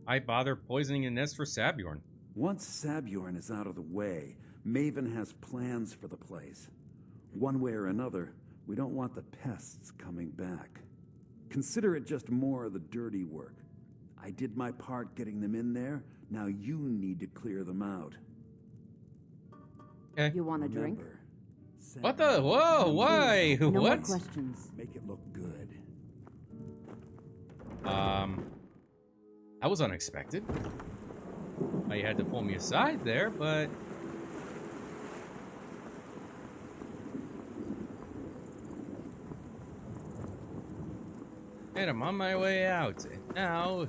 I bother poisoning a nest for Sabjorn? Once Sabjorn is out of the way, Maven has plans for the place. One way or another, we don't want the pests coming back. Consider it just more of the dirty work. I did my part getting them in there. Now you need to clear them out. Okay. You want a drink? What the? Whoa, why? No more What? questions. Make it look good. That was unexpected. You had to pull me aside there, but... And I'm on my way out. And now...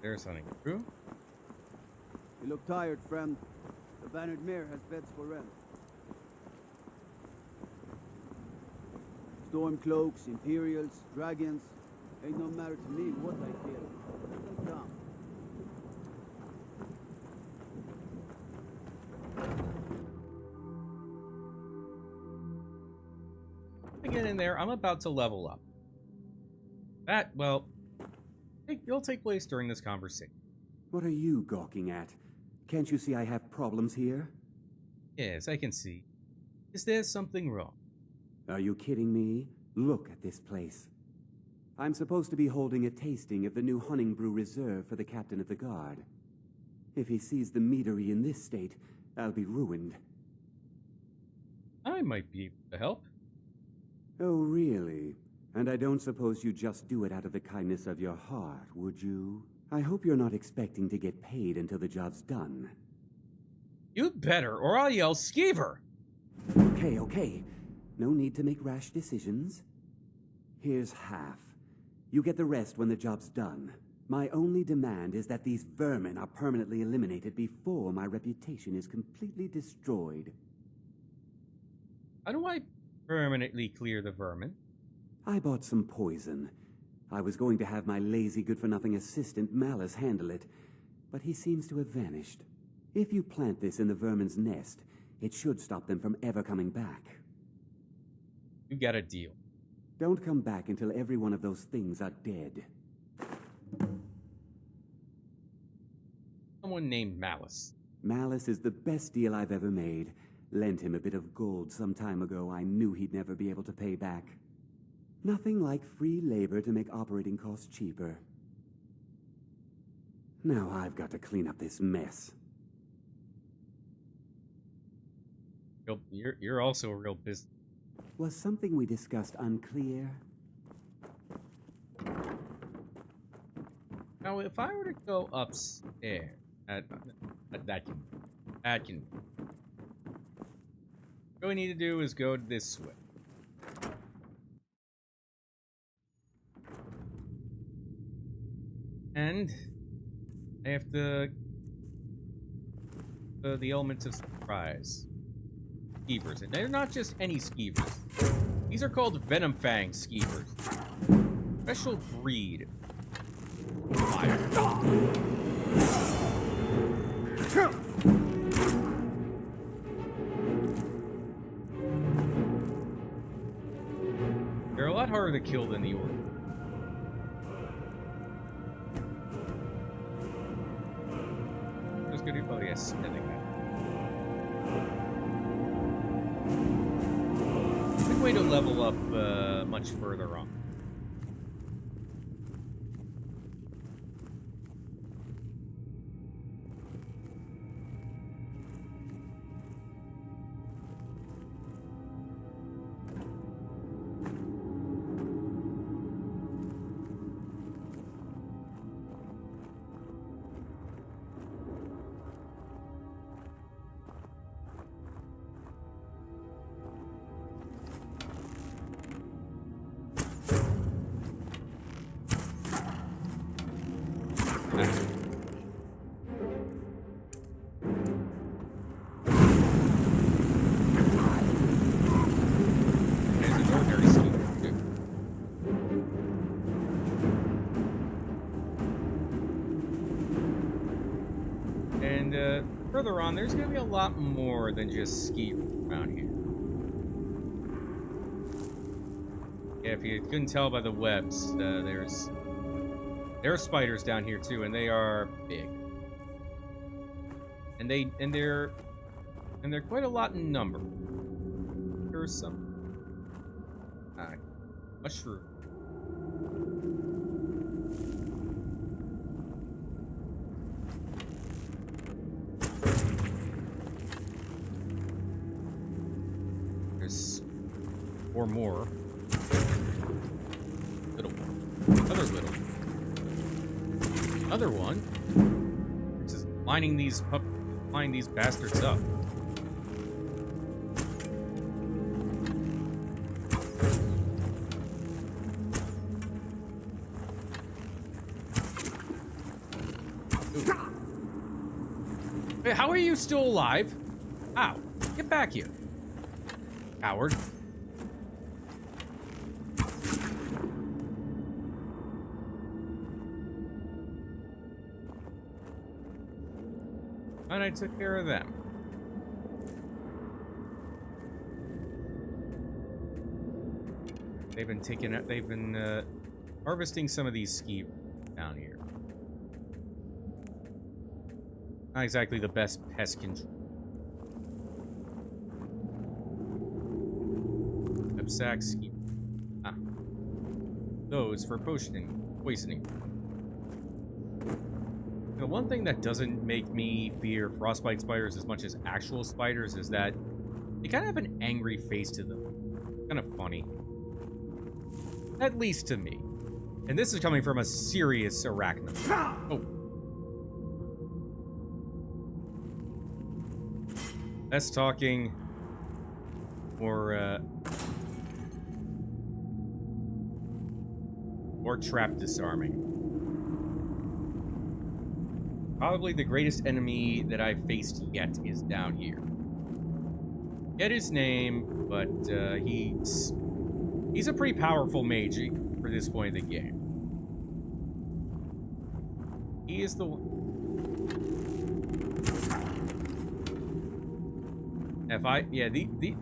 There's something true. You look tired, friend. The Bannered Mare has beds for rent. Stormcloaks, Imperials, Dragons. Ain't no matter to me what I feel. Let them come. To get in there, I'm about to level up. That, well, it'll take place during this conversation. What are you gawking at? Can't you see I have problems here? Yes, I can see. Is there something wrong? Are you kidding me? Look at this place. I'm supposed to be holding a tasting of the new Hunting Brew Reserve for the captain of the guard. If he sees the meadery in this state, I'll be ruined. I might be able to help. Oh, really? And I don't suppose you just do it out of the kindness of your heart, would you? I hope you're not expecting to get paid until the job's done. You'd better, or I'll yell Skeever! Okay. No need to make rash decisions. Here's half. You get the rest when the job's done. My only demand is that these vermin are permanently eliminated before my reputation is completely destroyed. How do I permanently clear the vermin? I bought some poison. I was going to have my lazy good-for-nothing assistant Malice handle it, but he seems to have vanished. If you plant this in the vermin's nest, it should stop them from ever coming back. You got a deal. Don't come back until every one of those things are dead. Someone named Malice. Malice is the best deal I've ever made. Lent him a bit of gold some time ago I knew he'd never be able to pay back. Nothing like free labor to make operating costs cheaper. Now I've got to clean up this mess. You're also a real business. Was something we discussed unclear? Now, if I were to go upstairs, that can. What we need to do is go this way. And I have to the elements of surprise. Skeevers, and they're not just any skeevers. These are called Venom Fang skeevers. Special breed. They're a lot harder to kill than the Orc. Just gonna do probably a smithing that. Good way to level up much further on. Further on, there's going to be a lot more than just ski around here. Yeah, if you couldn't tell by the webs, there are spiders down here too, and they are big. And they're quite a lot in number. There's some mushroom. Or more. Little one. Another little one. Another one. Just lining these bastards up. Ooh. Hey, how are you still alive? Ow. Get back here. Coward. And I took care of them. They've been harvesting some of these ski down here. Not exactly the best pest control. Sack ski. Those for poisoning. The one thing that doesn't make me fear frostbite spiders as much as actual spiders is that they kind of have an angry face to them. Kind of funny. At least to me. And this is coming from a serious arachnid. Oh. Less talking. More trap disarming. Probably the greatest enemy that I've faced yet is down here. Get his name, but he's a pretty powerful mage for this point in the game. He is the one.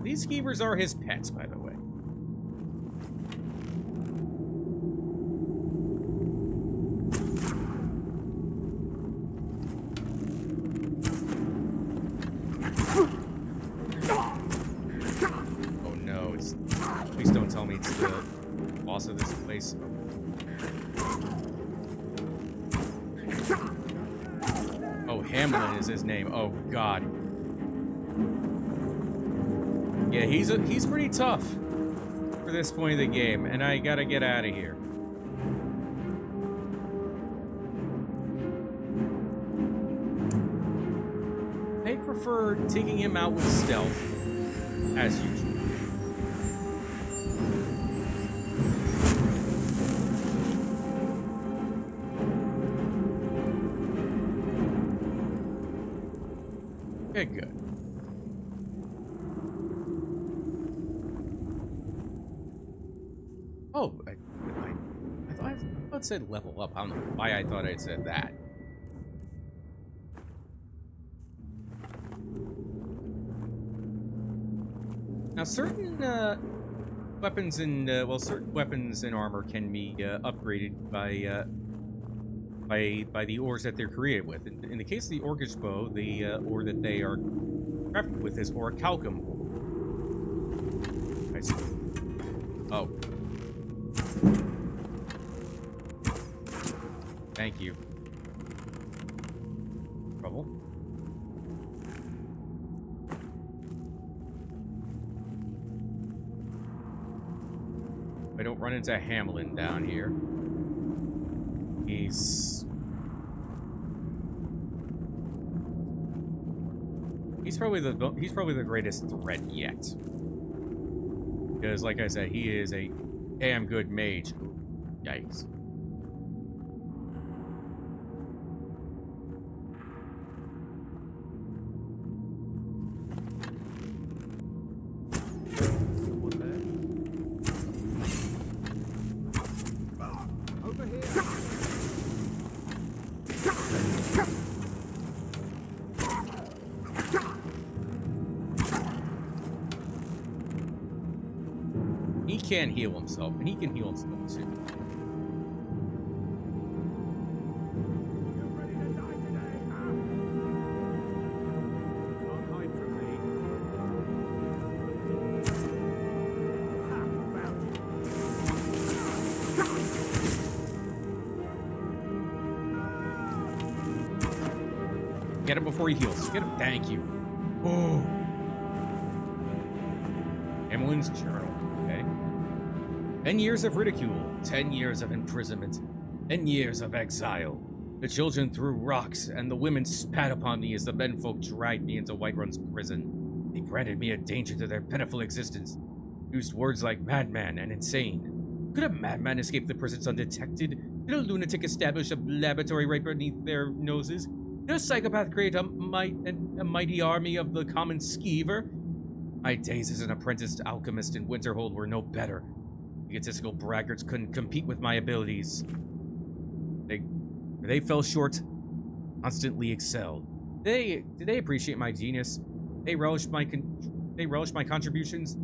These skeevers are his pets, by the way. Of this place. Oh, Hamlin is his name. Oh God. Yeah, he's pretty tough for this point of the game, and I gotta get out of here. I prefer taking him out with stealth, as usual. Okay, good. Oh, I thought it said level up. I don't know why I thought I said that. Now, certain weapons and certain weapons and armor can be upgraded by the ores that they're created with. In the case of the Orcish bow, the ore that they are crafted with is orichalcum. I see. Oh. Thank you. Trouble. I don't run into Hamlin down here. He's probably the greatest threat yet. Because like I said, he is a damn good mage. Yikes. He can't heal himself, and he can heal himself too. Get him before he heals. Get him. Thank you. Oh. Emmeline's journal. Okay. 10 years of ridicule. 10 years of imprisonment. 10 years of exile. The children threw rocks, and the women spat upon me as the menfolk dragged me into Whiterun's prison. They branded me a danger to their pitiful existence. Used words like madman and insane. Could a madman escape the prisons undetected? Did a lunatic establish a laboratory right beneath their noses? Did a psychopath create a mighty army of the common skeever? My days as an apprenticed alchemist in Winterhold were no better. Egotistical braggarts couldn't compete with my abilities. They fell short, constantly excelled. Did they appreciate my genius? They relished my contributions?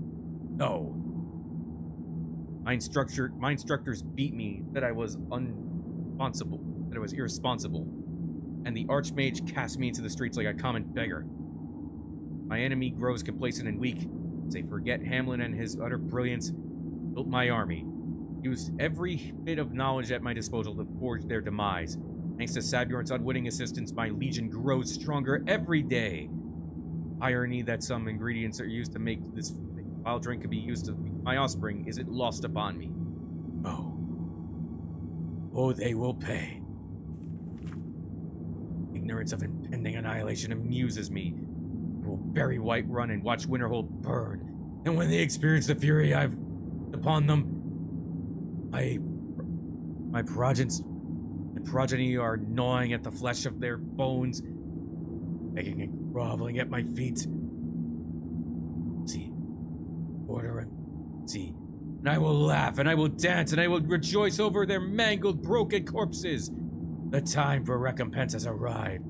No. My instructors beat me that I was irresponsible. And the Archmage cast me into the streets like a common beggar. My enemy grows complacent and weak as they forget Hamlin and his utter brilliance built my army. Used every bit of knowledge at my disposal to forge their demise. Thanks to Sabjorn's unwitting assistance, my legion grows stronger every day. Irony that some ingredients are used to make this vile drink could be used to feed my offspring isn't lost upon me. Oh, they will pay. Ignorance of impending annihilation amuses me. I will bury Whiterun and watch Winterhold burn. And when they experience the fury I've upon them, my progeny are gnawing at the flesh of their bones, begging and groveling at my feet. See, order and see. And I will laugh, and I will dance, and I will rejoice over their mangled, broken corpses. The time for recompense has arrived.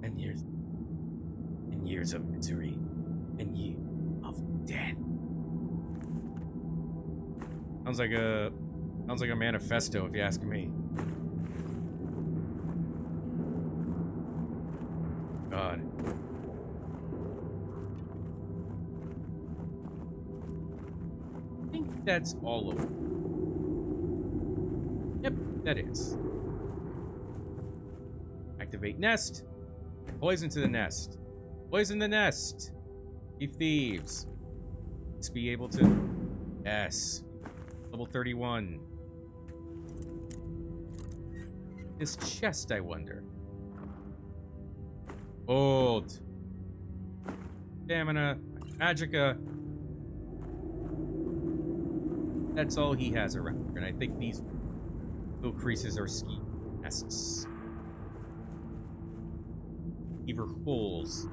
10 years of misery, and years of death. Sounds like a manifesto, if you ask me. God. I think that's all of it. Yep, that is. Activate nest. Poison to the nest. Poison the nest. Keep thieves. Let's be able to. Yes. Level 31. This chest, I wonder. Gold. Stamina. Magicka. That's all he has around. And I think these little creases are ski nests. Beaver holes.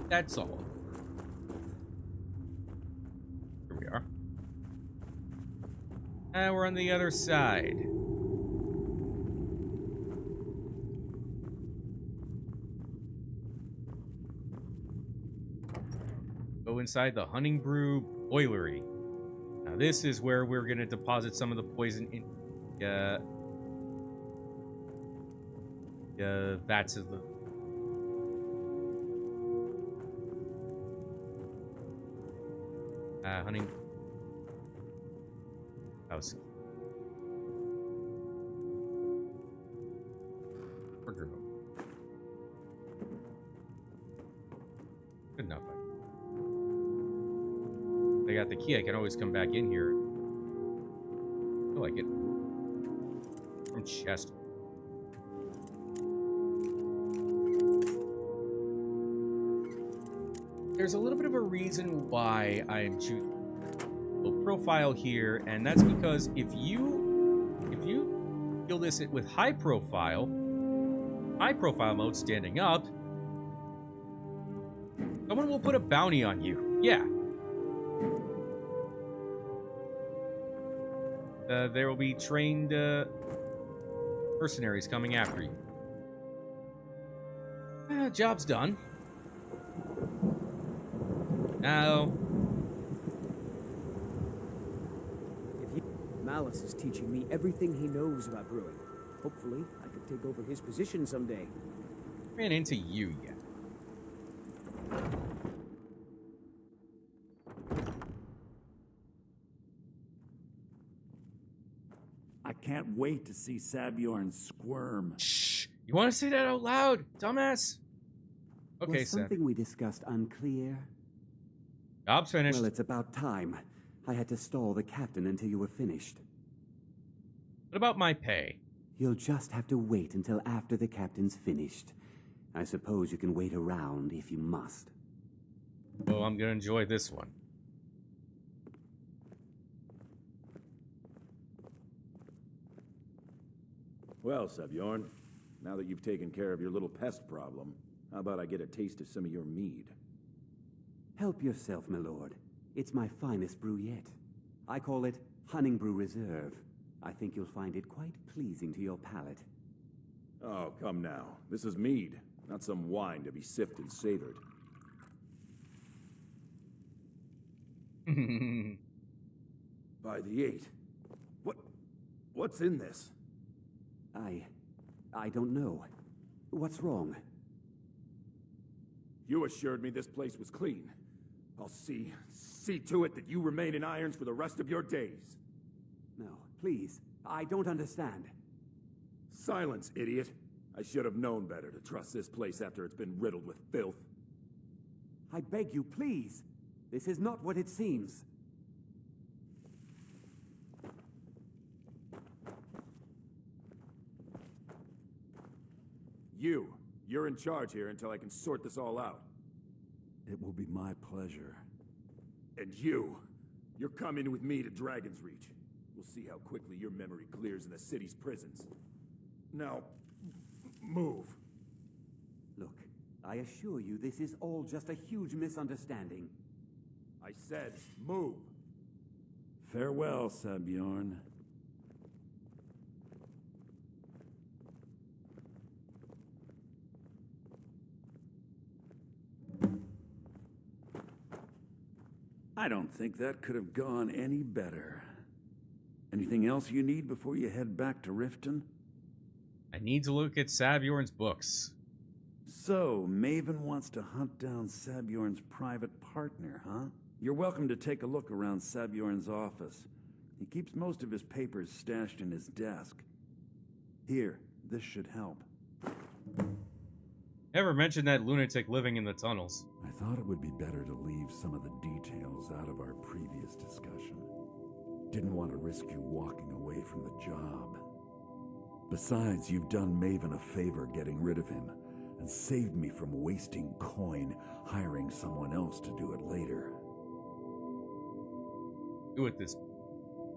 That's all. Here we are. And we're on the other side. Go inside the Hunting Brew Boilery. Now this is where we're going to deposit some of the poison in vats of the hunting house. Good enough. I got the key. I can always come back in here. I like it. From chest. There's a little bit of a reason why I am choosing We'll profile here, and that's because if you kill this with high profile mode standing up, someone will put a bounty on you. Yeah. There will be trained mercenaries coming after you. Job's done. Now, Malice is teaching me everything he knows about brewing. Hopefully, I could take over his position someday. Ran into you yet. I can't wait to see Sabjorn squirm. Shh! You want to say that out loud, dumbass? Okay, Was something we discussed unclear? Job's finished. Well, it's about time. I had to stall the captain until you were finished. What about my pay? You'll just have to wait until after the captain's finished. I suppose you can wait around if you must. Oh, I'm gonna enjoy this one. Well, Sabjorn, now that you've taken care of your little pest problem, how about I get a taste of some of your mead? Help yourself, my lord. It's my finest brew yet. I call it Hunting Brew Reserve. I think you'll find it quite pleasing to your palate. Oh, come now. This is mead, not some wine to be sipped and savored. By the 8. What's in this? I don't know. What's wrong? You assured me this place was clean. I'll see to it that you remain in irons for the rest of your days. No, please. I don't understand. Silence, idiot. I should have known better to trust this place after it's been riddled with filth. I beg you, please. This is not what it seems. You're in charge here until I can sort this all out. It will be my pleasure. And you're coming with me to Dragon's Reach. We'll see how quickly your memory clears in the city's prisons. Now, move. Look, I assure you this is all just a huge misunderstanding. I said, move. Farewell, Sabjorn. I don't think that could have gone any better. Anything else you need before you head back to Riften? I need to look at Sabjorn's books. So, Maven wants to hunt down Sabjorn's private partner, huh? You're welcome to take a look around Sabjorn's office. He keeps most of his papers stashed in his desk. Here, this should help. Never mentioned that lunatic living in the tunnels. I thought it would be better to leave some of the details out of our previous discussion. Didn't want to risk you walking away from the job. Besides, you've done Maven a favor getting rid of him, and saved me from wasting coin hiring someone else to do it later. Do it this.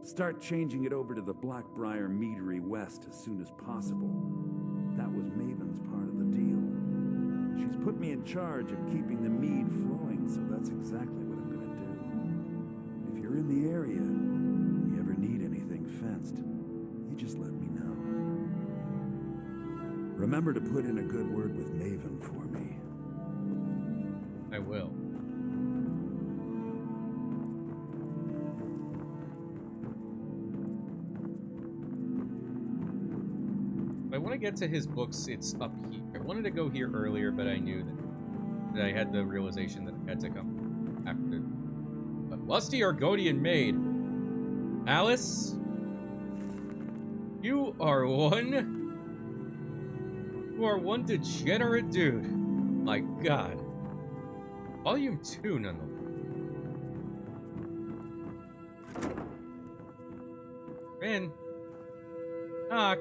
Start changing it over to the Black-Briar Meadery West as soon as possible. That was Maven's part of the deal. She's put me in charge of keeping the mead flowing, so that's exactly what I'm gonna do. If you're in the area, and you ever need anything fenced, you just let me know. Remember to put in a good word with Maven for me. I will. If I want to get to his books, it's up here. I wanted to go here earlier, but I knew that I had the realization that I had to come after. A lusty Argonian maid. Alice? You are one degenerate dude. My god. Volume 2, nonetheless. Rin. Knock.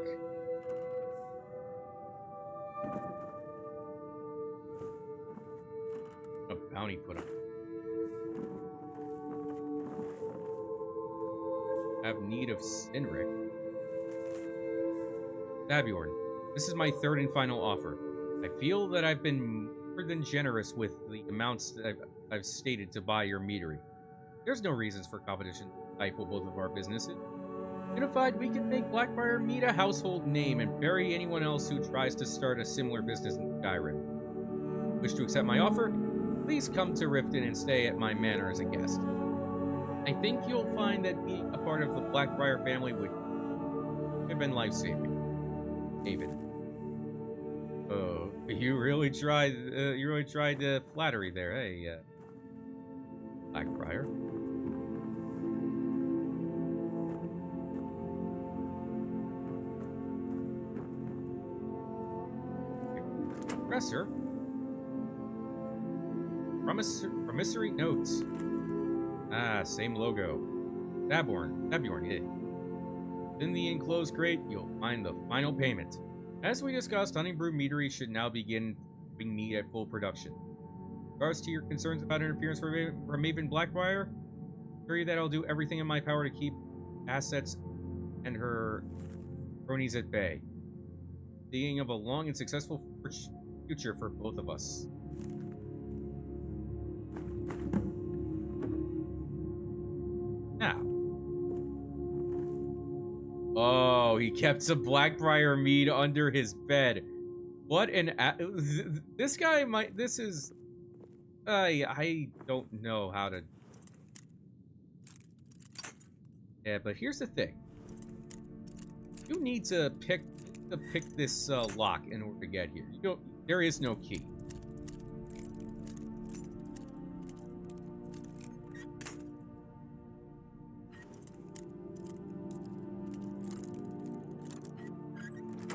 A bounty put up. have need of Sinric. Sabiorn, this is my third and final offer. I feel that I've been more than generous with the amounts that I've stated to buy your meadery. There's no reasons for competition to stifle both of our businesses. Unified, we can make Black-Briar Mead a household name and bury anyone else who tries to start a similar business in Skyrim. Wish to accept my offer? Please come to Riften and stay at my manor as a guest. I think you'll find that being a part of the Black-Briar family would have been life-saving. David. Oh, you really tried flattery there, hey, Black-Briar. Professor. Promissory notes. Ah, same logo. Sabiorn, yeah. In the enclosed crate, you'll find the final payment. As we discussed, Honeybrewed Meadery should now begin being meat at full production. In regards to your concerns about interference from Maven Black-Briar, I assure you that I'll do everything in my power to keep assets and her cronies at bay. Thinking of a long and successful future for both of us. Now. Oh, he kept some Black-Briar mead under his bed. What an... This guy might... This is... I don't know how to... Yeah, but here's the thing. You need to pick this lock in order to get here. You don't... There is no key.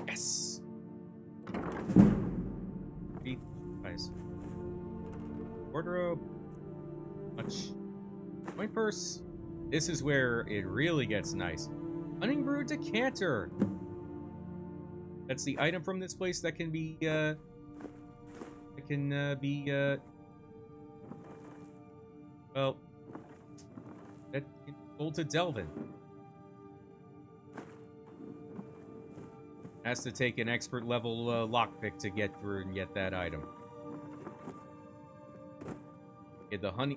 Yes. Nice. Wardrobe. Much. Coin purse. This is where it really gets nice. Honeybrewed decanter. That's the item from this place that can be, well, that can be sold to Delvin. Has to take an expert level lockpick to get through and get that item.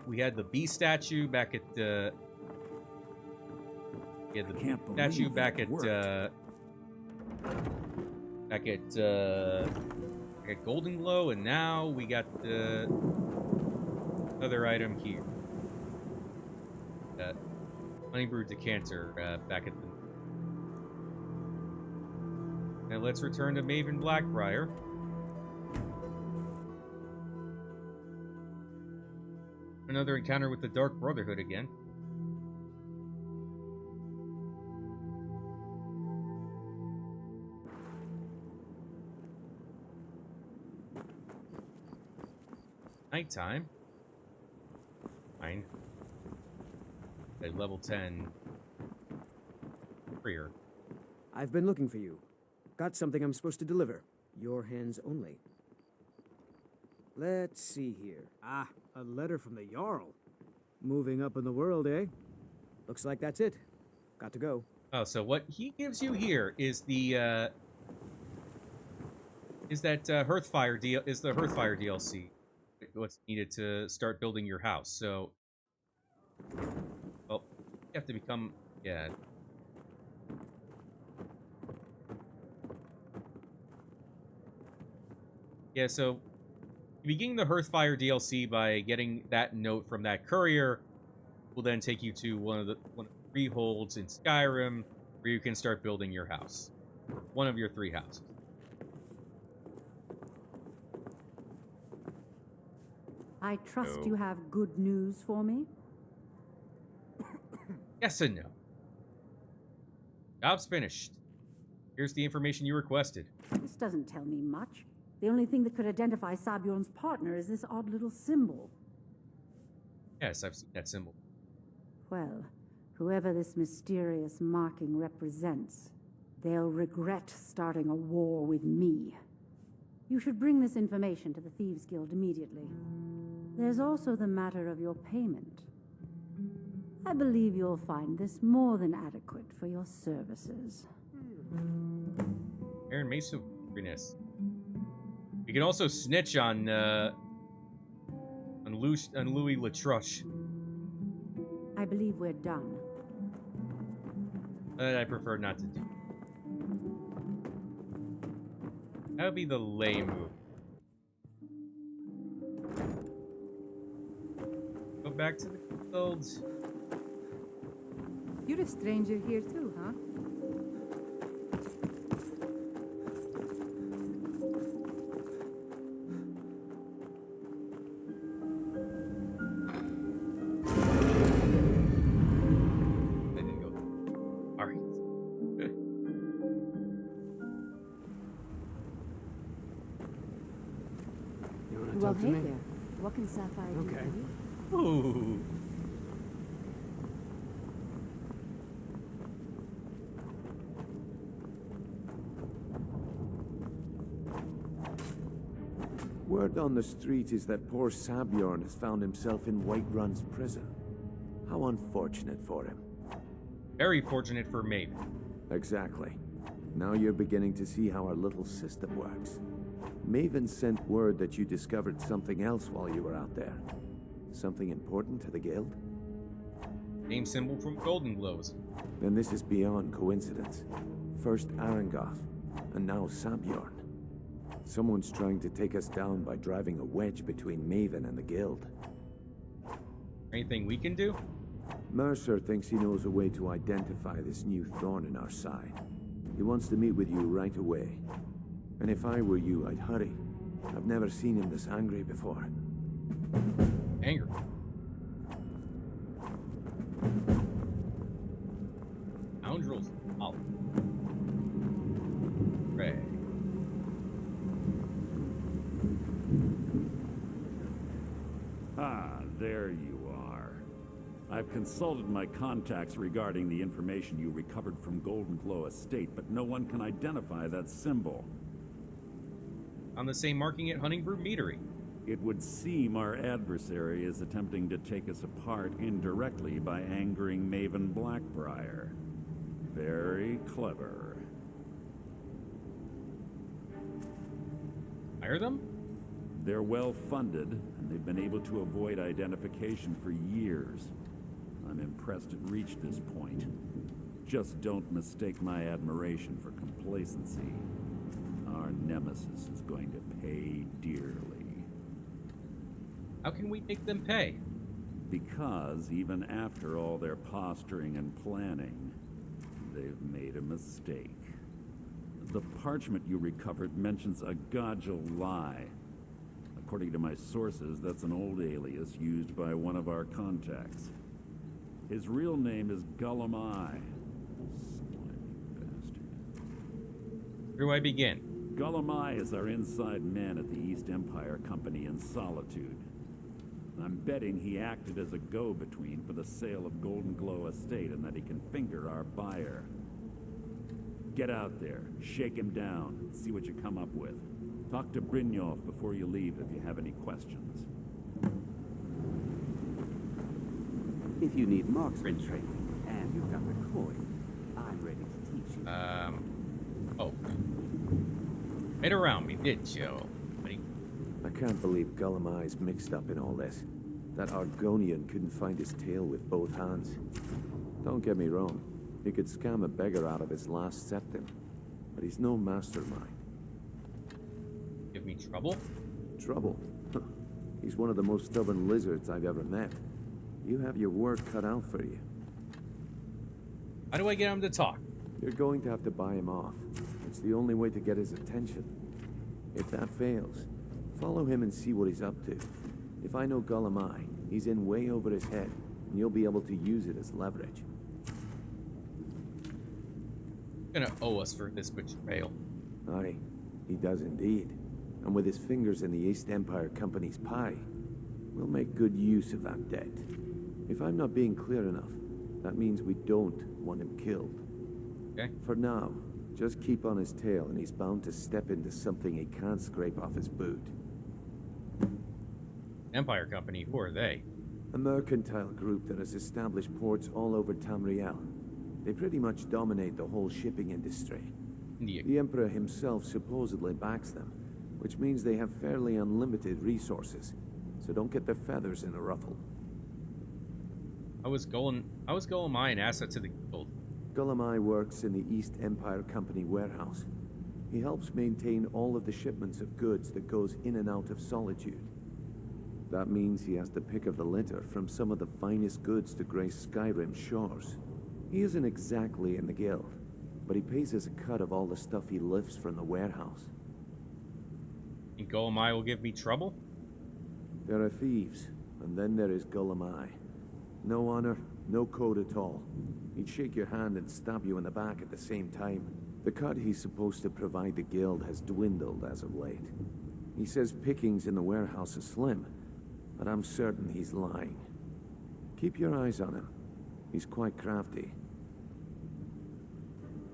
We had the bee statue back at the. We had the bee statue back at Golden Glow, and now we got the other item here. Honeybrewed decanter back at the. Now let's return to Maven Black-Briar. Another encounter with the Dark Brotherhood again. Nighttime. Fine. At level 10. Freer. I've been looking for you. Got something I'm supposed to deliver. Your hands only. Let's see here. Ah, a letter from the Jarl. Moving up in the world, eh? Looks like that's it. Got to go. Oh, so what he gives you here is the Hearthfire DLC. What's needed to start building your house. So, well, you have to become, yeah. Yeah, so beginning the Hearthfire DLC by getting that note from that courier will then take you to one of the freeholds in Skyrim where you can start building your house. One of your 3 houses. I trust you have good news for me? Yes and no. Job's finished. Here's the information you requested. This doesn't tell me much. The only thing that could identify Sabiorn's partner is this odd little symbol. Yes, I've seen that symbol. Well, whoever this mysterious marking represents, they'll regret starting a war with me. You should bring this information to the Thieves Guild immediately. There's also the matter of your payment. I believe you'll find this more than adequate for your services. Aaron Masonriness. You can also snitch on Louis Latruche. I believe we're done. I prefer not to do. That would be the lame move. Go back to the guilds. You're a stranger here too, huh? I didn't go. All right. You want to Well, talk to hey me? there. What can Sapphire do Okay. for you? Ooh. Word on the street is that poor Sabjorn has found himself in Whiterun's prison. How unfortunate for him. Very fortunate for me. Exactly. Now you're beginning to see how our little system works. Maven sent word that you discovered something else while you were out there. Something important to the guild? Name symbol from Golden Glows. Then this is beyond coincidence. First Arangoth, and now Sabjorn. Someone's trying to take us down by driving a wedge between Maven and the guild. Anything we can do? Mercer thinks he knows a way to identify this new thorn in our side. He wants to meet with you right away. And if I were you, I'd hurry. I've never seen him this angry before. Angry. Scoundrels. Oh. Right. Ah, there you are. I've consulted my contacts regarding the information you recovered from Golden Glow Estate, but no one can identify that symbol. On the same marking at Huntingbrew Meadery. It would seem our adversary is attempting to take us apart indirectly by angering Maven Black-Briar. Very clever. Hire them? They're well funded, and they've been able to avoid identification for years. I'm impressed it reached this point. Just don't mistake my admiration for complacency. Our nemesis is going to pay dearly. How can we make them pay? Because even after all their posturing and planning, they've made a mistake. The parchment you recovered mentions a Godjal lie. According to my sources, that's an old alias used by one of our contacts. His real name is Gullum Eye. Slimy bastard. Where do I begin? Gullum Eye is our inside man at the East Empire Company in Solitude. I'm betting he acted as a go-between for the sale of Golden Glow Estate and that he can finger our buyer. Get out there, shake him down, and see what you come up with. Talk to Brynjolf before you leave if you have any questions. If you need marksman training and you've got the coin, I'm ready to teach you. Oh. Made around me, did you? Buddy? I can't believe Gullum Eye's mixed up in all this. That Argonian couldn't find his tail with both hands. Don't get me wrong. He could scam a beggar out of his last septim. But he's no mastermind. Give me trouble? Trouble? He's one of the most stubborn lizards I've ever met. You have your work cut out for you. How do I get him to talk? You're going to have to buy him off. It's the only way to get his attention. If that fails, follow him and see what he's up to. If I know Gullum Eye, he's in way over his head, and you'll be able to use it as leverage. Gonna owe us for this betrayal. Aye, he does indeed. And with his fingers in the East Empire Company's pie, we'll make good use of that debt. If I'm not being clear enough, that means we don't want him killed. Okay. For now, just keep on his tail and he's bound to step into something he can't scrape off his boot. Empire Company, who are they? A mercantile group that has established ports all over Tamriel. They pretty much dominate the whole shipping industry. Yeah. The Emperor himself supposedly backs them, which means they have fairly unlimited resources. So don't get their feathers in a ruffle. I was going my asset to the guild. Gulamai works in the East Empire Company warehouse. He helps maintain all of the shipments of goods that goes in and out of Solitude. That means he has the pick of the litter from some of the finest goods to grace Skyrim's shores. He isn't exactly in the guild, but he pays us a cut of all the stuff he lifts from the warehouse. Think Golemai will give me trouble? There are thieves, and then there is Gulamai. No honor, no code at all. He'd shake your hand and stab you in the back at the same time. The cut he's supposed to provide the guild has dwindled as of late. He says pickings in the warehouse are slim, but I'm certain he's lying. Keep your eyes on him. He's quite crafty.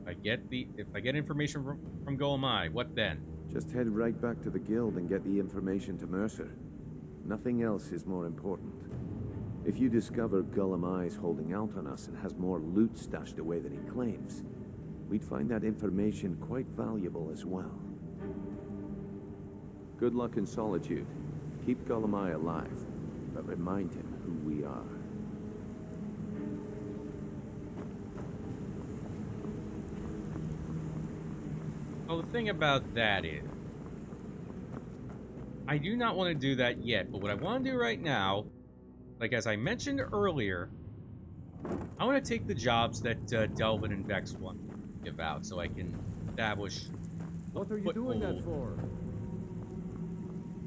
If I get information from Golemai, what then? Just head right back to the guild and get the information to Mercer. Nothing else is more important. If you discover Gulamai is holding out on us and has more loot stashed away than he claims, we'd find that information quite valuable as well. Good luck in Solitude. Keep Gulamai alive, but remind him who we are. Well, the thing about that is, I do not want to do that yet, but what I want to do right now, like as I mentioned earlier, I want to take the jobs that Delvin and Vex want to give out so I can establish What are you doing that for?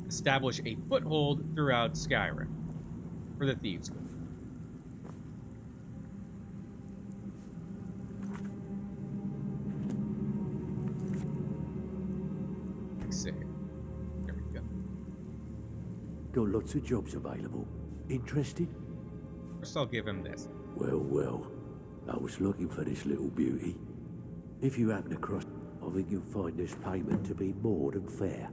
Establish a foothold throughout Skyrim for the Thieves Guild. Sick. There we go. Got lots of jobs available. Interested? First, I'll give him this. Well, well. I was looking for this little beauty. If you happen across, I think you'll find this payment to be more than fair.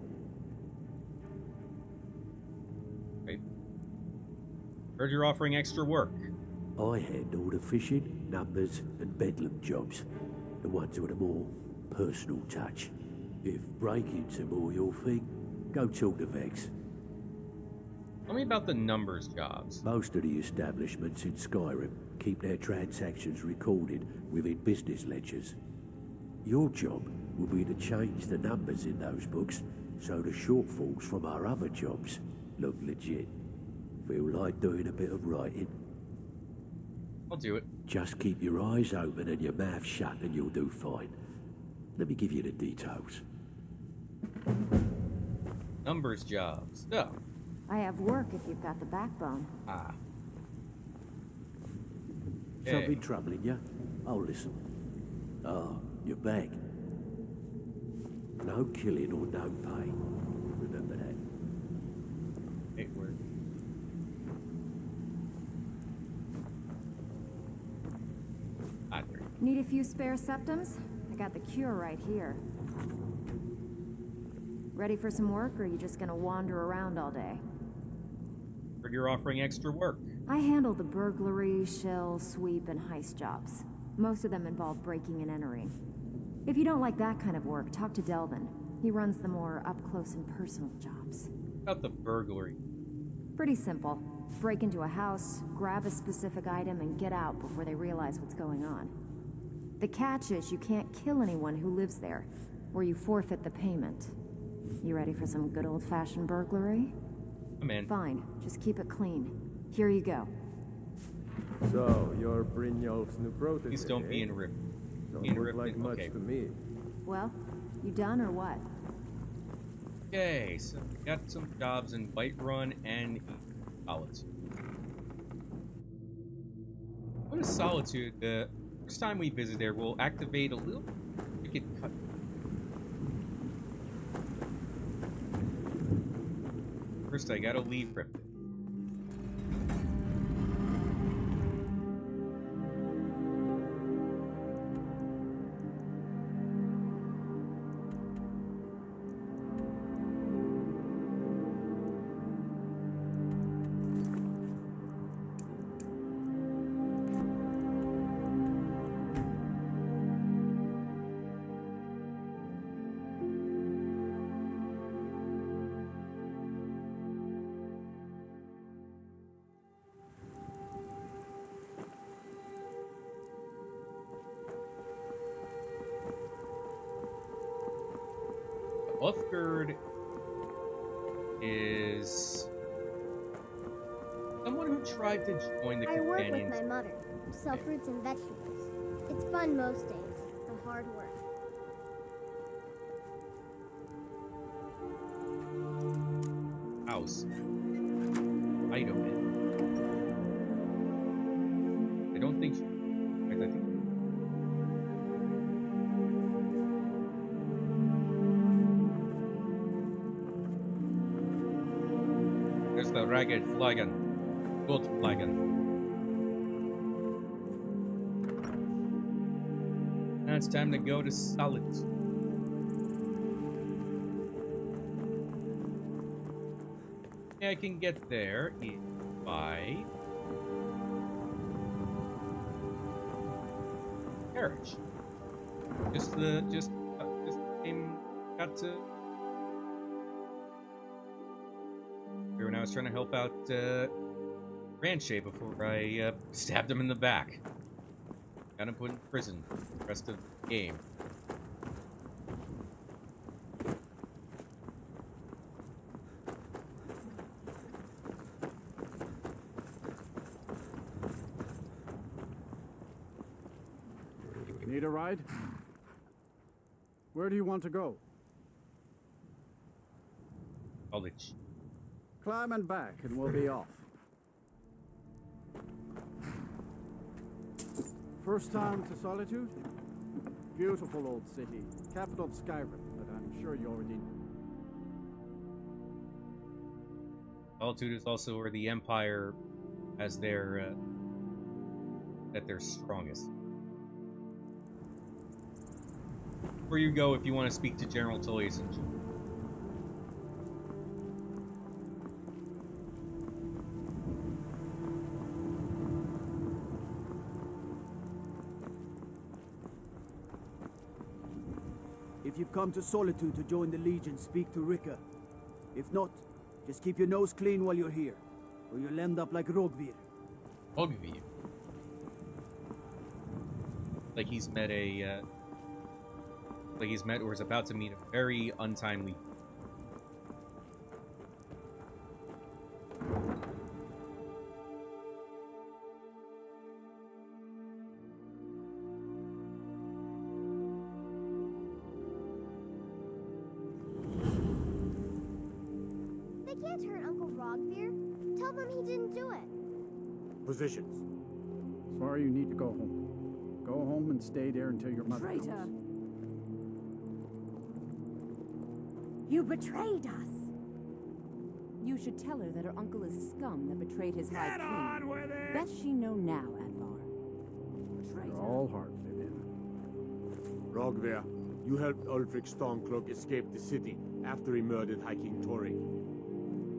Okay. Heard you're offering extra work. I handle the fishing, numbers, and bedlam jobs. The ones with a more personal touch. If breaking's more your thing, go talk to Vex. Tell me about the numbers jobs. Most of the establishments in Skyrim keep their transactions recorded within business ledgers. Your job will be to change the numbers in those books so the shortfalls from our other jobs look legit. Feel like doing a bit of writing? I'll do it. Just keep your eyes open and your mouth shut and you'll do fine. Let me give you the details. Numbers jobs. Oh. I have work if you've got the backbone. Ah. Something troubling you? Oh, listen. You're back. No killing or no pay. Remember that. Hey, word. Need a few spare septums? I got the cure right here. Ready for some work, or are you just gonna wander around all day? Heard you're offering extra work. I handle the burglary, shell, sweep, and heist jobs. Most of them involve breaking and entering. If you don't like that kind of work, talk to Delvin. He runs the more up-close and personal jobs. About the burglary. Pretty simple. Break into a house, grab a specific item, and get out before they realize what's going on. The catch is you can't kill anyone who lives there, or you forfeit the payment. You ready for some good old-fashioned burglary? I'm in. Fine, just keep it clean. Here you go. So, you're Brynjolf's new protege, Please don't be in Riften. Don't look like much to me. Well, you done or what? Okay, so we got some jobs in Whiterun and Solitude. What is Solitude? The first time we visit there, we'll activate a little ticket cut. First, I gotta leave Riften. Uthgerd is someone who tried to join the I work companions. with my mother. Sell fruits and vegetables. It's fun most days, but hard work. House. Item. I don't think. I think. There's the ragged flagon. Gold flagon. Now it's time to go to Solitude. I can get there by carriage. Just got to. When I was trying to help out Ranche before I stabbed him in the back. Got him put in prison for the rest of the game. Need a ride? Where do you want to go? College. Climb and back, and we'll be off. First time to Solitude? Beautiful old city. Capital of Skyrim, but I'm sure you already know. Solitude is also where the Empire has their at their strongest. Where you go if you want to speak to General Tullius and If you've come to Solitude to join the Legion, speak to Rika. If not, just keep your nose clean while you're here, or you'll end up like Rogvir. Rogvir. Like he's met a or is about to meet a very untimely. They can't hurt Uncle Rogvir. Tell them he didn't do it. Positions. Sorry, you need to go home. Go home and stay there until your mother Traitor! comes. You betrayed us! You should tell her that her uncle is scum that betrayed his high king. on with it! Best she know now, Advar. You're all hard, Vivian. Rogvir, you helped Ulfric Stormcloak escape the city after he murdered High King Torrik.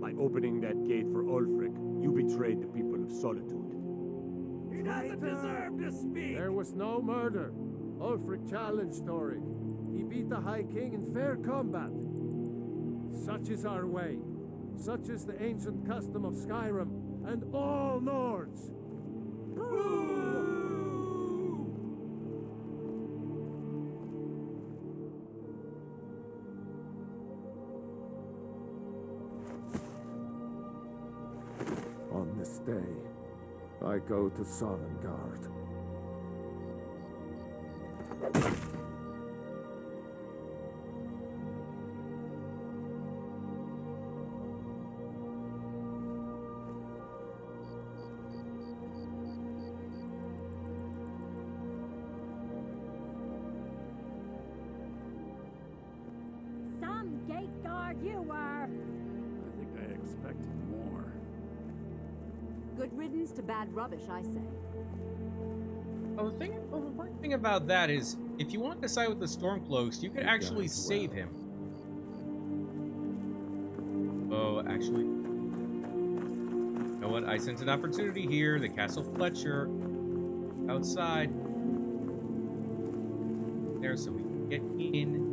By opening that gate for Ulfric, you betrayed the people of Solitude. He doesn't deserve to speak! There was no murder. Ulfric challenged Torrik. He beat the High King in fair combat. Such is our way. Such is the ancient custom of Skyrim and all Nords. On this day, I go to Solengard. Some gate guard you were! I think I expected more. Good riddance to bad rubbish, I say. Oh, the important thing about that is, if you want to side with the Stormcloaks, you could actually save him. Oh, actually, you know what? I sense an opportunity here. The Castle Fletcher outside there, so we can get in.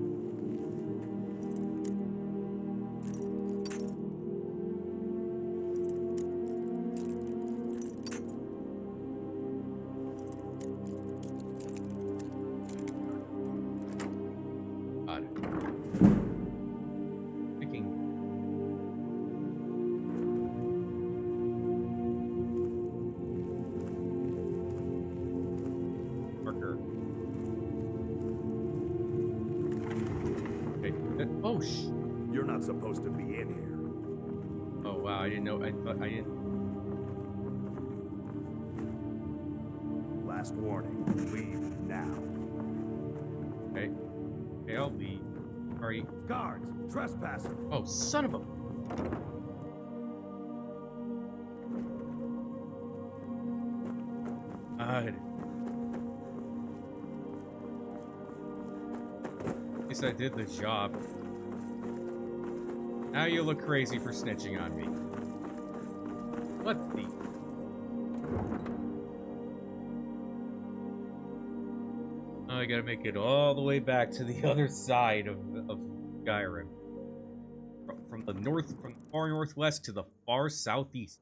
not supposed to be in here. Oh wow, I didn't know. I thought I didn't. Last warning. Leave now. Okay. Okay, I'll leave. Are you? Guards! Trespasser! Oh, son of a. God. At least I did the job. Now you look crazy for snitching on me. What the? Now I gotta make it all the way back to the other side of Skyrim. From the far northwest to the far southeast.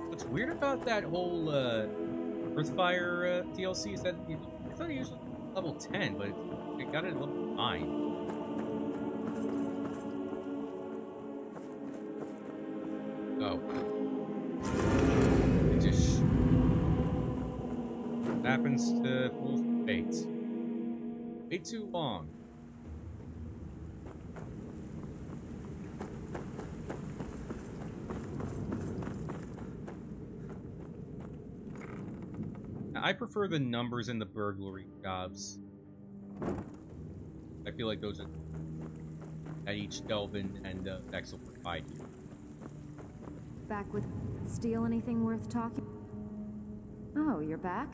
What's weird about that whole Earthfire DLC is that I thought it usually level 10, but it got it at level 9. Oh. It just happens to fools with fate. Way too long. I prefer the numbers in the burglary jobs. I feel like those are at each Delvin and Vex will provide you. Back with steal anything worth talking? Oh, you're back?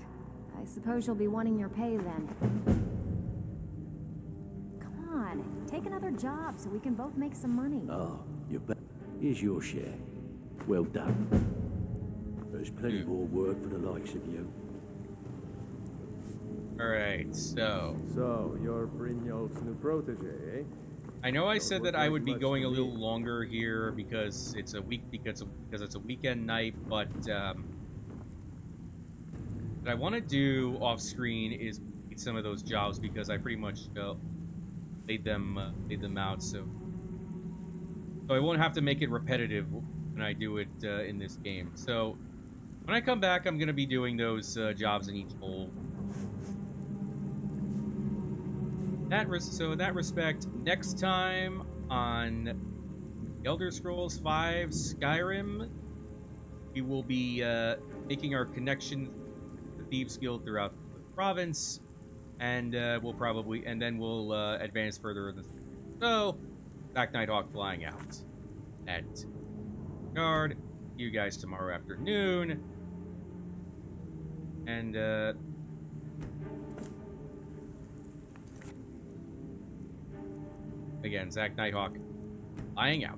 I suppose you'll be wanting your pay then. Come on, take another job so we can both make some money. Oh, you're back. Here's your share. Well done. There's plenty more work for the likes of you. Alright, so... So, you're Brynjolf's new protege, eh? I know I said that I would be going a little longer here because it's a because it's a weekend night, but what I want to do off screen is some of those jobs because I pretty much laid them out, so I won't have to make it repetitive when I do it in this game. So when I come back, I'm going to be doing those jobs in each hole. So in that respect, next time on Elder Scrolls V Skyrim, we will be making our connection to the Thieves Guild throughout the province, and then we'll advance further in the so Black Nighthawk flying out at guard. See you guys tomorrow afternoon, and again, Zach Nighthawk, flying out.